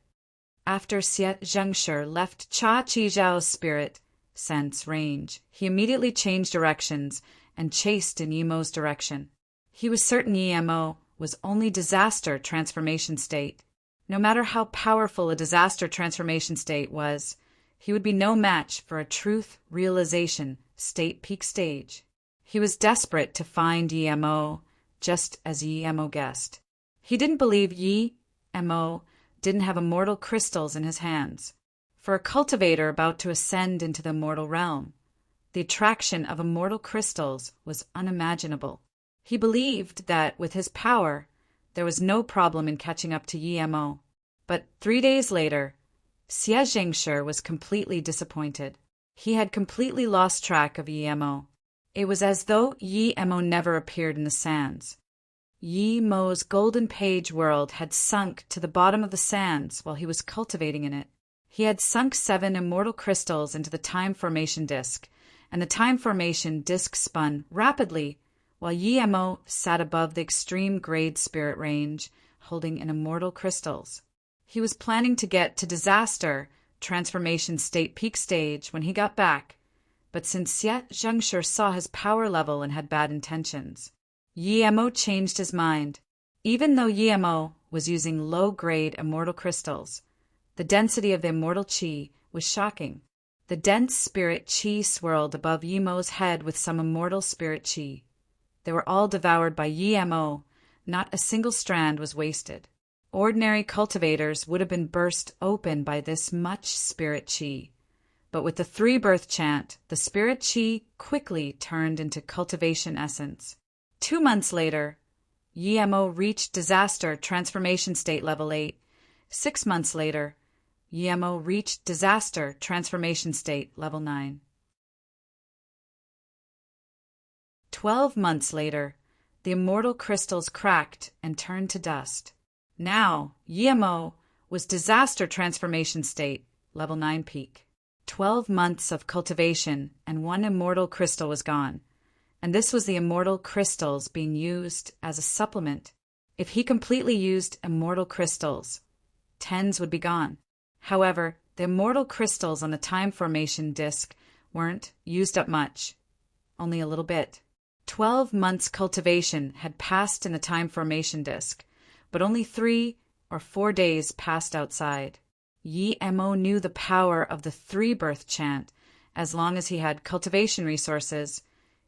After Xie Zhengshi left Cha Chi Zhao's spirit sense range, he immediately changed directions and chased in Yi Mo's direction. He was certain Yi Mo was only disaster transformation state. No matter how powerful a disaster transformation state was, he would be no match for a truth realization state peak stage. He was desperate to find Yi Mo, just as Yi Mo guessed. He didn't believe Yi Mo didn't have immortal crystals in his hands. For a cultivator about to ascend into the immortal realm, the attraction of immortal crystals was unimaginable. He believed that, with his power, there was no problem in catching up to Yi Mo. But 3 days later, Xie Zhengshi was completely disappointed. He had completely lost track of Yi Mo. It was as though Yi Mo never appeared in the sands. Yi Mo's golden page world had sunk to the bottom of the sands while he was cultivating in it. He had sunk 7 immortal crystals into the time formation disk, and the time formation disk spun rapidly while Yi Mo sat above the extreme grade spirit range, holding an immortal crystals. He was planning to get to disaster transformation state peak stage when he got back, but since Xie Zhengshi saw his power level and had bad intentions, Yi Mo changed his mind. Even though Yi Mo was using low-grade immortal crystals, the density of the immortal qi was shocking. The dense spirit qi swirled above Yi Mo's head with some immortal spirit qi. They were all devoured by Yi Mo. Not a single strand was wasted. Ordinary cultivators would have been burst open by this much spirit qi. But with the 3-birth chant, the spirit qi quickly turned into cultivation essence. 2 months later, Yi Mo reached disaster transformation state level 8. 6 months later, Yi Mo reached disaster transformation state level 9. 12 months later, the immortal crystals cracked and turned to dust. Now, Yi Mo was disaster transformation state level 9 peak. 12 months of cultivation and 1 immortal crystal was gone, and this was the immortal crystals being used as a supplement. If he completely used immortal crystals, 10s would be gone. However, the immortal crystals on the time formation disk weren't used up much, only a little bit. 12 months cultivation had passed in the time formation disk, but only 3 or 4 days passed outside. Yi Mo knew the power of the 3-birth chant. As long as he had cultivation resources,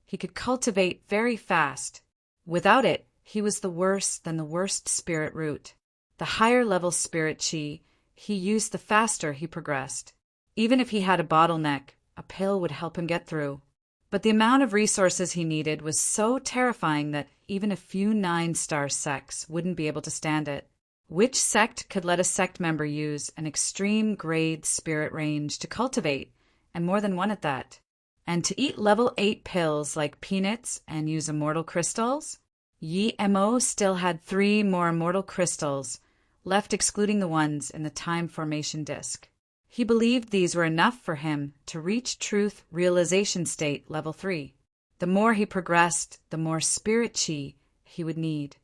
he could cultivate very fast. Without it, he was the worse than the worst spirit root. The higher level spirit chi he used, the faster he progressed. Even if he had a bottleneck, a pill would help him get through. But the amount of resources he needed was so terrifying that even a few 9-star sects wouldn't be able to stand it. Which sect could let a sect member use an extreme grade spirit range to cultivate, and more than one at that? And to eat level 8 pills like peanuts and use immortal crystals? Yi Mo still had 3 more immortal crystals left, excluding the ones in the time formation disk. He believed these were enough for him to reach truth realization state level 3. The more he progressed, the more spirit chi he would need.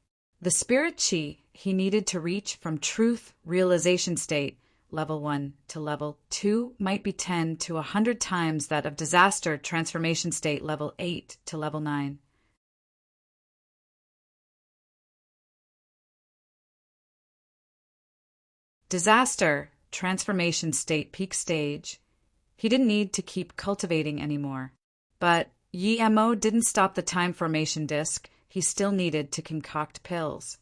The spirit chi he needed to reach from truth realization state level 1 to level 2 might be 10 to 100 times that of disaster transformation state level 8 to level 9. Disaster transformation state peak stage. He didn't need to keep cultivating anymore. But Yi Mo didn't stop the time formation disk. He still needed to concoct pills.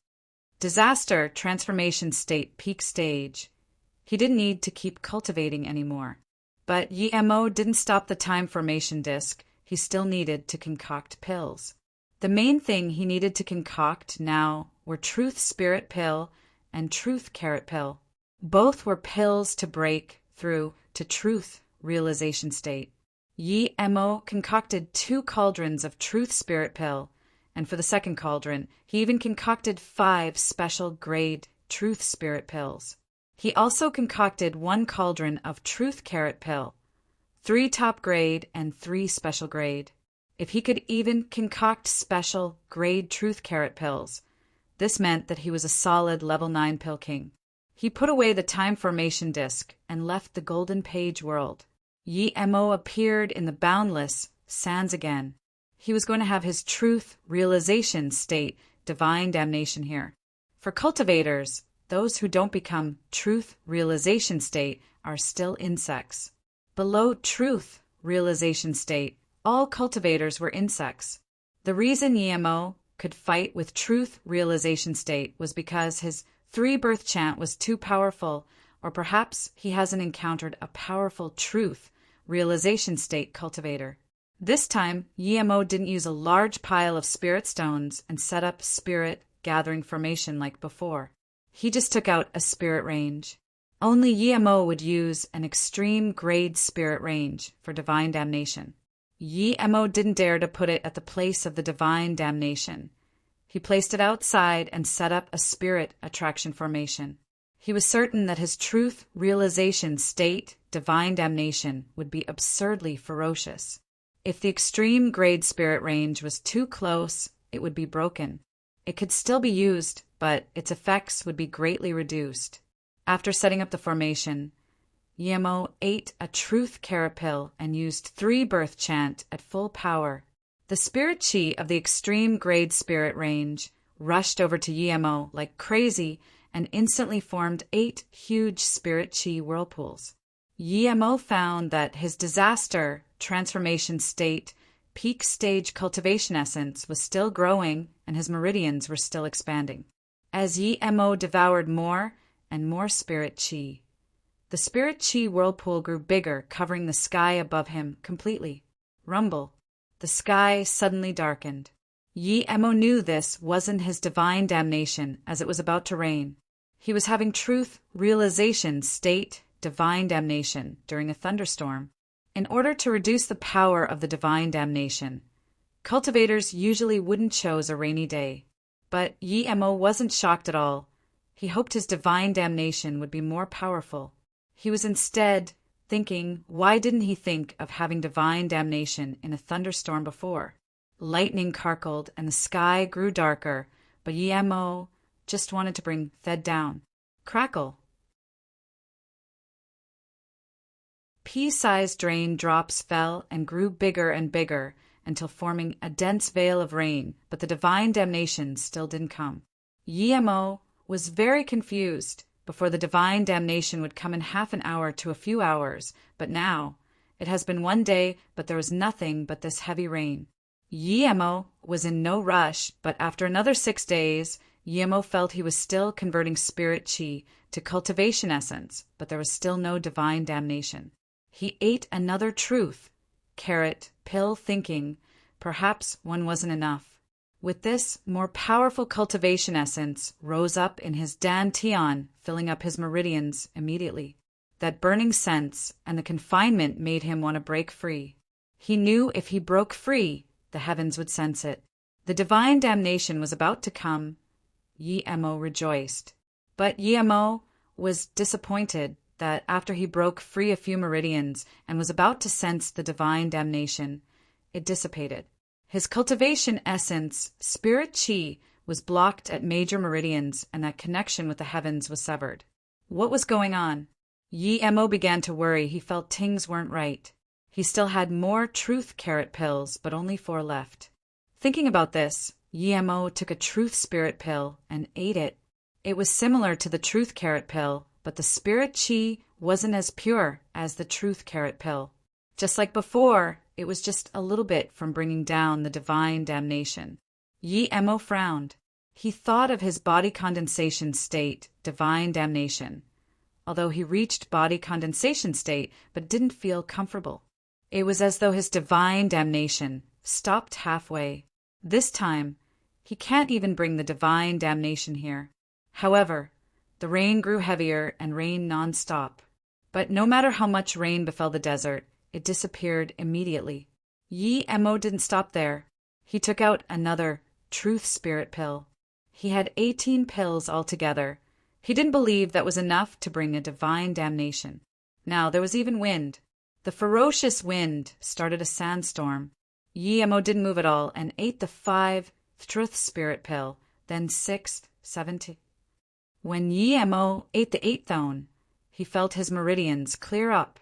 Disaster transformation state peak stage. He didn't need to keep cultivating anymore. But Yi Mo didn't stop the time formation disk. He still needed to concoct pills. The main thing he needed to concoct now were Truth Spirit Pill and Truth Carrot Pill. Both were pills to break through to truth realization state. Yi Mo concocted 2 cauldrons of Truth Spirit Pill, and for the second cauldron, he even concocted 5 special grade Truth Spirit Pills. He also concocted 1 cauldron of Truth Carrot Pill, 3 top grade and 3 special grade. If he could even concoct special grade Truth Carrot Pills, this meant that he was a solid level 9 pill king. He put away the time formation disk and left the golden page world. Yi Mo appeared in the boundless sands again. He was going to have his truth realization state, divine damnation here. For cultivators, those who don't become truth realization state are still insects. Below truth realization state, all cultivators were insects. The reason Yi Mo could fight with truth realization state was because his 3-birth chant was too powerful, or perhaps he hasn't encountered a powerful truth realization state cultivator. This time, Yi Mo didn't use a large pile of spirit stones and set up spirit gathering formation like before. He just took out a spirit range. Only Yi Mo would use an extreme grade spirit range for divine damnation. Yi Mo didn't dare to put it at the place of the divine damnation. He placed it outside and set up a spirit attraction formation. He was certain that his truth realization state, divine damnation, would be absurdly ferocious. If the extreme grade spirit range was too close, it would be broken. It could still be used, but its effects would be greatly reduced. After setting up the formation, Yi Mo ate a truth carrot pill and used 3-birth chant at full power. The spirit chi of the extreme grade spirit range rushed over to Yi Mo like crazy and instantly formed 8 huge spirit chi whirlpools. Yi Mo found that his disaster transformation state peak stage cultivation essence was still growing and his meridians were still expanding. As Yi Mo devoured more and more spirit chi, the spirit chi whirlpool grew bigger, covering the sky above him completely. Rumble. The sky suddenly darkened. Yi Mo knew this wasn't his divine damnation, as it was about to rain. He was having truth realization state divine damnation during a thunderstorm. In order to reduce the power of the divine damnation, cultivators usually wouldn't choose a rainy day. But Yi Mo wasn't shocked at all. He hoped his divine damnation would be more powerful. He was instead thinking, why didn't he think of having divine damnation in a thunderstorm before? Lightning carkled and the sky grew darker, but Yi Mo just wanted to bring Thed down. Crackle. Pea-sized rain drops fell and grew bigger and bigger until forming a dense veil of rain, but the divine damnation still didn't come. Yemo was very confused. Before, the divine damnation would come in half an hour to a few hours, but now it has been one day, but there was nothing but this heavy rain. Yemo was in no rush, but after another 6 days, Yemo felt he was still converting spirit chi to cultivation essence, but there was still no divine damnation. He ate another truth carrot pill, thinking perhaps one wasn't enough. With this, more powerful cultivation essence rose up in his dantian, filling up his meridians immediately. That burning sense and the confinement made him want to break free. He knew if he broke free, the heavens would sense it. The divine damnation was about to come. Yemo rejoiced. But Yemo was disappointed that after he broke free a few meridians and was about to sense the divine damnation, it dissipated. His cultivation essence, spirit chi, was blocked at major meridians, and that connection with the heavens was severed. What was going on? Yemo began to worry. He felt things weren't right. He still had more truth carrot pills, but only 4 left. Thinking about this, Yemo took a truth spirit pill and ate it. It was similar to the truth carrot pill, but the spirit chi wasn't as pure as the truth carrot pill. Just like before, it was just a little bit from bringing down the divine damnation. Yemo frowned. He thought of his body condensation state, divine damnation, although he reached body condensation state but didn't feel comfortable. It was as though his divine damnation stopped halfway. This time, he can't even bring the divine damnation here. However, the rain grew heavier and rained non-stop. But no matter how much rain befell the desert, it disappeared immediately. Yemo didn't stop there. He took out another truth spirit pill. He had 18 pills altogether. He didn't believe that was enough to bring a divine damnation. Now there was even wind. The ferocious wind started a sandstorm. Yemo didn't move at all and ate the 5th truth spirit pill, then 6th, 7th. When Yemo ate the 8th one, he felt his meridians clear up.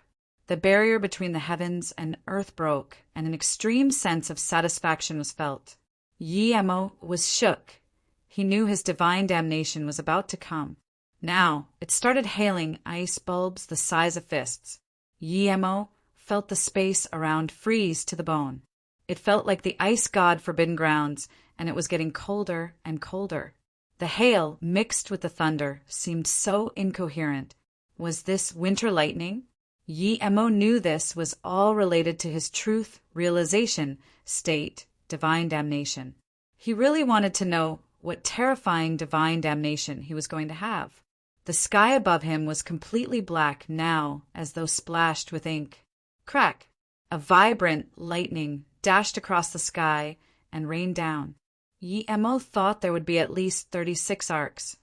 The barrier between the heavens and earth broke, and an extreme sense of satisfaction was felt. Yemo was shook. He knew his divine damnation was about to come. Now it started hailing ice bulbs the size of fists. Yemo felt the space around freeze to the bone. It felt like the ice god forbidden grounds, and it was getting colder and colder. The hail mixed with the thunder seemed so incoherent. Was this winter lightning? Yemo knew this was all related to his truth, realization, state, divine damnation. He really wanted to know what terrifying divine damnation he was going to have. The sky above him was completely black now, as though splashed with ink. Crack! A vibrant lightning dashed across the sky and rained down. Yemo thought there would be at least 36 arcs.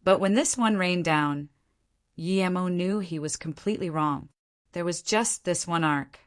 But when this one rained down, Yemo knew he was completely wrong. There was just this one arc.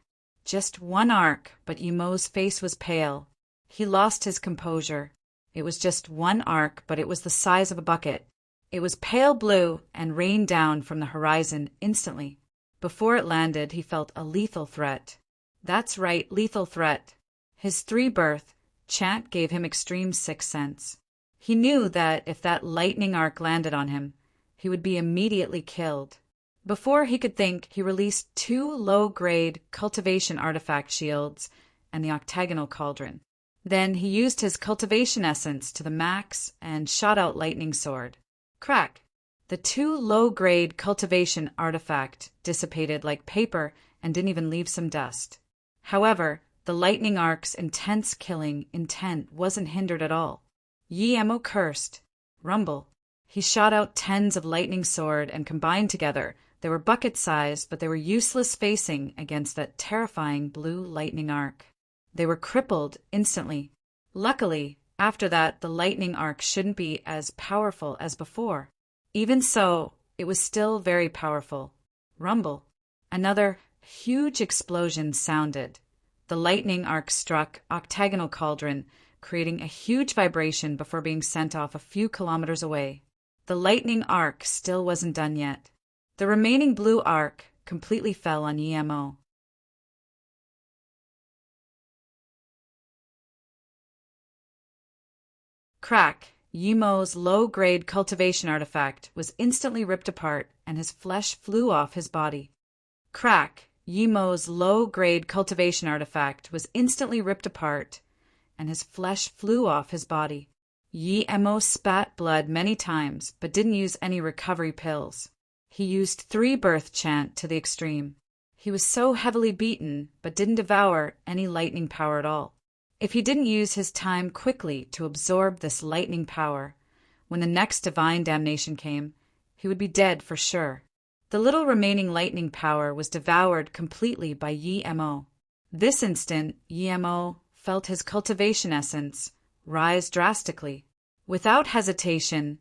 Just one arc, but Yemo's face was pale. He lost his composure. It was just one arc, but it was the size of a bucket. It was pale blue and rained down from the horizon instantly. Before it landed, he felt a lethal threat. That's right, lethal threat. His 3-birth chant gave him extreme sixth sense. He knew that if that lightning arc landed on him, he would be immediately killed. Before he could think, he released 2 low-grade cultivation artifact shields and the octagonal cauldron. Then he used his cultivation essence to the max and shot out lightning sword. Crack! The 2 low-grade cultivation artifact dissipated like paper and didn't even leave some dust. However, the lightning arc's intense killing intent wasn't hindered at all. Yemo cursed. Rumble. He shot out tens of lightning sword and combined together. They were bucket-sized, but they were useless facing against that terrifying blue lightning arc. They were crippled instantly. Luckily, after that, the lightning arc shouldn't be as powerful as before. Even so, it was still very powerful. Rumble. Another huge explosion sounded. The lightning arc struck octagonal cauldron, creating a huge vibration before being sent off a few kilometers away. The lightning arc still wasn't done yet. The remaining blue arc completely fell on Yemo. Crack! Yimo's low-grade cultivation artifact was instantly ripped apart and his flesh flew off his body. Crack! Yimo's low-grade cultivation artifact was instantly ripped apart and his flesh flew off his body. Yimo spat blood many times but didn't use any recovery pills. He used 3 birth chant to the extreme. He was so heavily beaten but didn't devour any lightning power at all. If he didn't use his time quickly to absorb this lightning power, when the next divine damnation came, he would be dead for sure. The little remaining lightning power was devoured completely by Yimo. This instant, Yimo felt his cultivation essence rise drastically. Without hesitation,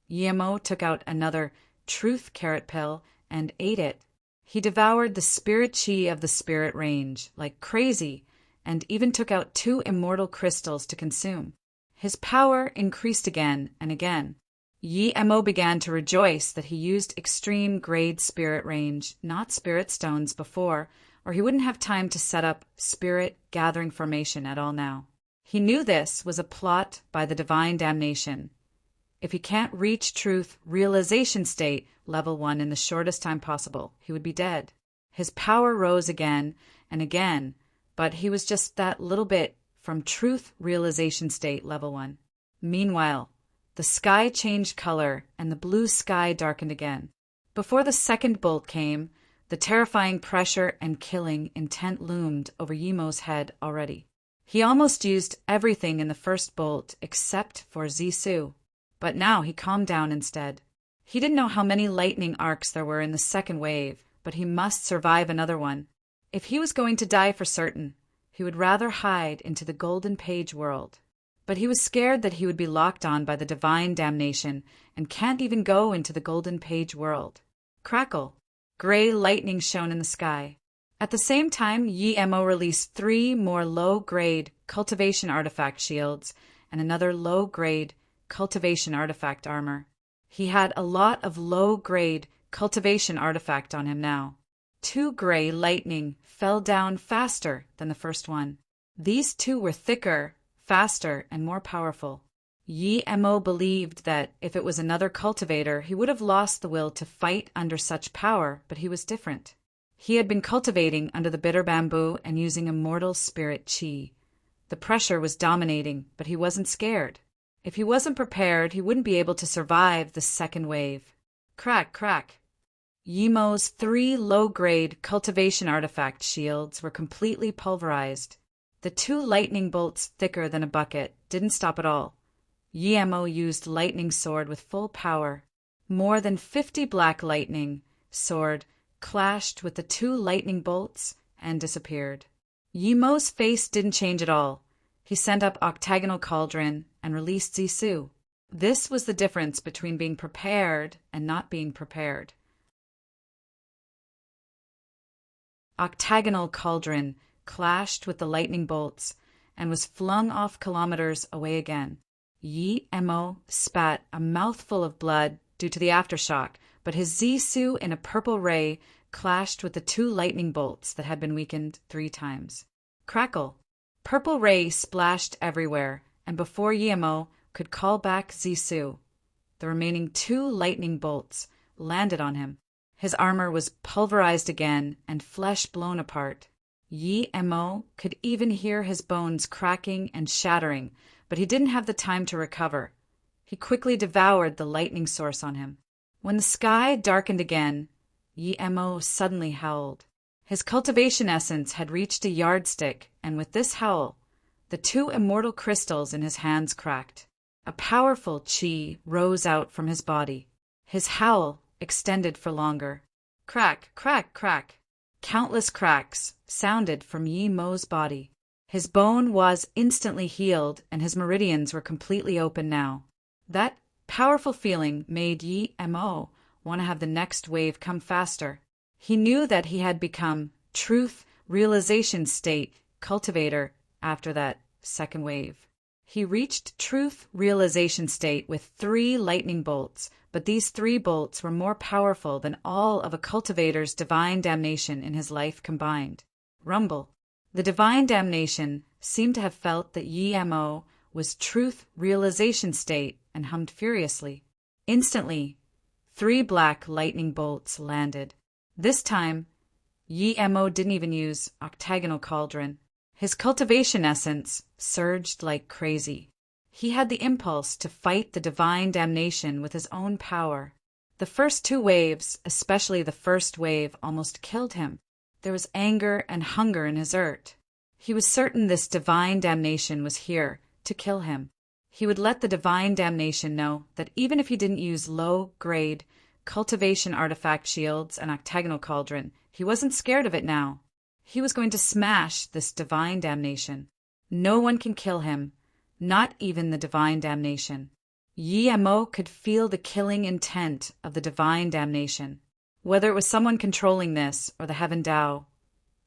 Yimo took out another truth carrot pill and ate it. He devoured the spirit chi of the spirit range like crazy and even took out 2 immortal crystals to consume. His power increased again and again. Yimo began to rejoice that he used extreme grade spirit range, not spirit stones before, or he wouldn't have time to set up spirit gathering formation at all now. He knew this was a plot by the divine damnation. If he can't reach truth realization state level 1 in the shortest time possible, he would be dead. His power rose again and again, but he was just that little bit from truth realization state level 1. Meanwhile, the sky changed color and the blue sky darkened again. Before the second bolt came, the terrifying pressure and killing intent loomed over Yimo's head already. He almost used everything in the first bolt except for Zissou, but now he calmed down instead. He didn't know how many lightning arcs there were in the second wave, but he must survive another one. If he was going to die for certain, he would rather hide into the Golden Page world. But he was scared that he would be locked on by the divine damnation and can't even go into the Golden Page world. Crackle! Gray lightning shone in the sky. At the same time, Yimo released 3 more low-grade cultivation artifact shields and another low-grade cultivation artifact armor. He had a lot of low-grade cultivation artifact on him now. 2 gray lightning fell down faster than the first one. These 2 were thicker, faster, and more powerful. Yimo believed that if it was another cultivator, he would have lost the will to fight under such power, but he was different. He had been cultivating under the bitter bamboo and using immortal spirit chi. The pressure was dominating, but he wasn't scared. If he wasn't prepared, he wouldn't be able to survive the second wave. Crack, crack. Yimo's 3 low-grade cultivation artifact shields were completely pulverized. The 2 lightning bolts thicker than a bucket didn't stop at all. Yimo used lightning sword with full power. More than 50 black lightning sword clashed with the 2 lightning bolts and disappeared. Yimo's face didn't change at all. He sent up octagonal cauldron and released Zissou. This was the difference between being prepared and not being prepared. Octagonal cauldron clashed with the lightning bolts and was flung off kilometers away again. Yimo spat a mouthful of blood due to the aftershock, but his Zissou in a purple ray clashed with the 2 lightning bolts that had been weakened 3 times. Crackle! Purple ray splashed everywhere, and before Yimo could call back Zissou, the remaining 2 lightning bolts landed on him. His armor was pulverized again and flesh blown apart. Yimo could even hear his bones cracking and shattering, but he didn't have the time to recover. He quickly devoured the lightning source on him. When the sky darkened again, Yimo suddenly howled. His cultivation essence had reached a yardstick, and with this howl, the 2 immortal crystals in his hands cracked. A powerful chi rose out from his body. His howl extended for longer. Crack, crack, crack. Countless cracks sounded from Yimo's body. His bone was instantly healed, and his meridians were completely open now. That powerful feeling made Yimo want to have the next wave come faster. He knew that he had become truth realization state cultivator after that second wave. He reached truth realization state with 3 lightning bolts, but these 3 bolts were more powerful than all of a cultivator's divine damnation in his life combined. Rumble. The divine damnation seemed to have felt that Yimo was truth realization state and hummed furiously. Instantly, 3 black lightning bolts landed. This time, Yi-Mo didn't even use octagonal cauldron. His cultivation essence surged like crazy. He had the impulse to fight the divine damnation with his own power. The first 2 waves, especially the first wave, almost killed him. There was anger and hunger in his urt. He was certain this divine damnation was here to kill him. He would let the divine damnation know that even if he didn't use low-grade cultivation artifact shields and octagonal cauldron, he wasn't scared of it now. He was going to smash this divine damnation. No one can kill him, not even the divine damnation. Yi-Mo could feel the killing intent of the divine damnation. Whether it was someone controlling this or the Heaven Tao,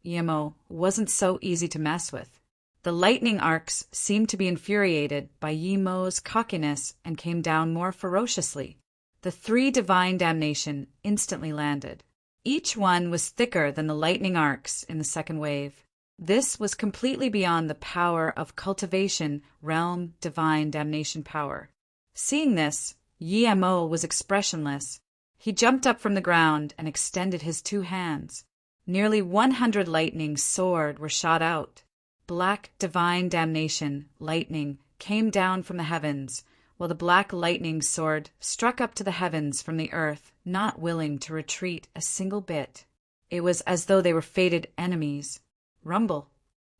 Yi-Mo wasn't so easy to mess with. The lightning arcs seemed to be infuriated by Yi-Mo's cockiness and came down more ferociously. The 3 divine damnation instantly landed. Each one was thicker than the lightning arcs in the second wave. This was completely beyond the power of cultivation realm divine damnation power. Seeing this, Yi-Mo was expressionless. He jumped up from the ground and extended his 2 hands. Nearly 100 lightning sword were shot out. Black divine damnation lightning came down from the heavens, while the black lightning sword struck up to the heavens from the earth, not willing to retreat a single bit. It was as though they were fated enemies. Rumble.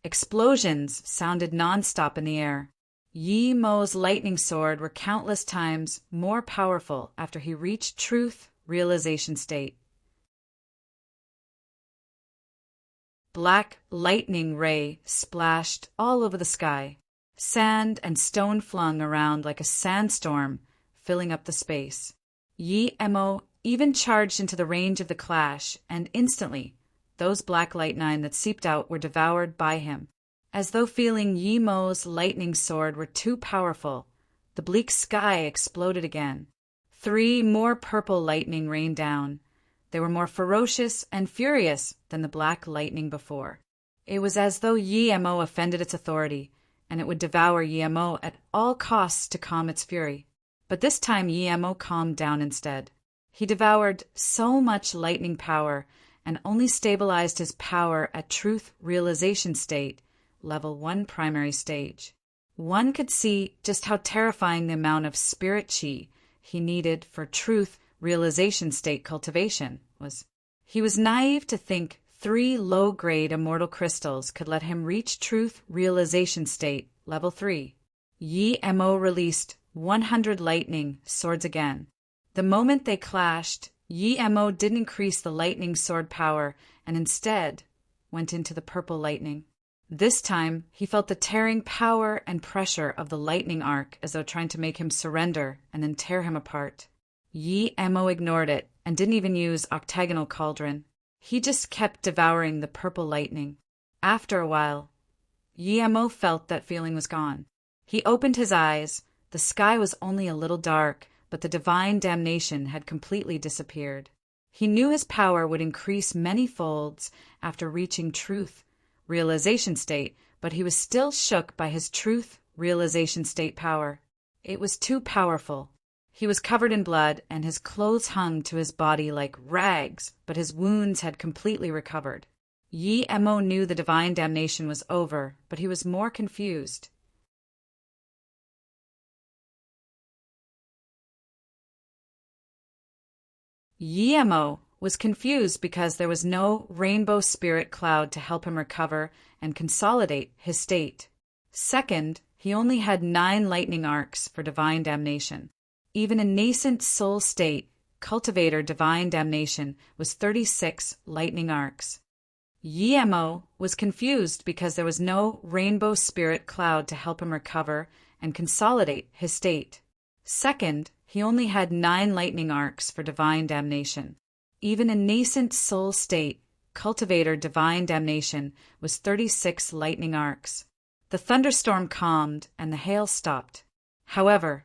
Explosions sounded nonstop in the air. Yi-Mo's lightning sword were countless times more powerful after he reached truth realization state. Black lightning ray splashed all over the sky. Sand and stone flung around like a sandstorm, filling up the space. Yi-Mo even charged into the range of the clash, and instantly, those black lightning that seeped out were devoured by him. As though feeling Yi-Mo's lightning sword were too powerful, the bleak sky exploded again. 3 more purple lightning rained down. They were more ferocious and furious than the black lightning before. It was as though Yi-Mo offended its authority, and it would devour Yi-Mo at all costs to calm its fury. But this time Yi-Mo calmed down instead. He devoured so much lightning power and only stabilized his power at truth realization state, level 1 primary stage. One could see just how terrifying the amount of spirit chi he needed for truth realization state cultivation was. He was naive to think 3 low-grade immortal crystals could let him reach truth realization state, level 3. Yi-Mo released 100 lightning swords again. The moment they clashed, Yi-Mo didn't increase the lightning sword power and instead went into the purple lightning. This time, he felt the tearing power and pressure of the lightning arc as though trying to make him surrender and then tear him apart. Yi-Mo ignored it and didn't even use octagonal cauldron. He just kept devouring the purple lightning. After a while, Yi-Mo felt that feeling was gone. He opened his eyes. The sky was only a little dark, but the divine damnation had completely disappeared. He knew his power would increase many folds after reaching truth realization state, but he was still shook by his truth realization state power. It was too powerful. He was covered in blood, and his clothes hung to his body like rags, but his wounds had completely recovered. Yi-Mo knew the divine damnation was over, but he was more confused. Yi-Mo was confused because there was no rainbow spirit cloud to help him recover and consolidate his state. Second, he only had 9 lightning arcs for divine damnation. Even a nascent soul state, cultivator divine damnation, was 36 lightning arcs. Yi-Mo was confused because there was no rainbow spirit cloud to help him recover and consolidate his state. Second, he only had 9 lightning arcs for divine damnation. Even a nascent soul state, cultivator divine damnation, was 36 lightning arcs. The thunderstorm calmed and the hail stopped. However,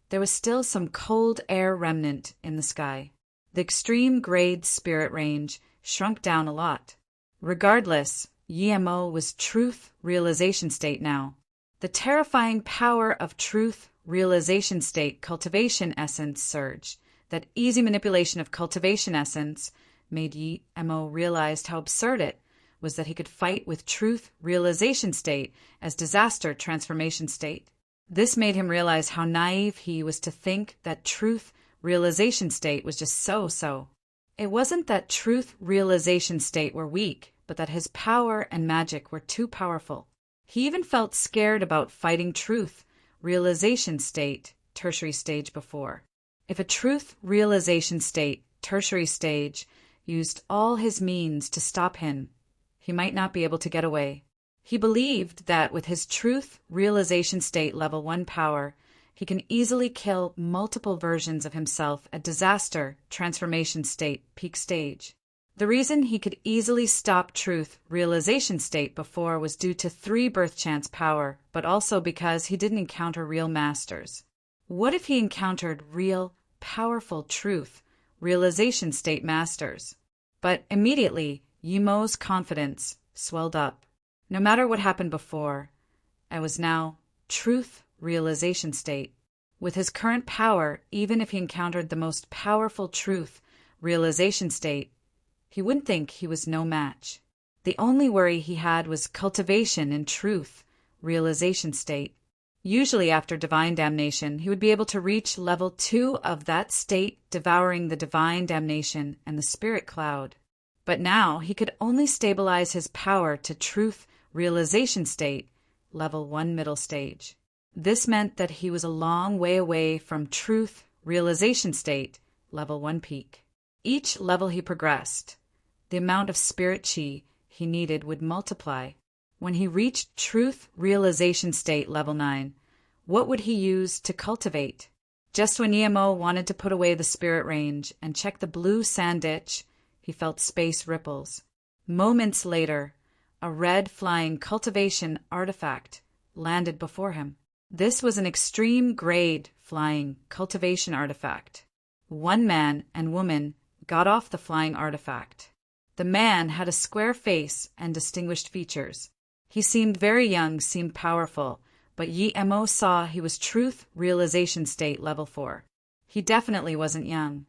there was still some cold air remnant in the sky. The extreme grade spirit range shrunk down a lot. Regardless, Yi-Mo was truth realization state now. The terrifying power of truth realization state cultivation essence surge, that easy manipulation of cultivation essence, made Yi Mo realized how absurd it was that he could fight with truth realization state as disaster transformation state. This made him realize how naive he was to think that truth realization state was just so. It wasn't that truth realization state were weak, but that his power and magic were too powerful. He even felt scared about fighting truth realization state tertiary stage before. If a truth realization state tertiary stage used all his means to stop him, he might not be able to get away. He believed that with his truth realization state level 1 power, he can easily kill multiple versions of himself at disaster transformation state peak stage. The reason he could easily stop truth realization state before was due to 3 birth chance power, but also because he didn't encounter real masters. What if he encountered real, powerful truth realization state masters? But immediately, Yi Mo's confidence swelled up. No matter what happened before, I was now truth realization state. With his current power, even if he encountered the most powerful truth realization state, he wouldn't think he was no match. The only worry he had was cultivation in truth realization state. Usually after divine damnation, he would be able to reach level 2 of that state, devouring the divine damnation and the spirit cloud. But now he could only stabilize his power to truth realization state, level 1 middle stage. This meant that he was a long way away from truth realization state, level 1 peak. Each level he progressed, the amount of spirit chi he needed would multiply. When he reached truth realization state level 9, what would he use to cultivate? Just when Yi Mo wanted to put away the spirit range and check the blue sand ditch, he felt space ripples. Moments later, a red flying cultivation artifact landed before him. This was an extreme grade flying cultivation artifact. One man and woman got off the flying artifact. The man had a square face and distinguished features. He seemed very young, seemed powerful, but Yi Mo saw he was truth realization state level 4. He definitely wasn't young.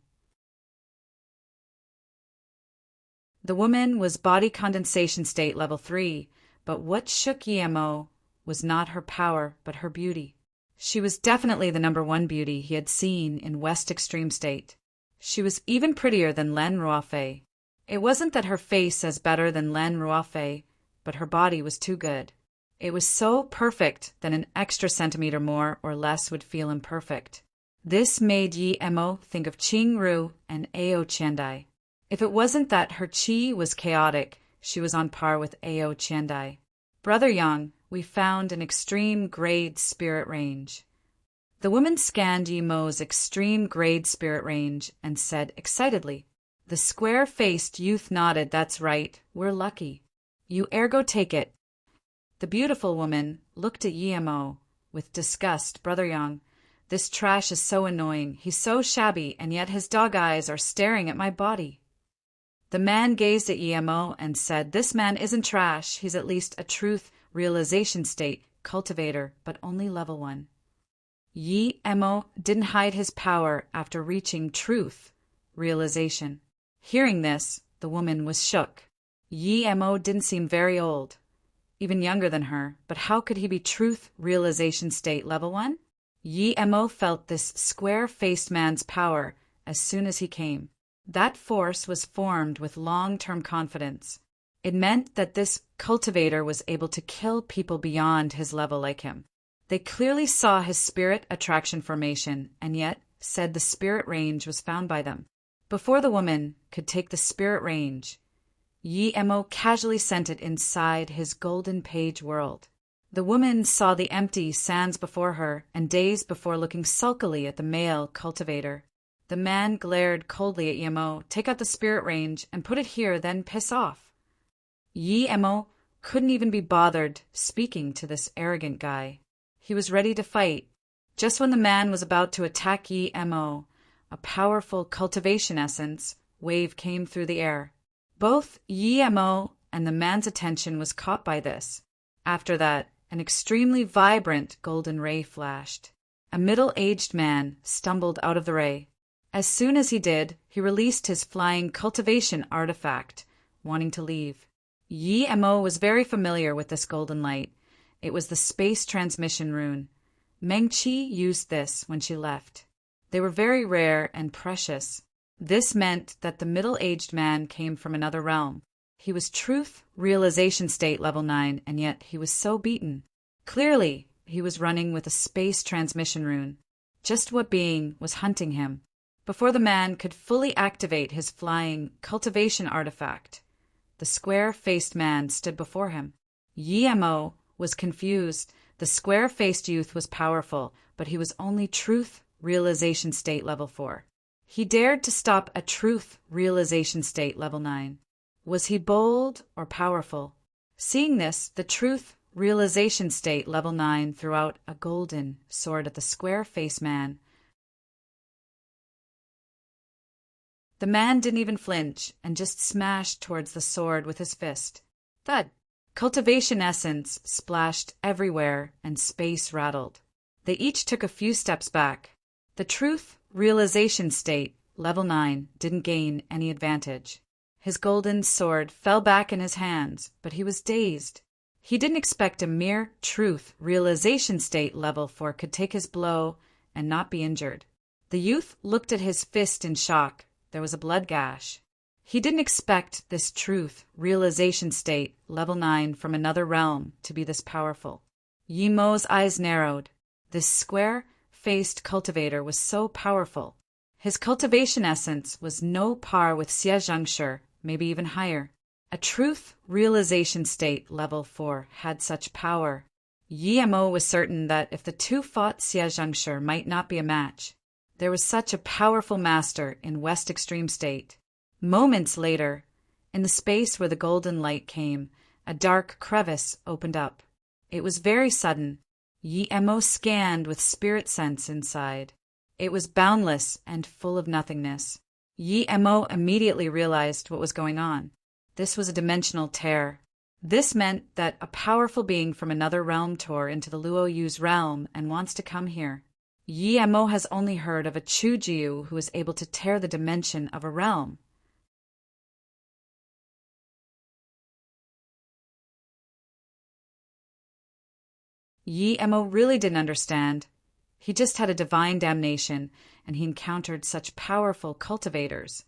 The woman was body condensation state level 3, but what shook Yi Mo was not her power, but her beauty. She was definitely the number 1 beauty he had seen in West Extreme State. She was even prettier than Len Ruofei. It wasn't that her face was better than Len Ruofei, but her body was too good. It was so perfect that an extra centimeter more or less would feel imperfect. This made Yi Mo think of Qing Ru and Ao Qiandai. If it wasn't that her chi was chaotic, she was on par with Ao Qiandai. Brother Yang, we found an extreme grade spirit range. The woman scanned Yi Mo's extreme grade spirit range and said excitedly, The square-faced youth nodded. That's right, we're lucky. You ergo take it. The beautiful woman looked at Yi Mo with disgust. Brother Yang, this trash is so annoying. He's so shabby, and yet his dog eyes are staring at my body. The man gazed at Yi Mo and said, This man isn't trash. He's at least a truth realization state cultivator, but only level 1. Yi Mo didn't hide his power after reaching truth realization. Hearing this, the woman was shook. Yi Mo didn't seem very old, even younger than her, but how could he be truth realization state level 1? Yi Mo felt this square-faced man's power as soon as he came. That force was formed with long-term confidence. It meant that this cultivator was able to kill people beyond his level like him. They clearly saw his spirit attraction formation and yet said the spirit range was found by them. Before the woman could take the spirit range, Yi Mo casually sent it inside his golden page world. The woman saw the empty sands before her and dazed before looking sulkily at the male cultivator. The man glared coldly at Yi Mo. Take out the spirit range and put it here, then piss off. Yi Mo couldn't even be bothered speaking to this arrogant guy. He was ready to fight. Just when the man was about to attack Yi Mo, a powerful cultivation essence wave came through the air. Both Yi Mo and the man's attention was caught by this. After that, an extremely vibrant golden ray flashed. A middle-aged man stumbled out of the ray. As soon as he did, he released his flying cultivation artifact, wanting to leave. Yi Mo was very familiar with this golden light. It was the space transmission rune. Meng Qi used this when she left. They were very rare and precious. This meant that the middle-aged man came from another realm. He was Truth Realization State Level 9, and yet he was so beaten. Clearly, he was running with a space transmission rune. Just what being was hunting him? Before the man could fully activate his flying cultivation artifact, the square-faced man stood before him. Yi Mo was confused. The square-faced youth was powerful, but he was only Truth Realization State Level 4. He dared to stop a Truth Realization State Level 9. Was he bold or powerful? Seeing this, the Truth Realization State Level 9 threw out a golden sword at the square-faced man. The man didn't even flinch and just smashed towards the sword with his fist. Thud! Cultivation essence splashed everywhere and space rattled. They each took a few steps back. The Truth Realization State Level 9 didn't gain any advantage. His golden sword fell back in his hands, but he was dazed. He didn't expect a mere Truth Realization State Level 4 could take his blow and not be injured. The youth looked at his fist in shock. There was a blood gash. He didn't expect this Truth Realization State Level 9 from another realm to be this powerful. Yi Mo's eyes narrowed. This square-faced cultivator was so powerful. His cultivation essence was no par with Xie Zhengshi, maybe even higher. A Truth Realization State Level 4 had such power. Yi Mo was certain that if the two fought, Xie Zhengshi might not be a match. There was such a powerful master in West Extreme State. Moments later, in the space where the golden light came, a dark crevice opened up. It was very sudden. Yi Mo scanned with spirit sense inside. It was boundless and full of nothingness. Yi Mo immediately realized what was going on. This was a dimensional tear. This meant that a powerful being from another realm tore into the Luo Yu's realm and wants to come here. Yi Mo has only heard of a Chu Jiu who is able to tear the dimension of a realm. Yi Mo really didn't understand. He just had a divine damnation, and he encountered such powerful cultivators.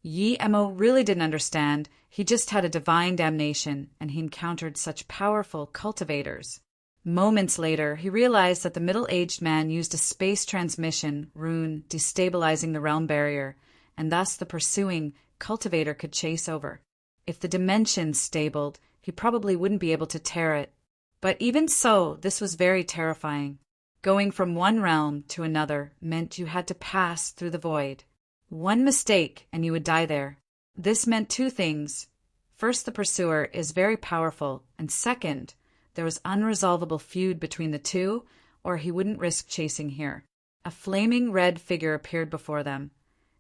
Yi Mo really didn't understand. He just had a divine damnation, and he encountered such powerful cultivators. Moments later, he realized that the middle-aged man used a space transmission rune destabilizing the realm barrier, and thus the pursuing cultivator could chase over. If the dimension stabled, he probably wouldn't be able to tear it. But even so, this was very terrifying. Going from one realm to another meant you had to pass through the void. One mistake and you would die there. This meant two things. First, the pursuer is very powerful, and second, there was unresolvable feud between the two, or he wouldn't risk chasing here. A flaming red figure appeared before them.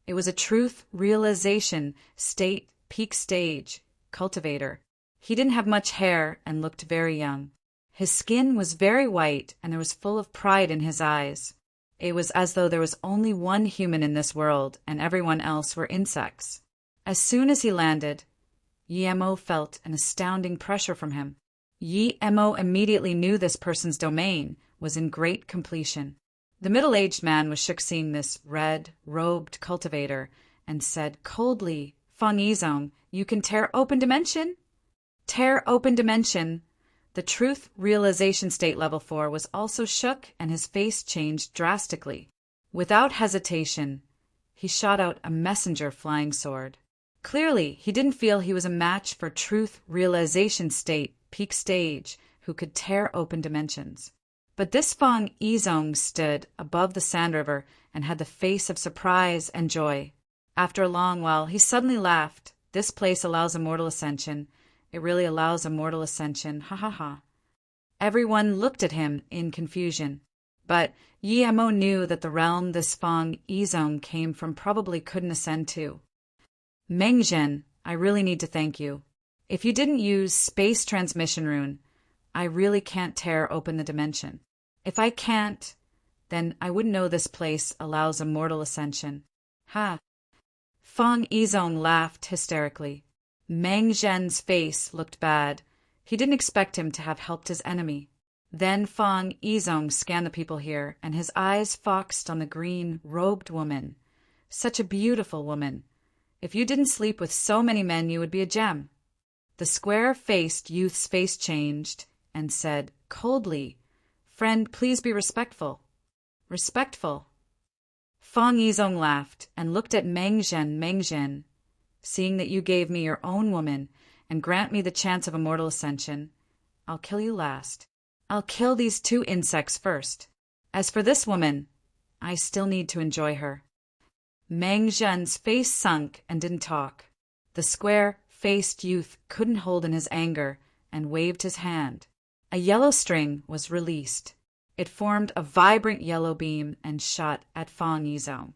It was a Truth Realization State Peak Stage cultivator. He didn't have much hair and looked very young. His skin was very white, and there was full of pride in his eyes. It was as though there was only one human in this world, and everyone else were insects. As soon as he landed, Yi Mo felt an astounding pressure from him. Yi Mo immediately knew this person's domain was in great completion. The middle-aged man was shook seeing this red-robed cultivator, and said coldly, "Feng Yizong, you can tear open dimension?" Tear open dimension. The Truth Realization State Level 4 was also shook, and his face changed drastically. Without hesitation, he shot out a messenger flying sword. Clearly, he didn't feel he was a match for Truth Realization State Peak Stage who could tear open dimensions. But this Feng Yizong stood above the Sand River and had the face of surprise and joy. After a long while, he suddenly laughed. This place allows immortal ascension. It really allows immortal ascension, ha ha ha. Everyone looked at him in confusion. But Yi Mo knew that the realm this Feng Yizong came from probably couldn't ascend to. Meng Zhen, I really need to thank you. If you didn't use space transmission rune, I really can't tear open the dimension. If I can't, then I wouldn't know this place allows a mortal ascension. Ha! Fang Yizong laughed hysterically. Meng Zhen's face looked bad. He didn't expect him to have helped his enemy. Then Fang Yizong scanned the people here, and his eyes foxed on the green-robed woman. Such a beautiful woman. If you didn't sleep with so many men, you would be a gem. The square-faced youth's face changed and said coldly, "Friend, please be respectful." Respectful? Fang Yizong laughed and looked at Meng Zhen. Seeing that you gave me your own woman and grant me the chance of immortal ascension, I'll kill you last. I'll kill these 2 insects first. As for this woman, I still need to enjoy her. Meng Zhen's face sunk and didn't talk. The square-faced youth couldn't hold in his anger and waved his hand. A yellow string was released. It formed a vibrant yellow beam and shot at Fang Yizong.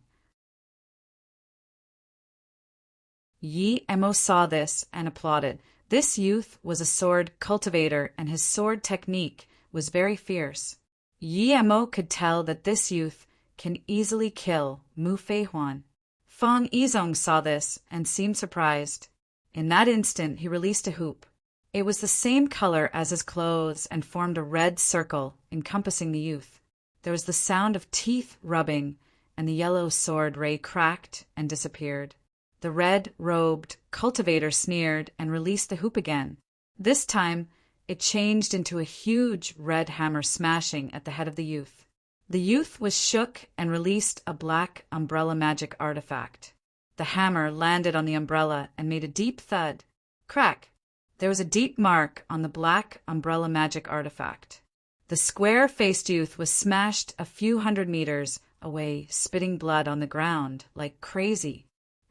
Yi Emo saw this and applauded. This youth was a sword cultivator, and his sword technique was very fierce. Yi Emo could tell that this youth can easily kill Mu Feihuan. Fang Yizong saw this and seemed surprised. In that instant, he released a hoop. It was the same color as his clothes and formed a red circle encompassing the youth. There was the sound of teeth rubbing, and the yellow sword ray cracked and disappeared. The red-robed cultivator sneered and released the hoop again. This time, it changed into a huge red hammer smashing at the head of the youth. The youth was shook and released a black umbrella magic artifact. The hammer landed on the umbrella and made a deep thud. Crack! There was a deep mark on the black umbrella magic artifact. The square-faced youth was smashed a few hundred meters away, spitting blood on the ground like crazy.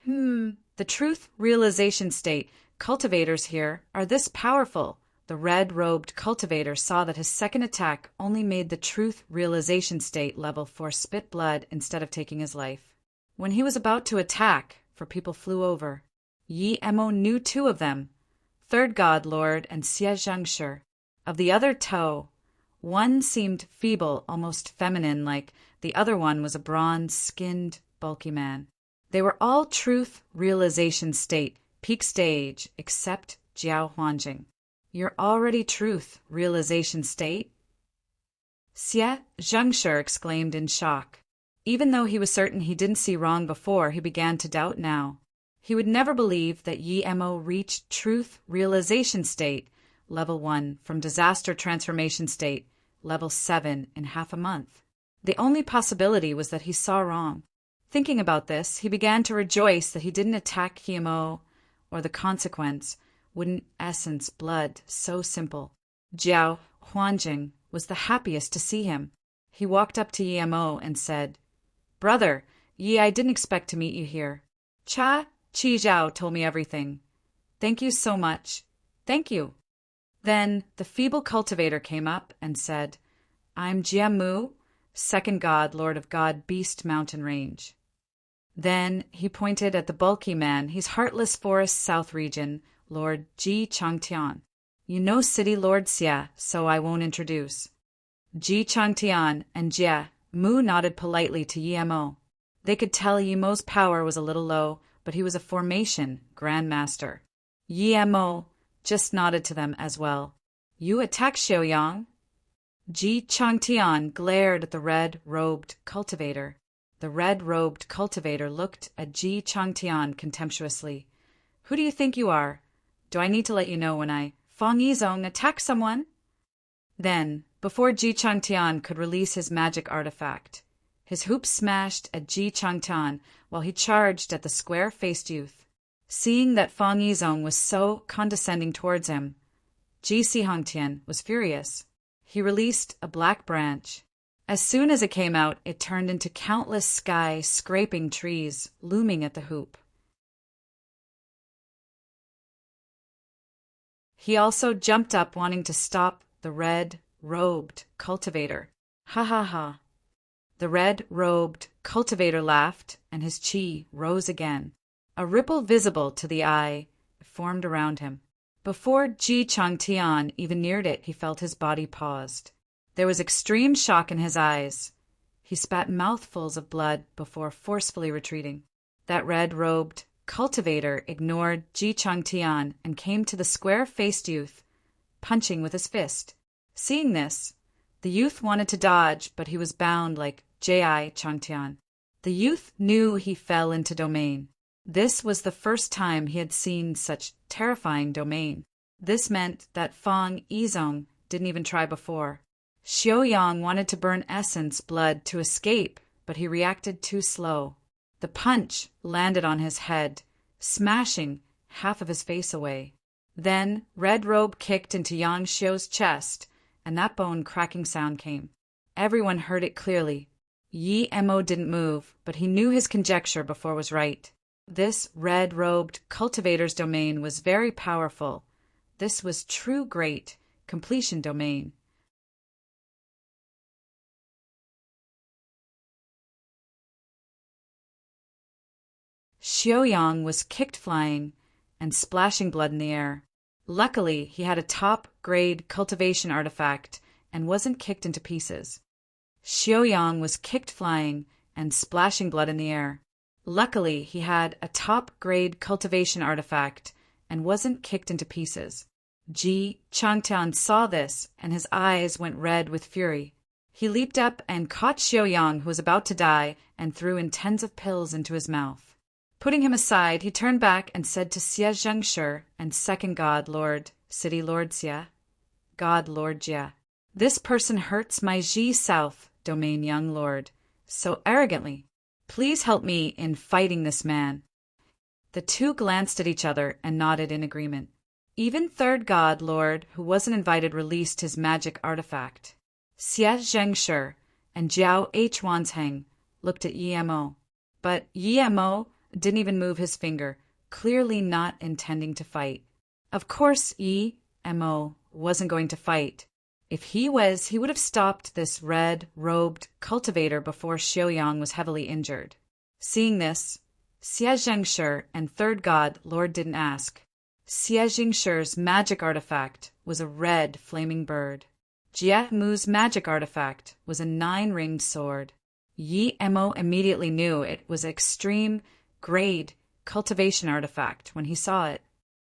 The truth realization state cultivators here are this powerful. The red-robed cultivator saw that his second attack only made the truth realization state level 4 spit blood instead of taking his life. When he was about to attack, for people flew over. Yi Emo knew 2 of them, Third God Lord and Xie Zhengshi. Of the other Tao, one seemed feeble, almost feminine, like the other one was a bronze-skinned, bulky man. They were all truth realization state, peak stage, except Jiao Huanjing. You're already truth realization state? Xie Zhengshi exclaimed in shock. Even though he was certain he didn't see wrong before, he began to doubt now. He would never believe that Yi Emo reached truth realization state, level 1, from disaster transformation state, level 7, in half a month. The only possibility was that he saw wrong. Thinking about this, he began to rejoice that he didn't attack Yi Emo, or the consequence wouldn't essence blood so simple. Jiao Huanjing was the happiest to see him. He walked up to Yi Emo and said, "Brother, Yi, I didn't expect to meet you here. Chi Zhao told me everything. Thank you so much. Thank you." Then the feeble cultivator came up and said, "I'm Jiamu, second god, lord of God Beast Mountain Range." Then he pointed at the bulky man. "He's Heartless Forest South Region, Lord Ji Changtian. You know City Lord Xie, so I won't introduce." Ji Changtian and Jie Mu nodded politely to Yi Emo. They could tell Yi Emo's power was a little low, but he was a formation grandmaster. Yi Emo just nodded to them as well. "You attack Xiaoyang?" Ji Changtian glared at the red-robed cultivator. The red-robed cultivator looked at Ji Changtian contemptuously. "Who do you think you are? Do I need to let you know when I, Fang Yizong, attack someone?" Then, before Ji Changtian could release his magic artifact, his hoop smashed at Ji Changtian while he charged at the square-faced youth. Seeing that Fang Yizong was so condescending towards him, Ji Xihongtian was furious. He released a black branch. As soon as it came out, it turned into countless sky-scraping trees looming at the hoop. He also jumped up, wanting to stop the red-robed cultivator. Ha ha ha. The red-robed cultivator laughed, and his chi rose again. A ripple visible to the eye formed around him. Before Ji Changtian even neared it, he felt his body paused. There was extreme shock in his eyes. He spat mouthfuls of blood before forcefully retreating. That red-robed cultivator ignored Ji Changtian and came to the square-faced youth, punching with his fist. Seeing this, the youth wanted to dodge, but he was bound like Ji Changtian. The youth knew he fell into domain. This was the first time he had seen such terrifying domain. This meant that Fang Yizong didn't even try before. Xiaoyang wanted to burn essence blood to escape, but he reacted too slow. The punch landed on his head, smashing half of his face away. Then Red Robe kicked into Yang Xiu's chest, and that bone-cracking sound came. Everyone heard it clearly. Yi Mo didn't move, but he knew his conjecture before was right. This red-robed cultivator's domain was very powerful. This was true great completion domain. Xiaoyang was kicked flying and splashing blood in the air. Luckily, he had a top-grade cultivation artifact and wasn't kicked into pieces. Xiaoyang was kicked flying and splashing blood in the air. Luckily, he had a top-grade cultivation artifact and wasn't kicked into pieces. Ji Changtian saw this, and his eyes went red with fury. He leaped up and caught Xiaoyang, who was about to die, and threw in tens of pills into his mouth. Putting him aside, he turned back and said to Xie Zhengshi and Second God Lord, City Lord Xie, God Lord Jia, "This person hurts my Ji South domain young lord so arrogantly. Please help me in fighting this man." The two glanced at each other and nodded in agreement. Even Third God Lord, who wasn't invited, released his magic artifact. Xie Zhengshi and Jiao H. Wansheng looked at Yi Mo, but Yi Mo didn't even move his finger, clearly not intending to fight. Of course, Yi Mo wasn't going to fight. If he was, he would have stopped this red-robed cultivator before Xiaoyang was heavily injured. Seeing this, Xie Zhengshi and Third God Lord didn't ask. Xie Zhengshi's magic artifact was a red flaming bird. Jia Mu's magic artifact was a 9-ringed sword. Yi Mo immediately knew it was extreme grade cultivation artifact when he saw it.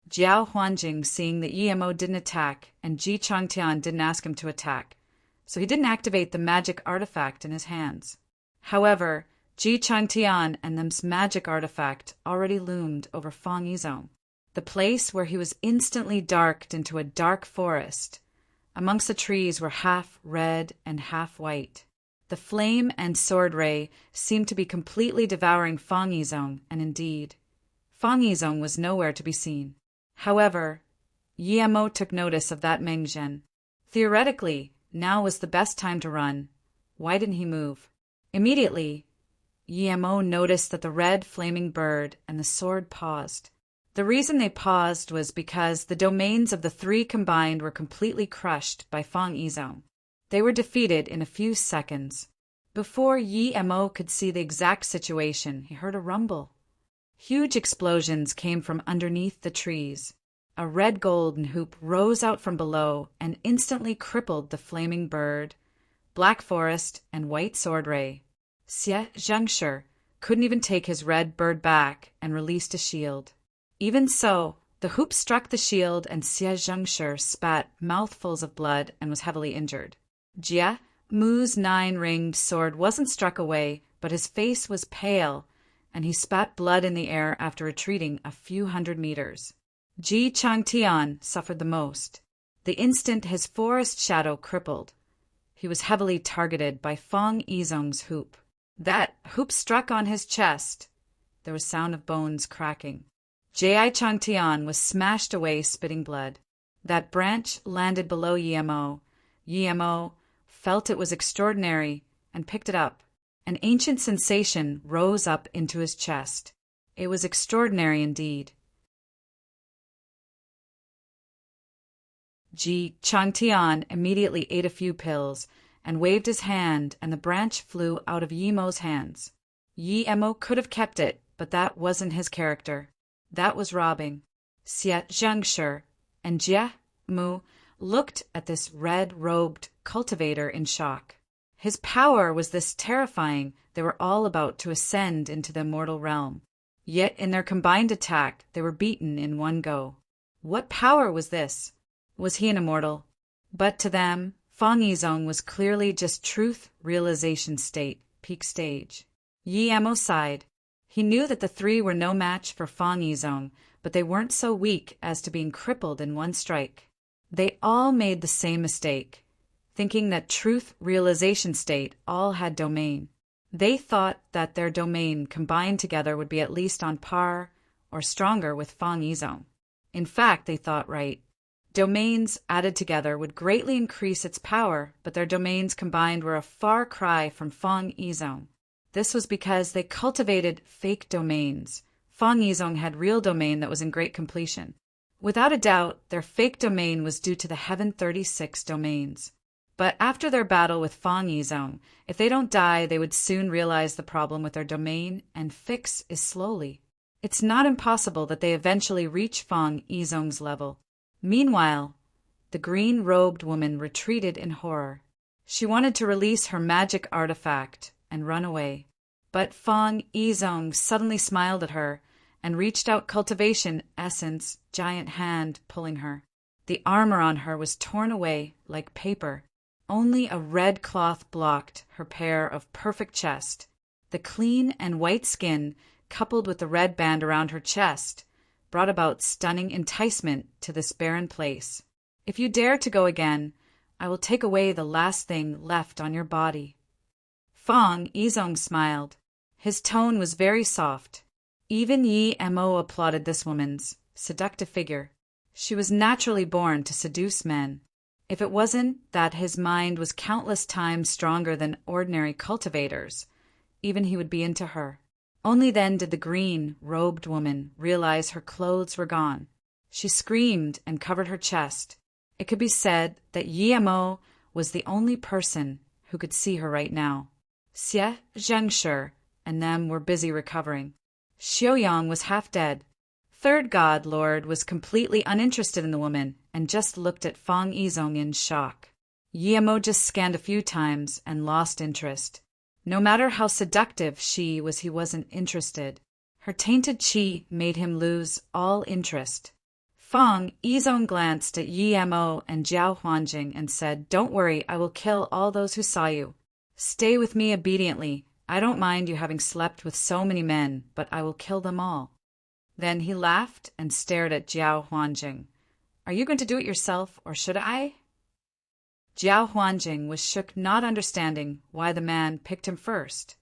Jiao Huanjing, seeing that Yi Mo didn't attack and Ji Changtian didn't ask him to attack, so he didn't activate the magic artifact in his hands. However, Ji Changtian and them's magic artifact already loomed over Fang Yizong, the place where he was instantly darked into a dark forest. Amongst the trees were half red and half white. The flame and sword ray seemed to be completely devouring Fang Yizong, and indeed, Fang Yizong was nowhere to be seen. However, Yi Mo took notice of that Meng Zhen. Theoretically, now was the best time to run. Why didn't he move? Immediately, Yi Mo noticed that the red flaming bird and the sword paused. The reason they paused was because the domains of the three combined were completely crushed by Fang Yizong. They were defeated in a few seconds. Before Yi Mo could see the exact situation, he heard a rumble. Huge explosions came from underneath the trees. A red golden hoop rose out from below and instantly crippled the flaming bird, black forest, and white sword ray. Xie Zhengshi couldn't even take his red bird back and released a shield. Even so, the hoop struck the shield and Xie Zhengshi spat mouthfuls of blood and was heavily injured. Jia Mu's 9-ringed sword wasn't struck away, but his face was pale, and he spat blood in the air after retreating a few hundred meters. Ji Changtian suffered the most. The instant his forest shadow crippled, he was heavily targeted by Fang Yizong's hoop. That hoop struck on his chest. There was sound of bones cracking. Ji Changtian was smashed away, spitting blood. That branch landed below Yi Mo. Yi Mo felt it was extraordinary and picked it up. An ancient sensation rose up into his chest. It was extraordinary indeed. Ji Changtian immediately ate a few pills and waved his hand, and the branch flew out of Yi Mo's hands. Yi Mo could have kept it, but that wasn't his character. That was robbing. Xie Zhengshi and Jia Mu looked at this red-robed cultivator in shock. His power was this terrifying they were all about to ascend into the immortal realm. Yet in their combined attack they were beaten in one go. What power was this? Was he an immortal? But to them, Fang Yizong was clearly just truth realization state, peak stage. Yi Emo sighed. He knew that the three were no match for Fang Yizong, but they weren't so weak as to being crippled in one strike. They all made the same mistake, thinking that truth realization state all had domain. They thought that their domain combined together would be at least on par or stronger with Fang Yizong. In fact, they thought right. Domains added together would greatly increase its power, but their domains combined were a far cry from Fang Yizong. This was because they cultivated fake domains. Fang Yizong had real domain that was in great completion. Without a doubt, their fake domain was due to the Heaven 36 domains. But after their battle with Fang Yizong, if they don't die, they would soon realize the problem with their domain, and fix is slowly. It's not impossible that they eventually reach Fang Yizong's level. Meanwhile, the green-robed woman retreated in horror. She wanted to release her magic artifact and run away. But Fang Yizong suddenly smiled at her and reached out cultivation essence, giant hand pulling her. The armor on her was torn away like paper. Only a red cloth blocked her pair of perfect chest. The clean and white skin, coupled with the red band around her chest, brought about stunning enticement to this barren place. If you dare to go again, I will take away the last thing left on your body. Fang Yizong smiled. His tone was very soft. Even Yi Mo applauded this woman's seductive figure. She was naturally born to seduce men. If it wasn't that his mind was countless times stronger than ordinary cultivators, even he would be into her. Only then did the green-robed woman realize her clothes were gone. She screamed and covered her chest. It could be said that Yi Mo was the only person who could see her right now. Xie Zhengshi and them were busy recovering. Xiaoyang was half dead. Third God Lord was completely uninterested in the woman and just looked at Fang Yizong in shock. Yi Mo just scanned a few times and lost interest. No matter how seductive she was, he wasn't interested. Her tainted qi made him lose all interest. Fang Yizong glanced at Yi Mo and Jiao Huanjing and said, "Don't worry, I will kill all those who saw you. Stay with me obediently. I don't mind you having slept with so many men, but I will kill them all." Then he laughed and stared at Jiao Huanjing. "Are you going to do it yourself, or should I?" Jiao Huanjing was shook, not understanding why the man picked him first.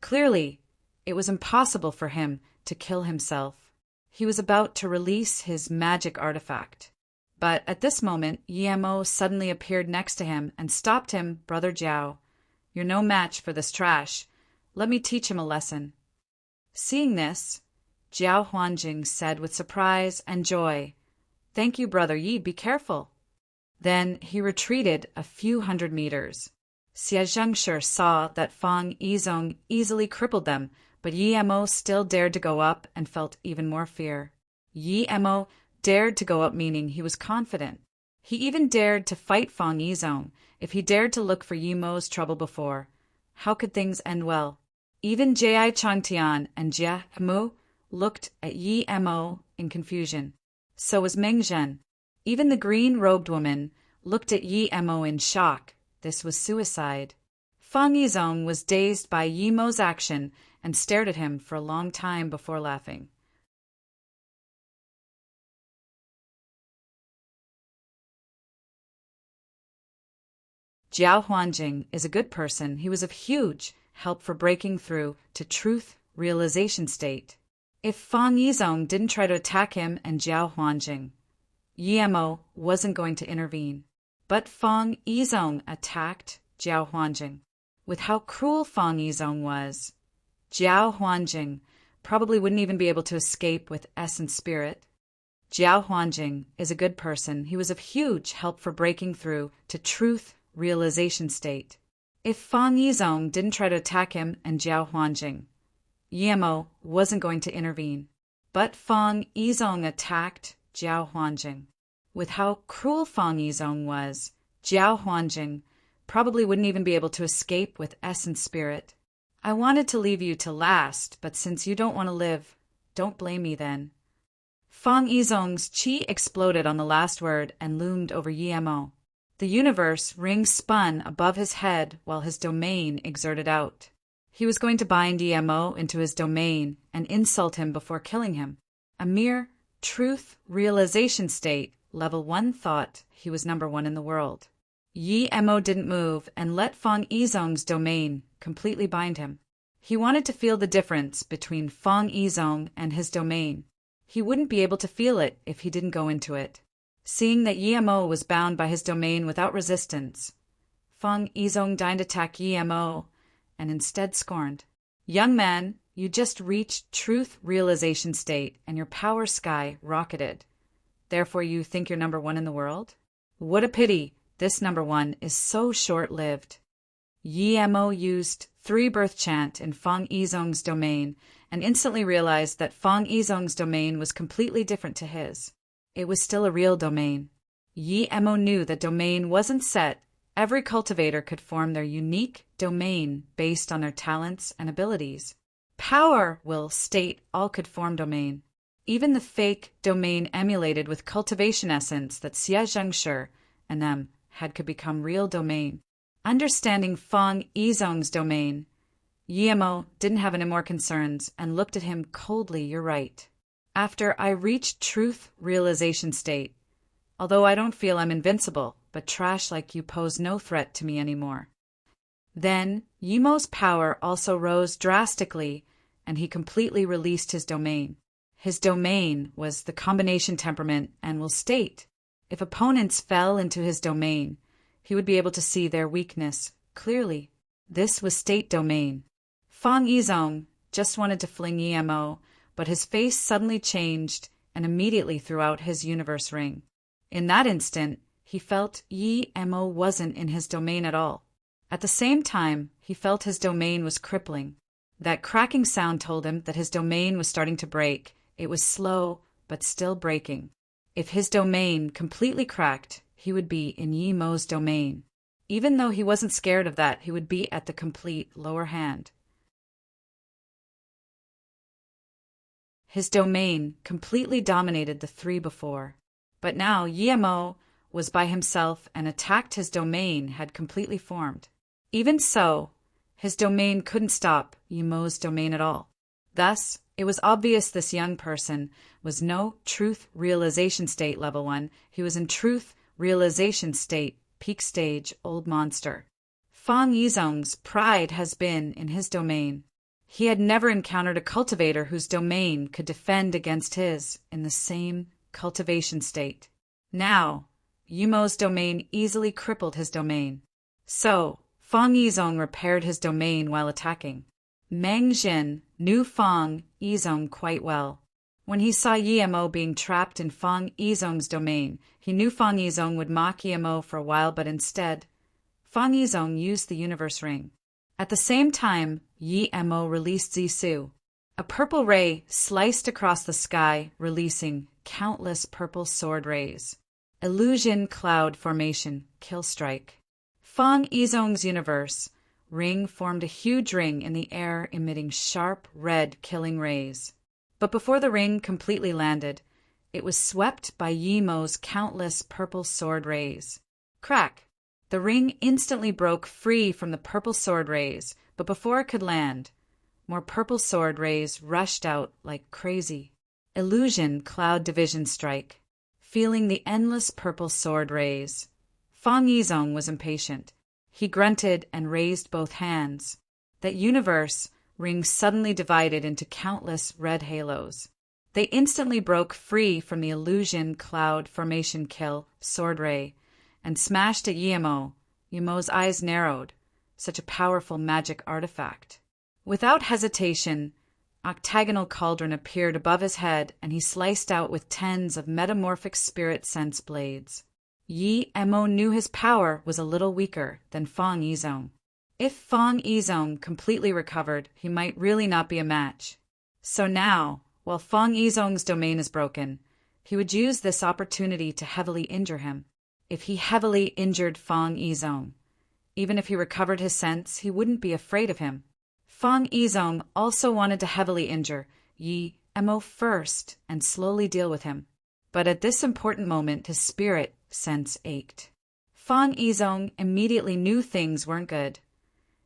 Clearly, it was impossible for him to kill himself. He was about to release his magic artifact. But at this moment, Yi Mo suddenly appeared next to him and stopped him. "Brother Jiao, you're no match for this trash. Let me teach him a lesson." Seeing this, Jiao Huanjing said with surprise and joy, "Thank you, Brother Yi, be careful." Then he retreated a few hundred meters. Xie Zhengshi saw that Fang Yizong easily crippled them, but Yi Mo still dared to go up and felt even more fear. Yi Mo dared to go up, meaning he was confident. He even dared to fight Fang Yizong. If he dared to look for Yi Mo's trouble before, how could things end well? Even Jai Changtian and Jia Mu looked at Yi Mo in confusion. So was Meng Zhen. Even the green-robed woman looked at Yi Mo in shock. This was suicide. Fang Yizong was dazed by Yi Mo's action and stared at him for a long time before laughing. Jiao Huanjing is a good person. He was of huge help for breaking through to truth realization state. If Fang Yizong didn't try to attack him and Jiao Huanjing, Yi Mo wasn't going to intervene. But Fang Yizong attacked Jiao Huanjing. With how cruel Fang Yizong was, Jiao Huanjing probably wouldn't even be able to escape with essence spirit. Jiao Huanjing is a good person. He was of huge help for breaking through to truth realization state. If Fang Yizong didn't try to attack him and Jiao Huanjing, Yi Mo wasn't going to intervene. But Fang Yizong attacked Jiao Huanjing. With how cruel Fang Yizong was, Jiao Huanjing probably wouldn't even be able to escape with essence spirit. I wanted to leave you to last, but since you don't want to live, don't blame me then. Fang Yizong's chi exploded on the last word and loomed over Yemo. The universe ring spun above his head while his domain exerted out. He was going to bind Yemo into his domain and insult him before killing him. A mere truth realization state, level 1 thought he was number 1 in the world. Yemo didn't move and let Fang Yizong's domain completely bind him. He wanted to feel the difference between Fang Yizong and his domain. He wouldn't be able to feel it if he didn't go into it. Seeing that Yemo was bound by his domain without resistance, Fang Yizong deigned attack Yemo and instead scorned. Young man, you just reached truth realization state and your power sky rocketed. Therefore you think you're number 1 in the world? What a pity, this number 1 is so short-lived. Yemo used 3 birth chant in Fang Yizong's domain and instantly realized that Fang Yizong's domain was completely different to his. It was still a real domain. Yemo knew that domain wasn't set. Every cultivator could form their unique domain based on their talents and abilities. Power will state all could form domain. Even the fake domain emulated with cultivation essence that Xie Zhengshi and them had could become real domain. Understanding Fang Yizong's domain, Yemo didn't have any more concerns and looked at him coldly. You're right. After I reached truth realization state, although I don't feel I'm invincible, but trash like you pose no threat to me anymore. Then Yemo's power also rose drastically and he completely released his domain. His domain was the combination temperament and will state. If opponents fell into his domain, he would be able to see their weakness clearly. This was state domain. Fang Yizong just wanted to fling Yemo, but his face suddenly changed and immediately threw out his universe ring. In that instant, he felt Yemo wasn't in his domain at all. At the same time, he felt his domain was crippling. That cracking sound told him that his domain was starting to break. It was slow, but still breaking. If his domain completely cracked, he would be in Yemo's domain. Even though he wasn't scared of that, he would be at the complete lower hand. His domain completely dominated the 3 before. But now Yemo was by himself and attacked his domain had completely formed. Even so, his domain couldn't stop Yemo's domain at all. Thus, it was obvious this young person was no truth realization state level 1. He was in truth realization state, peak stage, old monster. Fang Yizong's pride has been in his domain. He had never encountered a cultivator whose domain could defend against his in the same cultivation state. Now, Yemo's domain easily crippled his domain. So, Fang Yizong repaired his domain while attacking. Meng Jin knew Fang Yizong quite well. When he saw Yemo being trapped in Fang Yizong's domain, he knew Fang Yizong would mock Yemo for a while, but instead, Fang Yizong used the universe ring. At the same time, Yemo released Zisu. A purple ray sliced across the sky, releasing countless purple sword rays. Illusion cloud formation, kill strike. Fang Yizong's universe ring formed a huge ring in the air, emitting sharp red killing rays. But before the ring completely landed, it was swept by Yemo's countless purple sword rays. Crack! The ring instantly broke free from the purple sword rays, but before it could land, more purple sword rays rushed out like crazy. Illusion cloud division strike. Feeling the endless purple sword rays, Fang Yizong was impatient. He grunted and raised both hands. That universe ring suddenly divided into countless red halos. They instantly broke free from the illusion cloud formation kill sword ray and smashed at Yemo. Yemo's eyes narrowed. Such a powerful magic artifact. Without hesitation, octagonal cauldron appeared above his head and he sliced out with tens of metamorphic spirit sense blades. Yemo knew his power was a little weaker than Fang Yizong. If Fang Yizong completely recovered, he might really not be a match. So now, While Fang Yizong's domain is broken, he would use this opportunity to heavily injure him. If he heavily injured Fang Yizong, even if he recovered his sense, he wouldn't be afraid of him. Fang Yizong also wanted to heavily injure Yi Mo first and slowly deal with him. But at this important moment, his spirit sense ached. Fang Yizong immediately knew things weren't good.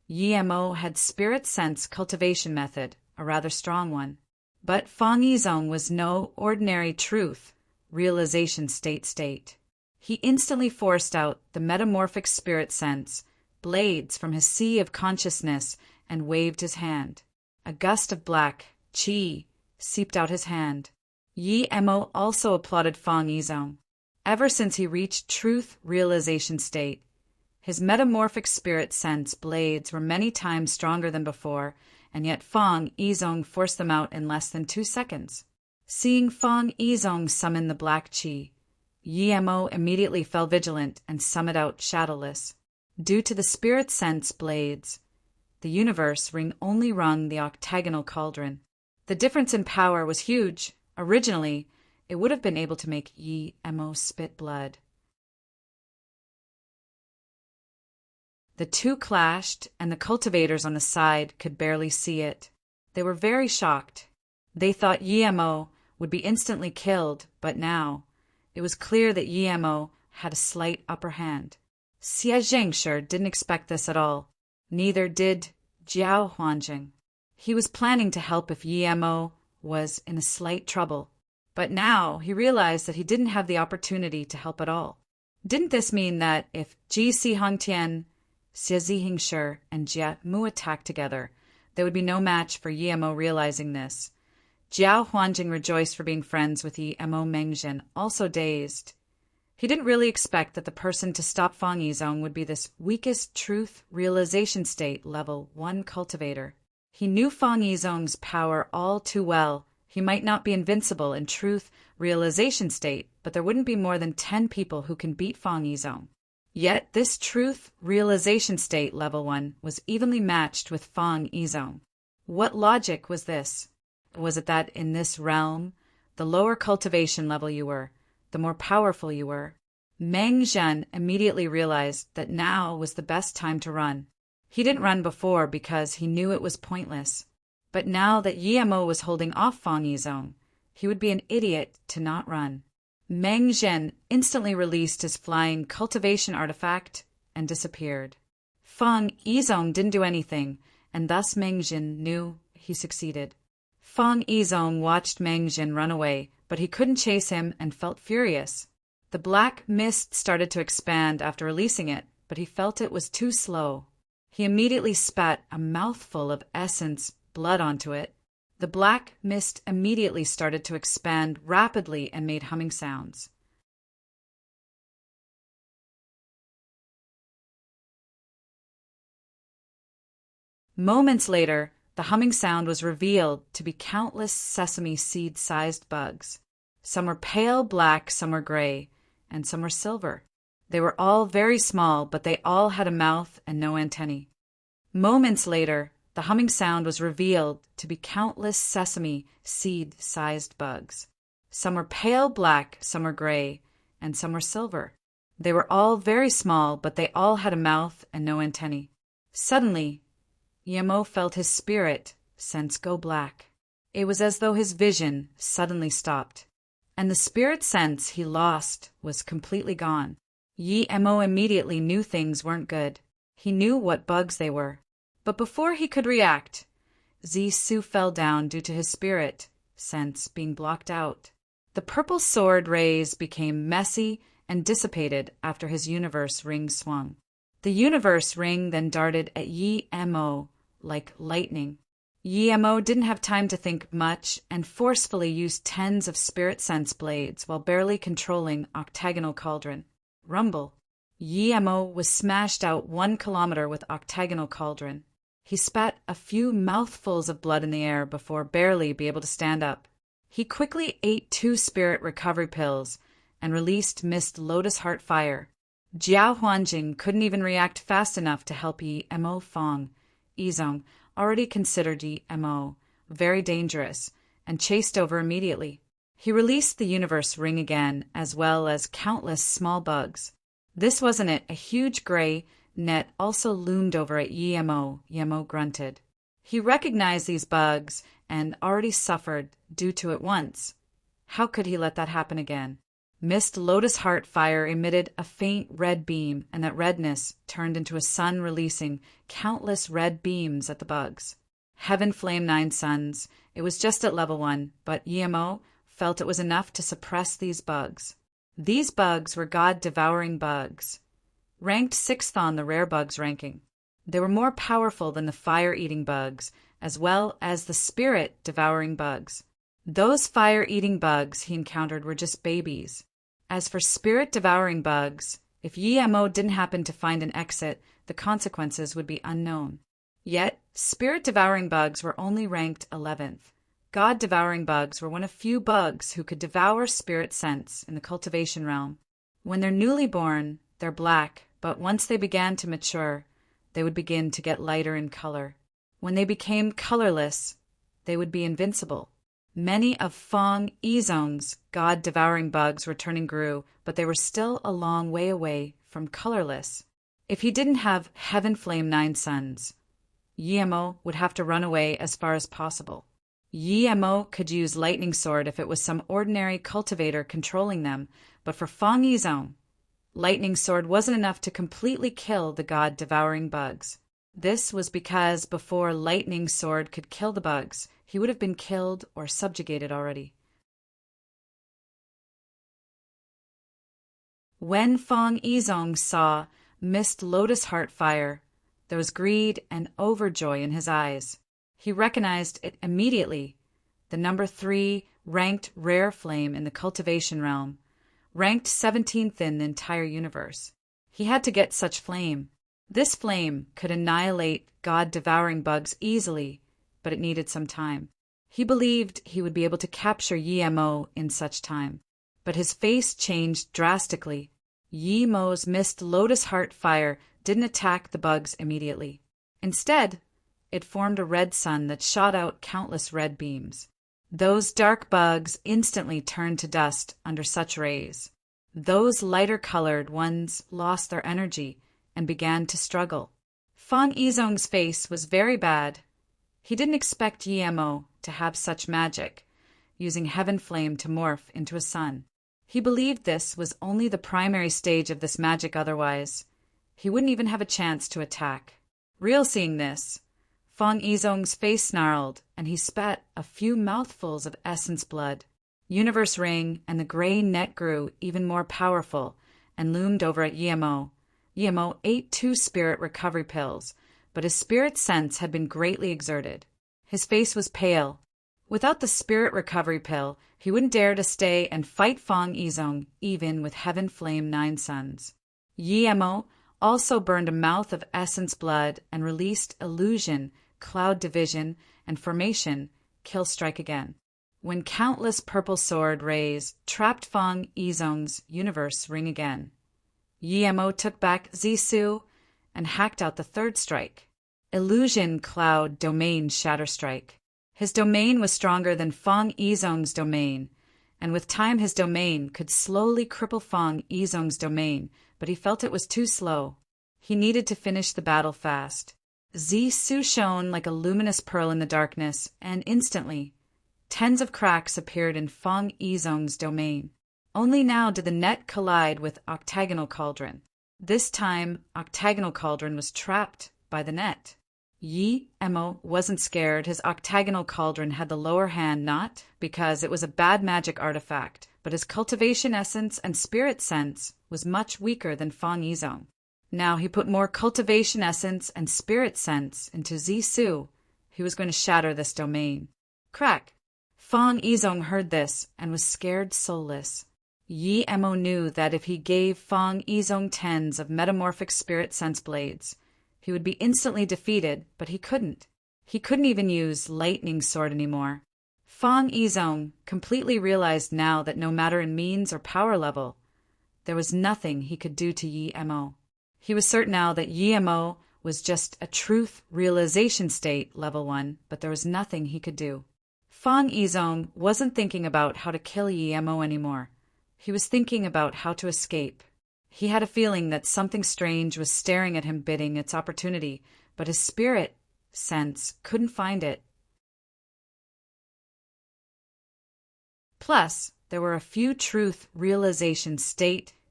Yi Mo had spirit sense cultivation method, a rather strong one. But Fang Yizong was no ordinary truth, realization state. He instantly forced out the metamorphic spirit sense, blades from his sea of consciousness, and waved his hand. A gust of black qi seeped out his hand. Yi Mo also applauded Fang Yizong. Ever since he reached truth realization state, his metamorphic spirit sense blades were many times stronger than before, and yet Fang Yizong forced them out in less than 2 seconds. Seeing Fang Yizong summon the black qi, Yi Mo immediately fell vigilant and summoned out shadowless. Due to the spirit sense blades, the universe ring only rung the octagonal cauldron. The difference in power was huge. Originally, it would have been able to make Yi Mo spit blood. The two clashed, and the cultivators on the side could barely see it. They were very shocked. They thought Yi Mo would be instantly killed, but now it was clear that Yi Mo had a slight upper hand. Xie Zhengshi didn't expect this at all. Neither did Jiao Huanjing. He was planning to help if Yi Mo was in a slight trouble, but now he realized that he didn't have the opportunity to help at all. Didn't this mean that if Ji Si Hongtian, Xie Zhengshi, and Jie Mu attacked together, there would be no match for Yi Mo? Realizing this, Jiao Huanjing rejoiced for being friends with Yi Mo. Mengjin, also dazed. He didn't really expect that the person to stop Fang Yizong would be this weakest truth realization state level 1 cultivator. He knew Fang Yizong's power all too well. He might not be invincible in truth realization state, but there wouldn't be more than 10 people who can beat Fang Yizong. Yet this truth realization state level 1 was evenly matched with Fang Yizong. What logic was this? Was it that in this realm, the lower cultivation level you were, the more powerful you were? Meng Zhen immediately realized that now was the best time to run. He didn't run before because he knew it was pointless. But now that Yi Mo was holding off Fang Yizong, he would be an idiot to not run. Meng Zhen instantly released his flying cultivation artifact and disappeared. Fang Yizong didn't do anything, and thus Meng Zhen knew he succeeded. Fang Yizong watched Meng Zhen run away, but he couldn't chase him and felt furious. The black mist started to expand after releasing it, but he felt it was too slow. He immediately spat a mouthful of essence blood onto it. The black mist immediately started to expand rapidly and made humming sounds. Moments later, the humming sound was revealed to be countless sesame seed-sized bugs. Some were pale black, some were gray, and some were silver. They were all very small, but they all had a mouth and no antennae. Moments later, the humming sound was revealed to be countless sesame seed-sized bugs. Some were pale black, some were gray, and some were silver. They were all very small, but they all had a mouth and no antennae. Suddenly, Yi Mo felt his spirit sense go black. It was as though his vision suddenly stopped, and the spirit sense he lost was completely gone. Yi Mo immediately knew things weren't good. He knew what bugs they were. But before he could react, Zisu fell down due to his spirit sense being blocked out. The purple sword rays became messy and dissipated after his universe ring swung. The universe ring then darted at Yi Mo like lightning. Yi Mo didn't have time to think much and forcefully used tens of spirit sense blades while barely controlling octagonal cauldron. Rumble. Yi Mo was smashed out 1 kilometer with octagonal cauldron. He spat a few mouthfuls of blood in the air before barely be able to stand up. He quickly ate 2 spirit recovery pills and released mist lotus heart fire. Jiao Huanjing couldn't even react fast enough to help Yi Mo. Fang Yizong already considered Yi Mo very dangerous, and chased over immediately. He released the universe ring again, as well as countless small bugs. This wasn't it. A huge gray net also loomed over at Yemo. Yemo grunted. He recognized these bugs and already suffered due to it once. How could he let that happen again? Mist Lotus Heart Fire emitted a faint red beam, and that redness turned into a sun releasing countless red beams at the bugs. Heaven Flame 9 Suns. It was just at level 1, but Yemo felt it was enough to suppress these bugs. These bugs were God-devouring bugs, ranked 6th on the rare bugs ranking. They were more powerful than the fire-eating bugs, as well as the spirit-devouring bugs. Those fire-eating bugs he encountered were just babies. As for spirit-devouring bugs, if Yemo didn't happen to find an exit, the consequences would be unknown. Yet, spirit-devouring bugs were only ranked 11th. God-devouring bugs were one of few bugs who could devour spirit sense in the cultivation realm. When they're newly born, they're black, but once they began to mature, they would begin to get lighter in color. When they became colorless, they would be invincible. Many of Fong Yizong's God-devouring bugs were turning grue, but they were still a long way away from colorless. If he didn't have Heaven Flame 9 Suns, Yemo would have to run away as far as possible. Yemo could use Lightning Sword if it was some ordinary cultivator controlling them, but for Fong Yizong, Lightning Sword wasn't enough to completely kill the God-devouring bugs. This was because before Lightning Sword could kill the bugs, he would have been killed or subjugated already. When Fong Yizong saw Mist Lotus Heart Fire, there was greed and overjoy in his eyes. He recognized it immediately. The number 3 ranked rare flame in the cultivation realm, ranked 17th in the entire universe. He had to get such flame. This flame could annihilate God-devouring bugs easily, but it needed some time. He believed he would be able to capture Yemo in such time, but his face changed drastically. Yemo's Mist Lotus Heart Fire didn't attack the bugs immediately. Instead, it formed a red sun that shot out countless red beams. Those dark bugs instantly turned to dust under such rays. Those lighter-colored ones lost their energy and began to struggle. Fong Yizong's face was very bad. He didn't expect Yemo to have such magic, using Heaven Flame to morph into a sun. He believed this was only the primary stage of this magic otherwise. He wouldn't even have a chance to attack. Real seeing this, Fong Yizong's face snarled, and he spat a few mouthfuls of essence blood. Universe Ring and the gray net grew even more powerful and loomed over at Yemo. Yemo ate 2 spirit recovery pills, but his spirit sense had been greatly exerted. His face was pale. Without the spirit recovery pill, he wouldn't dare to stay and fight Fong Yizong, even with Heaven Flame 9 Suns. Yemo also burned a mouth of essence blood and released Illusion, Cloud Division, and Formation, Kill Strike again. When countless purple sword rays trapped Fong Yizong's universe ring again, Yemo took back Zisu and hacked out the 3rd strike. Illusion Cloud Domain Shatter Strike. His domain was stronger than Fong Yizong's domain, and with time his domain could slowly cripple Fong Yizong's domain, but he felt it was too slow. He needed to finish the battle fast. Zisu shone like a luminous pearl in the darkness, and instantly, tens of cracks appeared in Fong Yizong's domain. Only now did the net collide with Octagonal Cauldron. This time, Octagonal Cauldron was trapped by the net. Yemo wasn't scared. His Octagonal Cauldron had the lower hand, not because it was a bad magic artifact, but his cultivation essence and spirit sense was much weaker than Fong Yizong. Now he put more cultivation essence and spirit sense into Zisu. He was going to shatter this domain. Crack! Fong Yizong heard this and was scared soulless. Yemo knew that if he gave Fong Yizong tens of metamorphic spirit sense blades, he would be instantly defeated, but he couldn't. He couldn't even use Lightning Sword anymore. Fong Yizong completely realized now that no matter in means or power level, there was nothing he could do to Yemo. He was certain now that Yemo was just a truth realization state level 1, but there was nothing he could do. Fang Yizong wasn't thinking about how to kill Yemo anymore. He was thinking about how to escape. He had a feeling that something strange was staring at him bidding its opportunity, but his spirit sense couldn't find it. Plus, there were a few truth realization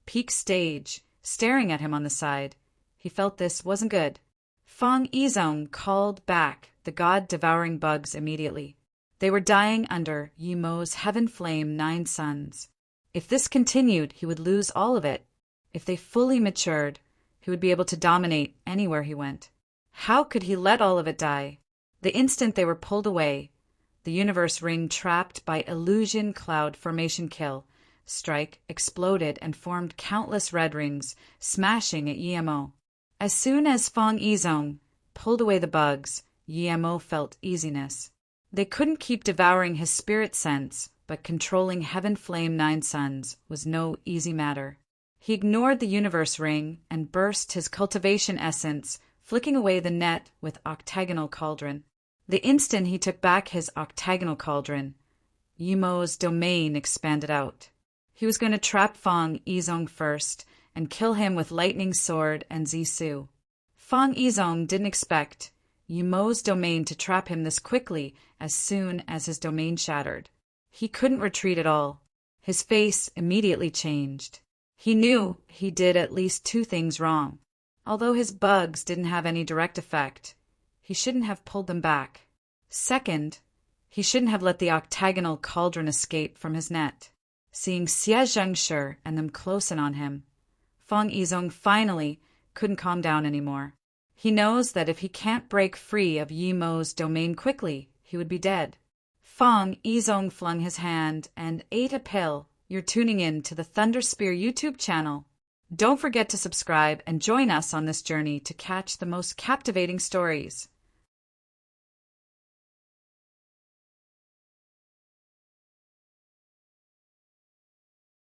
peak stage staring at him on the side. He felt this wasn't good. Fang Yizong called back the god-devouring bugs immediately. They were dying under Yemo's heaven flame 9 suns. If this continued, he would lose all of it. If they fully matured, he would be able to dominate anywhere he went. How could he let all of it die? The instant they were pulled away, the universe ring trapped by illusion cloud formation strike exploded and formed countless red rings, smashing at Yemo. As soon as Fang Yizong pulled away the bugs, Yemo felt easiness. They couldn't keep devouring his spirit sense, but controlling Heaven Flame 9 Suns was no easy matter. He ignored the universe ring and burst his cultivation essence, flicking away the net with octagonal cauldron. The instant he took back his octagonal cauldron, Yemo's domain expanded out. He was going to trap Fang Yizong first and kill him with lightning sword and Zisu. Fang Yizong didn't expect Yemo's domain to trap him this quickly as soon as his domain shattered. He couldn't retreat at all. His face immediately changed. He knew he did at least 2 things wrong. Although his bugs didn't have any direct effect, he shouldn't have pulled them back. Second, he shouldn't have let the octagonal cauldron escape from his net. Seeing Xie Zhengshi and them close in on him, Fang Yizong finally couldn't calm down anymore. He knows that if he can't break free of Yemo's domain quickly, he would be dead. Fang Yizong flung his hand and ate a pill. You're tuning in to the Thunder Spear YouTube channel. Don't forget to subscribe and join us on this journey to catch the most captivating stories.